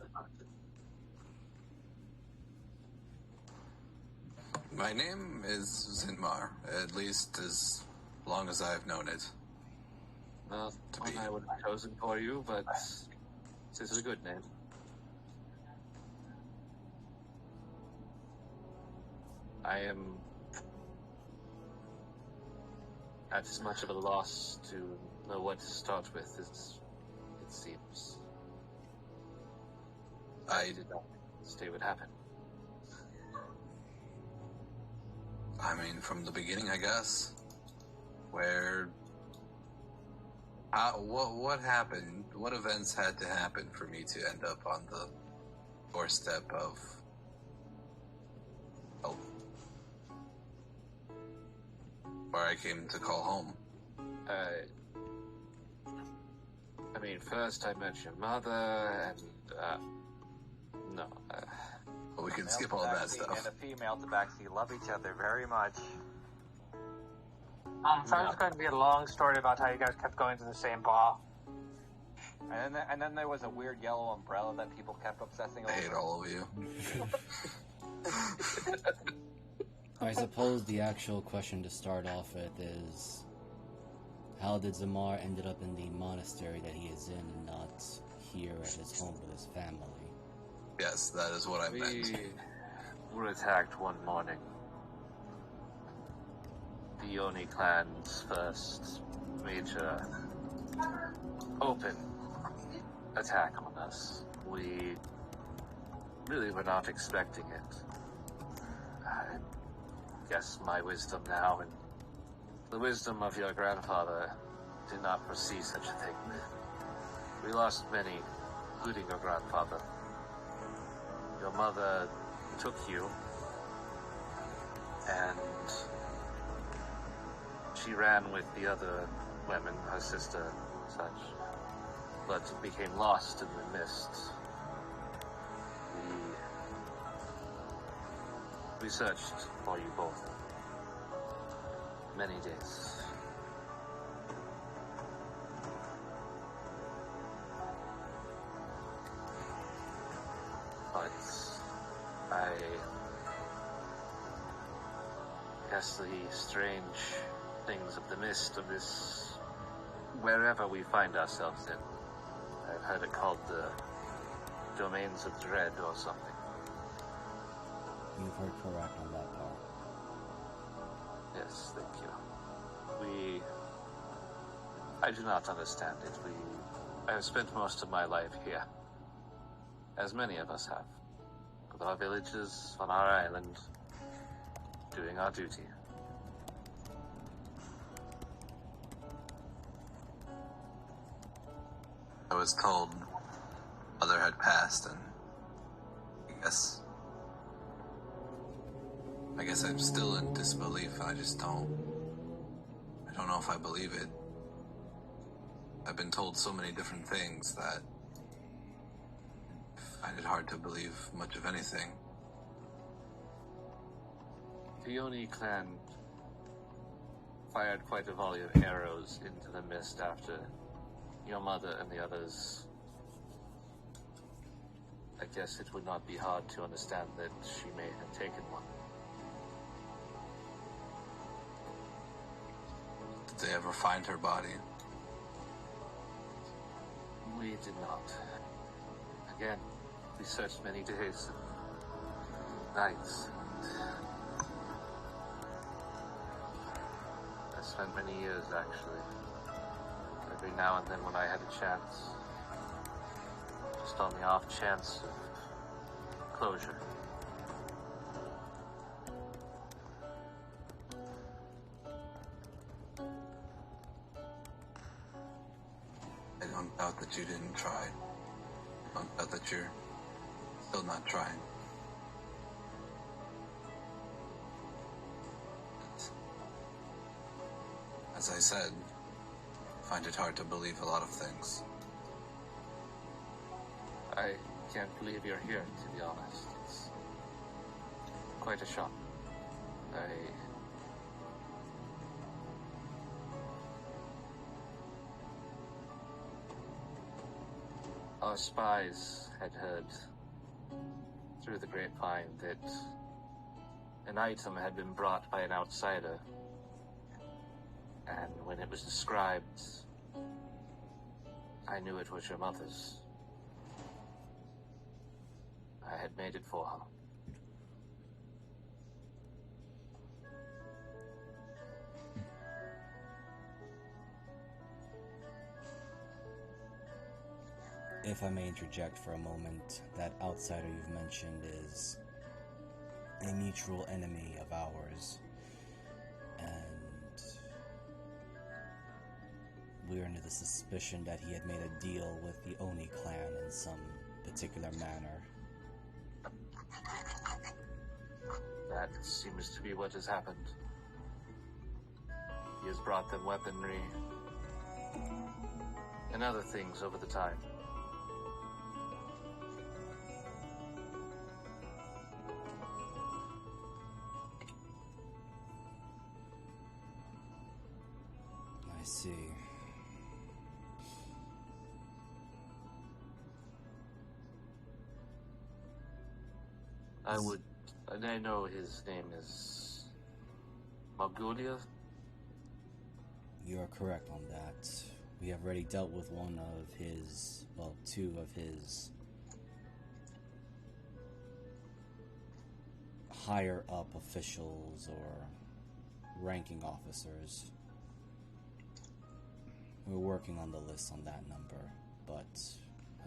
My name is Zinmar, at least as long as I've known it. Not To one be- I would have chosen for you, but this is a good name. I am at as much of a loss to know what to start with as it seems. I did not say would happen. I mean, from the beginning, I guess. Where... what happened? What events had to happen for me to end up on the doorstep of... Oh. Where I came to call home. I mean, first I met your mother, and, no, Well, we can Male skip all that tabaxi stuff. and a female tabaxi love each other very much. So it's going to be a long story about how you guys kept going to the same bar. And then there was a weird yellow umbrella that people kept obsessing I over. hate all of you. I suppose the actual question to start off with is, how did Zamar ended up in the monastery that he is in and not here at his home with his family. Yes, that is what I We meant. were attacked one morning. The Oni clan's first major open attack on us. We really were not expecting it. I guess my wisdom now and the wisdom of your grandfather did not foresee such a thing. We lost many, including your grandfather. Your mother took you, and she ran with the other women, her sister and such, but became lost in the mist. We searched for you both. Many days. But I guess the strange things of the mist of this, wherever we find ourselves in. I've heard it called the domains of dread or something. You've heard correct on that part. Yes, thank you. I do not understand it. I have spent most of my life here, as many of us have, with our villages on our island, doing our duty. I was told Mother had passed, and I guess I'm still in disbelief. I don't know if I believe it. I've been told so many different things that I find it hard to believe much of anything. The Oni clan fired quite a volley of arrows into the mist after your mother and the others. I guess it would not be hard to understand that she may have taken one. Did they ever find her body? We did not. Again, we searched many days and nights. I spent many years, actually. Every now and then when I had a chance. Just on the off chance of closure. I don't doubt that you didn't try. I don't doubt that you're still not trying. As I said, I find it hard to believe a lot of things. I can't believe you're here, to be honest. It's quite a shock. Our spies had heard through the grapevine that an item had been brought by an outsider, and when it was described, I knew it was your mother's. I had made it for her. If I may interject for a moment, that outsider you've mentioned is a mutual enemy of ours, and we're under the suspicion that he had made a deal with the Oni clan in some particular manner. That seems to be what has happened. He has brought them weaponry and other things over the time. I see. I know his name is Margolia. You are correct on that. We have already dealt with one of his, well, two of his higher up officials or ranking officers. We're working on the list on that number, but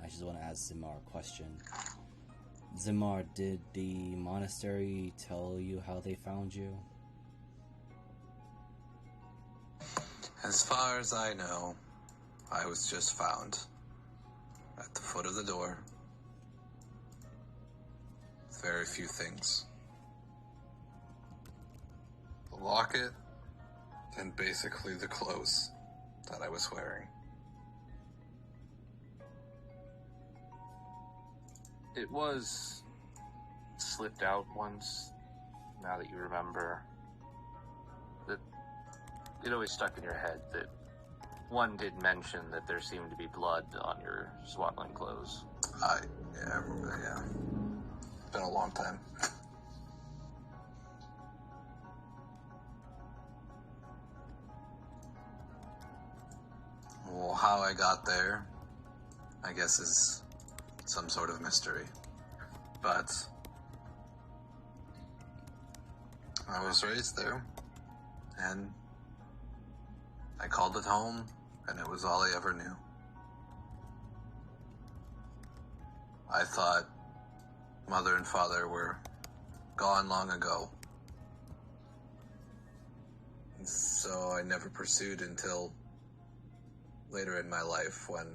I just want to ask Zimar a question. Zimar, did the monastery tell you how they found you? As far as I know, I was just found at the foot of the door with very few things. The locket and basically the clothes that I was wearing. It was slipped out once, now that you remember. That it always stuck in your head that one did mention that there seemed to be blood on your swaddling clothes. Yeah. It's been a long time. Well, how I got there, I guess, is some sort of mystery. But I was raised there, and I called it home, and it was all I ever knew. I thought mother and father were gone long ago. And so I never pursued until later in my life when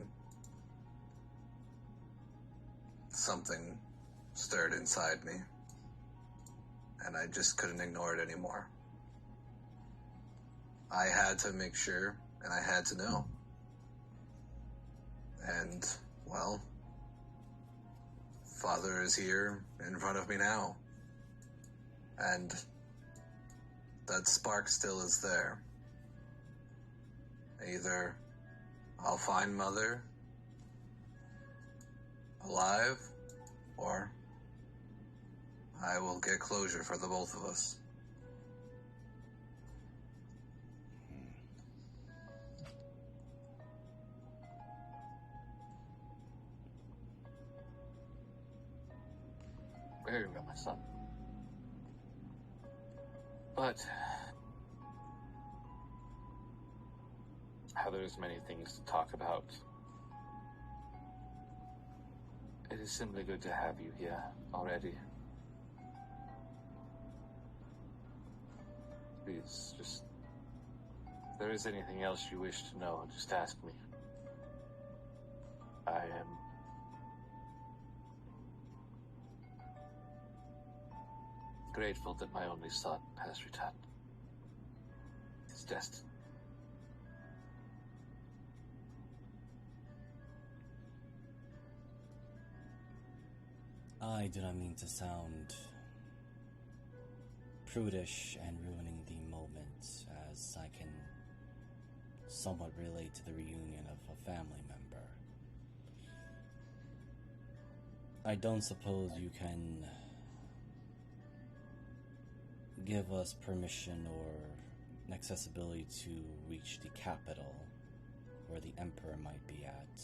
something stirred inside me, and I just couldn't ignore it anymore. I had to make sure, and I had to know. And, well, Father is here in front of me now. And that spark still is there. Either I'll find Mother alive, or I will get closure for the both of us. Very well, my son. But how there's many things to talk about. It is simply good to have you here already. Please, just, if there is anything else you wish to know, just ask me. I am grateful that my only son has returned. His destiny. I do not mean to sound prudish and ruining the moment, as I can somewhat relate to the reunion of a family member. I don't suppose you can give us permission or accessibility to reach the capital, where the Emperor might be at.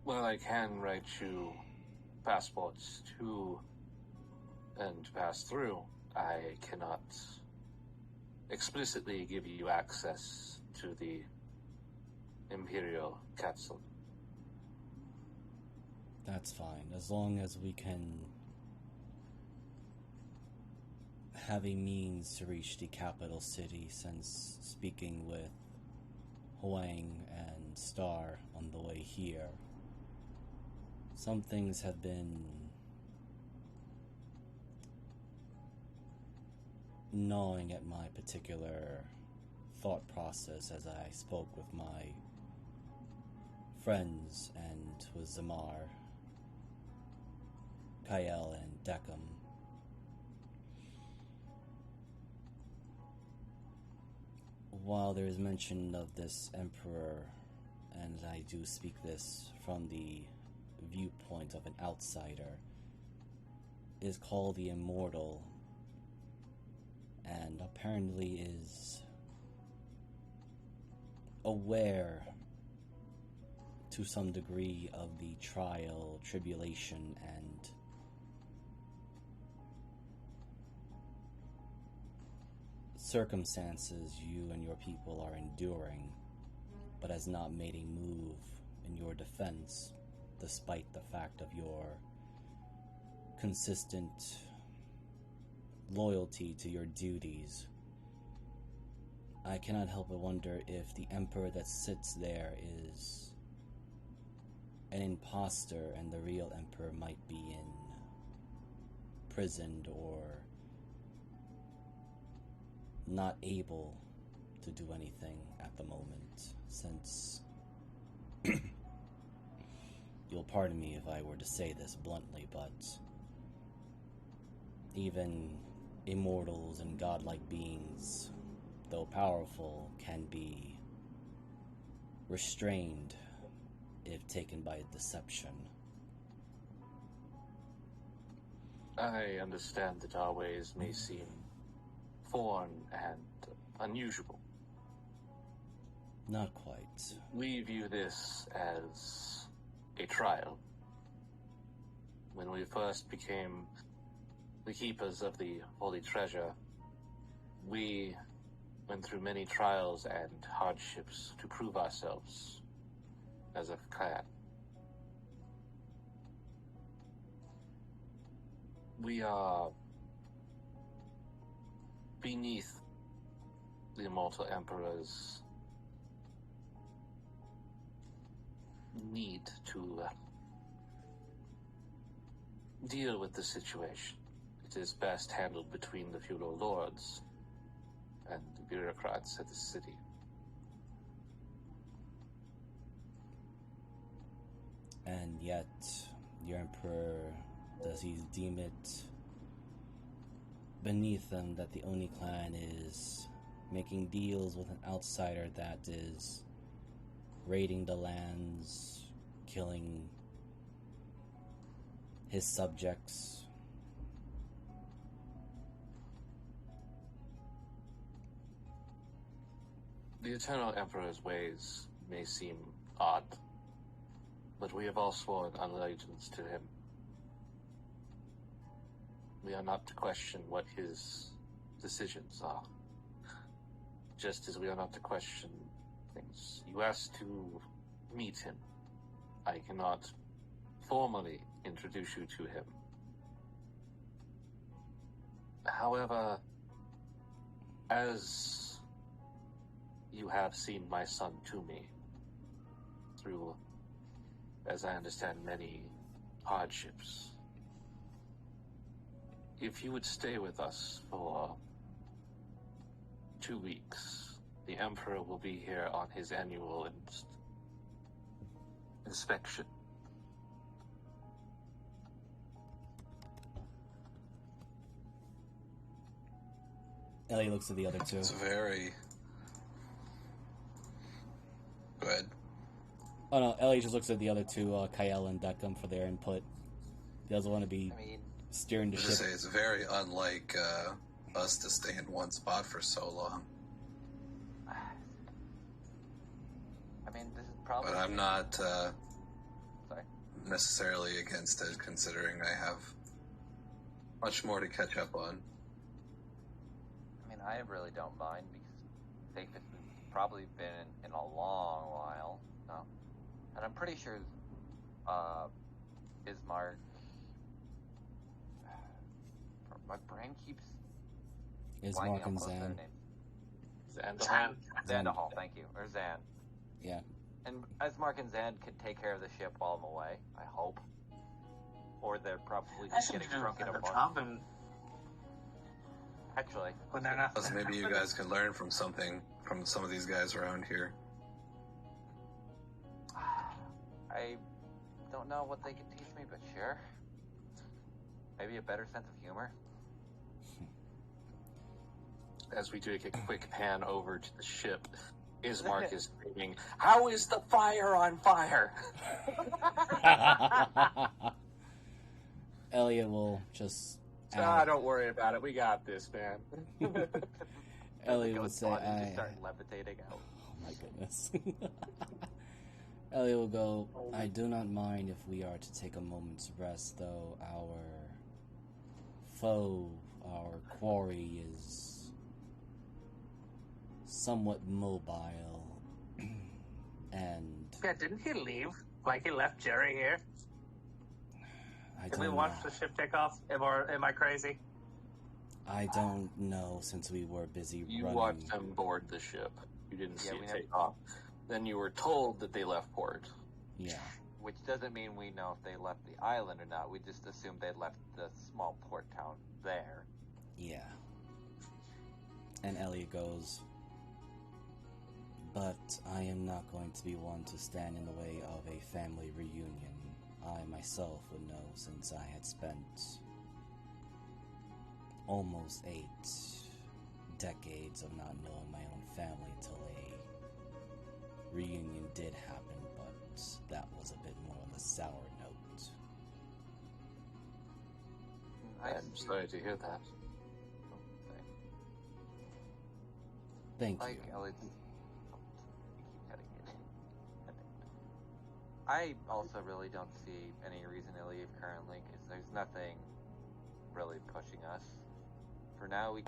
Well, I can write you passports to and pass through. I cannot explicitly give you access to the Imperial Capsule. That's fine, as long as we can have a means to reach the capital city, since speaking with Huang and Star on the way here, some things have been gnawing at my particular thought process as I spoke with my friends and with Zamar, Kyle, and Deckham. While there is mention of this Emperor, and I do speak this from the viewpoint of an outsider, is called the Immortal, and apparently is aware to some degree of the trial, tribulation, and circumstances you and your people are enduring, but has not made a move in your defense, despite the fact of your consistent loyalty to your duties. I cannot help but wonder if the Emperor that sits there is an imposter and the real Emperor might be imprisoned or not able to do anything at the moment, since you'll pardon me if I were to say this bluntly, but even immortals and godlike beings, though powerful, can be restrained if taken by deception. I understand that our ways may seem foreign and unusual. Not quite. We view this as a trial. When we first became the keepers of the Holy Treasure, we went through many trials and hardships to prove ourselves as a clan. We are beneath the Immortal Emperor's need to deal with the situation. It is best handled between the feudal lords and the bureaucrats at the city. And yet, your Emperor, does he deem it beneath them that the Oni clan is making deals with an outsider that is raiding the lands, killing his subjects? The Eternal Emperor's ways may seem odd, but we have all sworn allegiance to him. We are not to question what his decisions are, just as we are not to question things. You asked to meet him. I cannot formally introduce you to him. However, as you have seen my son to me through, as I understand, many hardships. If you would stay with us for 2 weeks, the Emperor will be here on his annual inspection. Ellie looks at the other two. It's very... Go ahead. Oh no, Ellie just looks at the other two, Kyle and Deckham, for their input. He doesn't want to be steering the I ship. was gonna say, it's very unlike us to stay in one spot for so long. I mean, this is probably... But I'm not Sorry. necessarily against it, considering I have much more to catch up on. I mean, I really don't mind, because they've probably been in a long while. No? And I'm pretty sure Ismark... My brain keeps... Ismark and close to their Zan. name. Zandahal, thank you. Or Zan. Yeah. And Ismark and Zan could take care of the ship while I'm away, I hope. Or they're probably just getting drunk in a bar. Actually, When they're not. Plus, maybe you guys could learn from something from some of these guys around here. I don't know what they could teach me, but sure. Maybe a better sense of humor. As we take a quick pan over to the ship, Ismark is screaming, "How is the fire on fire?" Elliot will just. Don't worry about it. We got this, man. Elliot will Ghost say, bodies I. just start levitating out. Oh my goodness. Elliot will go, I do not mind if we are to take a moment's rest, though our foe, our quarry, is somewhat mobile. And Yeah, didn't he leave? Like he left Jerry here? Did we watch the ship take off? Am I crazy? I don't know, since we were busy You running. watched them board the ship. You didn't see Yeah, it we take off. Then you were told that they left port. Yeah. Which doesn't mean we know if they left the island or not. We just assumed they left the small port town there. Yeah. And Elliot goes, but I am not going to be one to stand in the way of a family reunion. I myself would know, since I had spent almost 8 decades of not knowing my own family until a reunion did happen, but that was a bit more of a sour note. I'm sorry to hear that. Thank Like you. Elliot's. You keep cutting it. I also really don't see any reason to leave currently, because there's nothing really pushing us. For now, we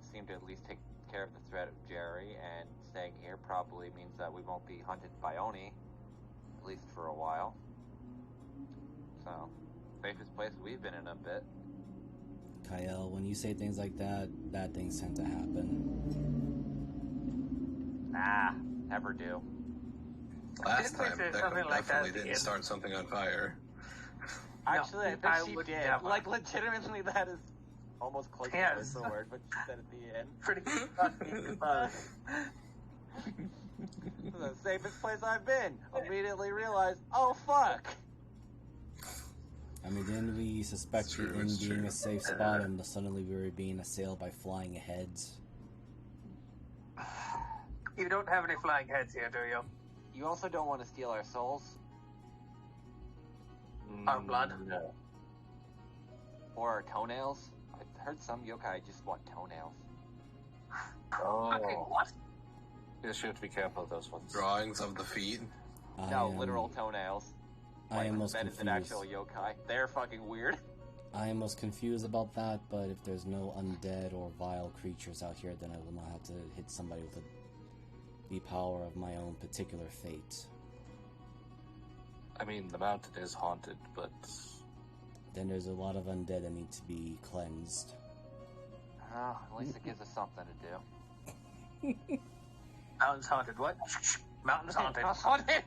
seem to at least take care of the threat of Jerry, and staying here probably means that we won't be hunted by Oni, at least for a while. So, safest place we've been in a bit. Kyle, when you say things like that, bad things tend to happen. Nah, never do. Last Didn't we time, say Declan something like that definitely at the didn't end? start something on fire. Actually, I think I she would did. never. Like, legitimately, that is almost close Yes. to the word, but she said at the end. Pretty fucking close. The safest place I've been. Immediately realized, oh fuck. I mean, didn't we suspect It's you true, in it's being true. a safe spot, and suddenly we were being assailed by flying heads? You don't have any flying heads here, do you? You also don't want to steal our souls Our blood? No. or our toenails. I heard some yokai just want toenails. Fucking what? Yes, you have to be careful of those ones. Drawings of the feet. No, literal toenails. I am most That is an confused. actual yokai. They're fucking weird. I am most confused about that, but if there's no undead or vile creatures out here, then I will not have to hit somebody with the power of my own particular fate. I mean, the mountain is haunted, but Then there's a lot of undead that need to be cleansed. Oh, at least it gives us something to do. Mountain's haunted. What? Mountain's haunted. Haunted.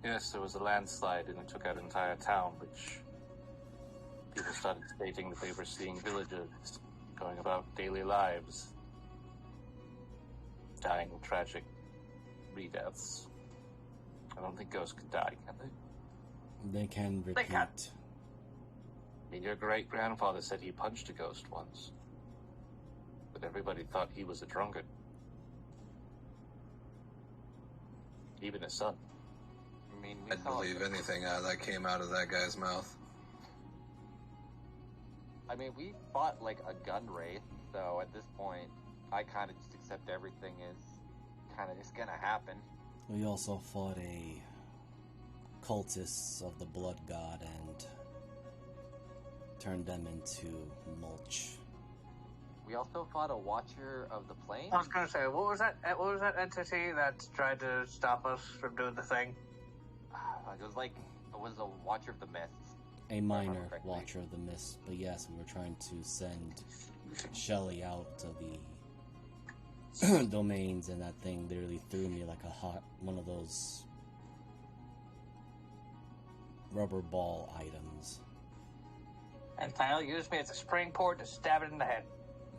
yes, there was a landslide and it took out an entire town, which people started stating that they were seeing villagers going about daily lives, dying of tragic re-deaths. I don't think ghosts can die, can they? They can They repeat. can't. I mean, your great-grandfather said he punched a ghost once, but everybody thought he was a drunkard. Even his son. I mean, we I'd saw. believe anything that came out of that guy's mouth. I mean, we fought like a gun wraith, so at this point, I kind of just accept everything is kind of just gonna happen. We also fought a cultists of the blood god and turned them into mulch. We also fought a watcher of the plane. I was gonna say, what was that? What was that entity that tried to stop us from doing the thing? It was a watcher of the mists. A minor correctly. watcher of the mist, but yes, we were trying to send Shelly out of the domains, and that thing literally threw me like one of those rubber ball items. And Kyle used me as a springboard to stab it in the head.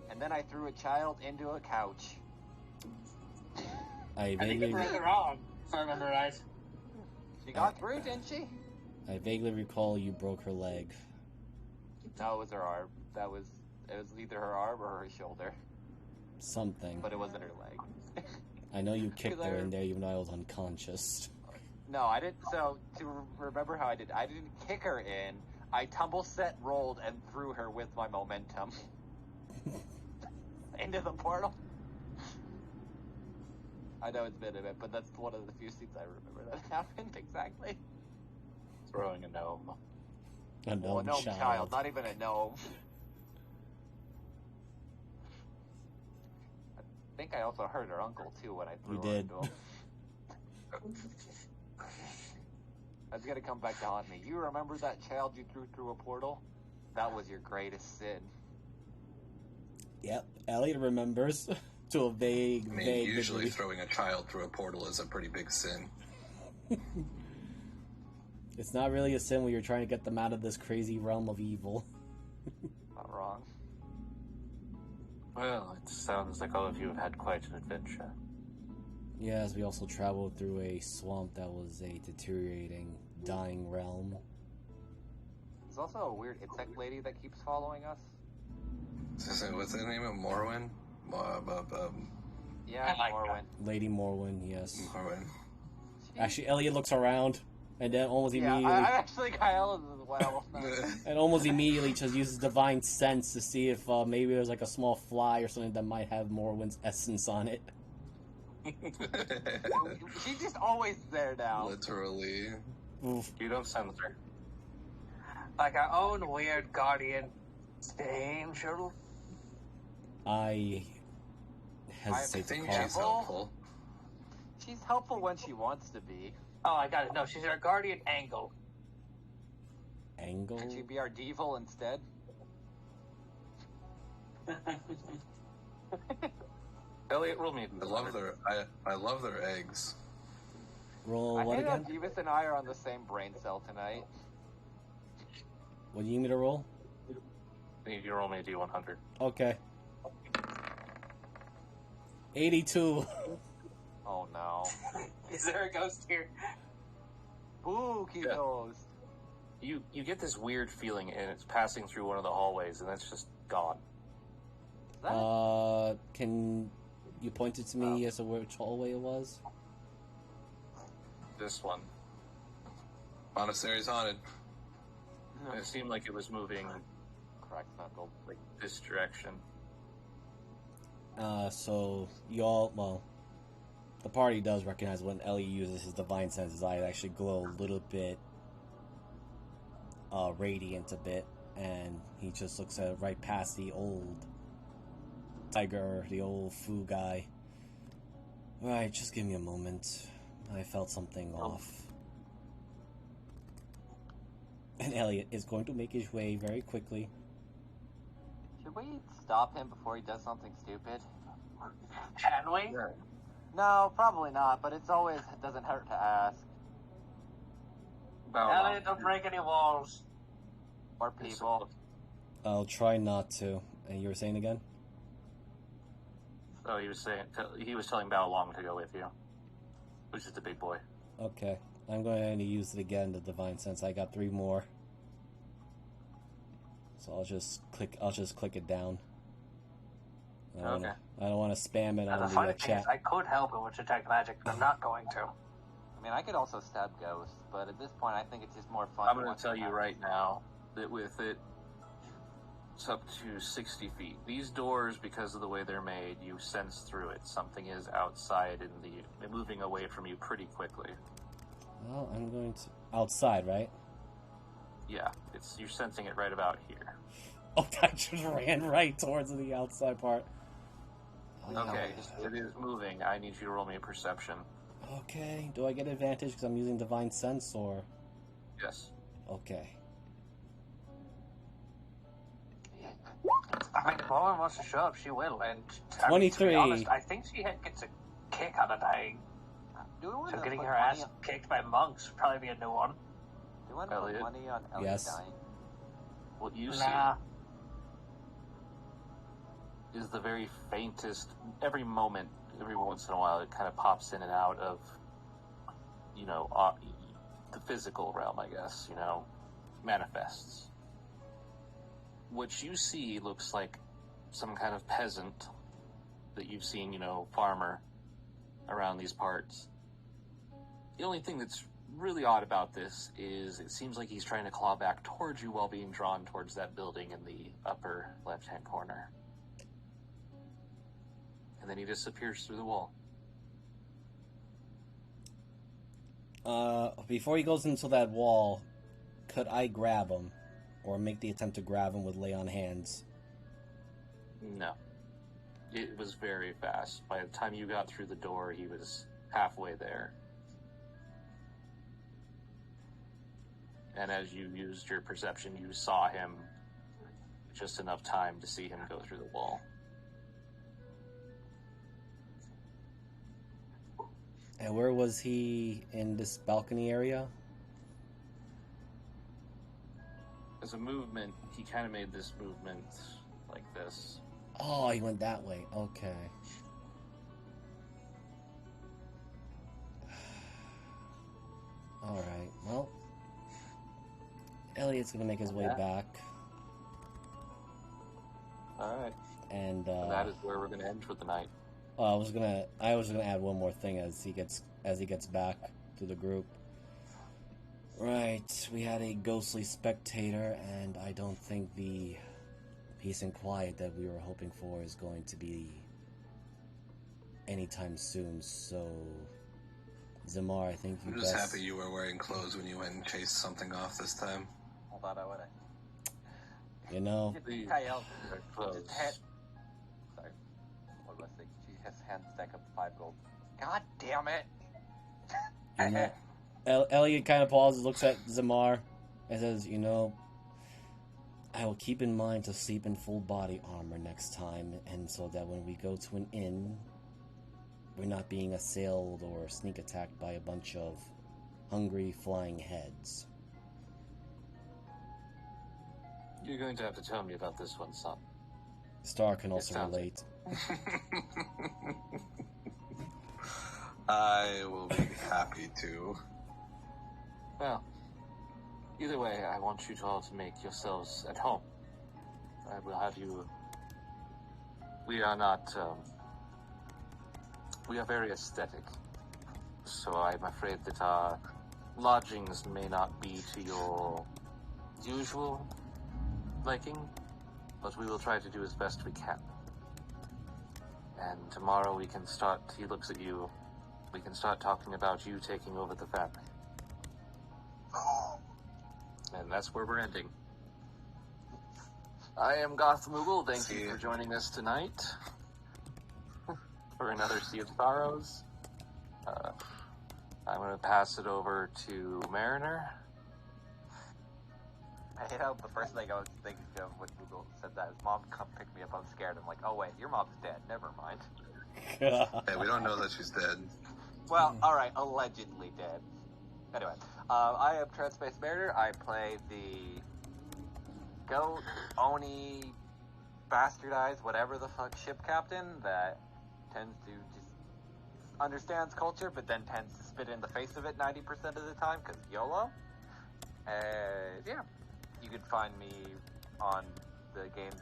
And then I threw a child into a couch. I I think vaguely, it's wrong, if I remember right. She got through, didn't she? I vaguely recall you broke her leg. No, it was her arm. It was either her arm or her shoulder, Something. but it wasn't her leg. I know you kicked her Because in there even though I was unconscious. No, I didn't. So, to remember how I didn't kick her in. I tumble set rolled and threw her with my momentum into the portal. I know it's been a bit, but that's one of the few scenes I remember that happened exactly. Throwing a gnome. A Well, a gnome gnome child. child, not even a gnome. I think I also hurt her uncle too when I threw You her did. into him. That's gonna come back to haunt me. You remember that child you threw through a portal? That was your greatest sin. Yep, Elliot remembers to a vague, I mean, vague usually degree. throwing a child through a portal is a pretty big sin. It's not really a sin when you're trying to get them out of this crazy realm of evil. Not wrong. Well, it sounds like all of you have had quite an adventure. Yes, we also traveled through a swamp that was a deteriorating, dying realm. There's also a weird insect lady that keeps following us. What's the name of Morwen? Yeah, I like Morwen. Lady Morwen, yes. Morwen. Actually, Elliot looks around, and then almost Yeah, immediately, I'm actually Kyle as well. and almost immediately just uses divine sense to see if maybe there's like a small fly or something that might have Morwen's essence on it. She's just always there now. Literally. Oof. You don't censor. Like our own weird guardian angel. I I hesitate to think call she's it. helpful. She's helpful when she wants to be. Oh, I got it. No, she's our guardian angle. Angle? Could she be our devil instead? Elliot, roll me. I love their eggs. Roll I what hate how again? Jeeves and I are on the same brain cell tonight. What do you need me to roll? I need you to roll me a D100. Okay. 82. Oh no. Is there a ghost here? Spooky Yeah. ghost. You get this weird feeling, and it's passing through one of the hallways, and it's just gone. Is that Can you point it to me as to which hallway it was? This one. Monastery's haunted. It seemed like it was moving Correct knuckle. like this direction. So y'all, well, the party does recognize when Ellie uses his divine sense, his eye actually glow a little bit, radiant a bit, and he just looks at right past the old tiger, the old foo guy. Alright, just give me a moment. I felt something off. And Elliot is going to make his way very quickly. Should we stop him before he does something stupid? Can we? No, probably not, but it doesn't hurt to ask. Elliot, don't break any walls. Or people. I'll try not to. And you were saying again? Oh, he was telling Bao Long to go with you, which is the big boy. Okay. I'm going to use it again, the divine sense. I got 3 more. So I'll just click it down. I don't want to spam it And on the the funny thing chat. is, I could help it with detect magic, but I'm not going to. I mean, I could also stab ghosts, but at this point, I think it's just more fun. I'm going watch to tell what you happens. right now that with it, it's up to 60 feet. These doors, because of the way they're made, you sense through it. Something is outside and moving away from you pretty quickly. Well, I'm going to... Outside, right? Yeah, you're sensing it right about here. Oh, I just ran right towards the outside part. Okay, it is moving. I need you to roll me a perception. Okay. Do I get advantage because I'm using divine sense, or... Yes. Okay. I mean, if Lauren wants to show up, she will. And I mean, to 23. be honest, I think she gets a kick out of dying. Do we want So to getting put her money ass on, kicked by monks would probably be a new one. do we want to put Elliot? money on Elliot Yes. dying? What you Nah. see is the very faintest, every moment, every once in a while, it kind of pops in and out of, the physical realm, I guess, manifests. What you see looks like some kind of peasant that you've seen, farmer around these parts. The only thing that's really odd about this is it seems like he's trying to claw back towards you while being drawn towards that building in the upper left-hand corner. And then he disappears through the wall. Before he goes into that wall, could I grab him? Or make the attempt to grab him with lay on hands? No. It was very fast. By the time you got through the door, he was halfway there. And as you used your perception, you saw him just enough time to see him go through the wall. And where was he in this balcony area? As a movement, he kind of made this movement like this. Oh, he went that way. Okay. Alright, well. Elliot's gonna make his way back. Alright. And that is where we're gonna end for the night. I was gonna add one more thing as he gets back to the group. Right, we had a ghostly spectator, and I don't think the peace and quiet that we were hoping for is going to be anytime soon. So, Zamar, I think you I'm just happy you were wearing clothes when you went and chased something off this time. I thought I would have. You know, Kyle, clothes. Sorry. What was I saying? She has hand stack up 5 gold. God damn it! you know Elliot kind of pauses, looks at Zamar, and says, "You know, I will keep in mind to sleep in full body armor next time, and so that when we go to an inn, we're not being assailed or sneak attacked by a bunch of hungry flying heads." You're going to have to tell me about this one, son. Star can also relate. I will be happy to. Well, either way, I want you to all to make yourselves at home. I will have you... We are not, we are very aesthetic. So I'm afraid that our lodgings may not be to your usual liking, but we will try to do as best we can. And tomorrow we can start, he looks at you, we can start talking about you taking over the family. And that's where we're ending. I am Goth Moogle. Thank you for joining us tonight for another Sea of Sorrows. I'm going to pass it over to Mariner. You know, the first thing I was thinking of when Google said that is, Mom, come pick me up, I'm scared. I'm like, oh wait, your mom's dead, never mind. Hey, we don't know that she's dead. Well, alright, allegedly dead. Anyway, I am Transpace Mariner. I play the goat, Oni, bastardized, whatever the fuck ship captain that tends to just understands culture, but then tends to spit in the face of it 90% of the time, because YOLO. Yeah. You can find me on the games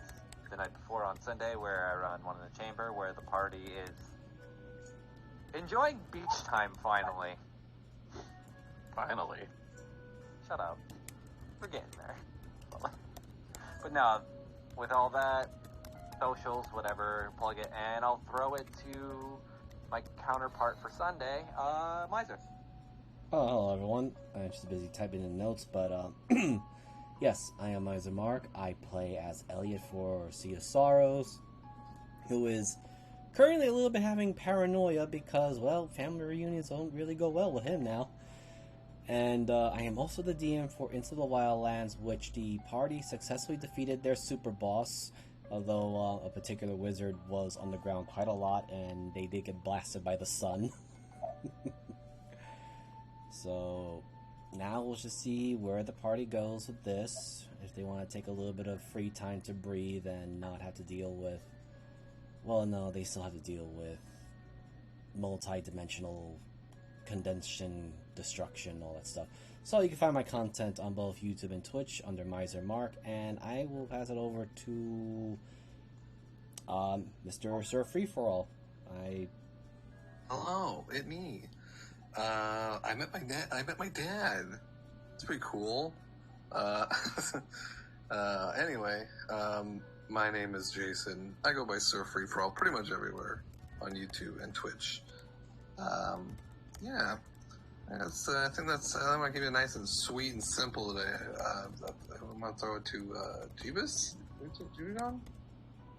the night before on Sunday, where I run one in the chamber, where the party is enjoying beach time finally. Finally. Shut up. We're getting there. But no, with all that, socials, whatever, plug it, and I'll throw it to my counterpart for Sunday, Miser. Oh, hello everyone. I'm just busy typing in notes, but yes, I am Miser Mark. I play as Elliot for Sea of Sorrows, who is currently a little bit having paranoia because, well, family reunions don't really go well with him now. And I am also the DM for Into the Wildlands, which the party successfully defeated their super boss, although a particular wizard was on the ground quite a lot, and they did get blasted by the sun. So now we'll just see where the party goes with this. If they want to take a little bit of free time to breathe and not have to deal with... Well, no, they still have to deal with multi-dimensional condensation, destruction, all that stuff. So you can find my content on both YouTube and Twitch under Miser Mark, and I will pass it over to Mr. Sir Free For All. Hello, it me. I met my dad. It's pretty cool. Anyway, my name is Jason. I go by Surf Free for All pretty much everywhere on YouTube and Twitch. Yeah. I think I'm gonna keep it nice and sweet and simple today. I'm gonna throw it to Jeebus. Jeebus?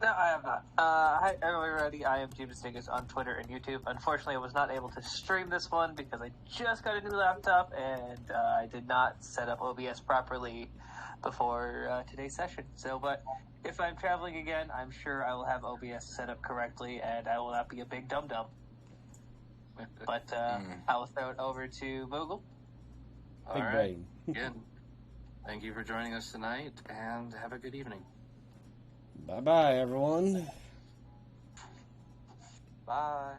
No, I have not. Hi, everybody. I am Jeebus Dingus on Twitter and YouTube. Unfortunately, I was not able to stream this one because I just got a new laptop and I did not set up OBS properly before today's session. So, but if I'm traveling again, I'm sure I will have OBS set up correctly and I will not be a big dum-dum. But I will throw it over to Vogel. Big All right. brain. Again, thank you for joining us tonight, and have a good evening. Bye-bye, everyone. Bye.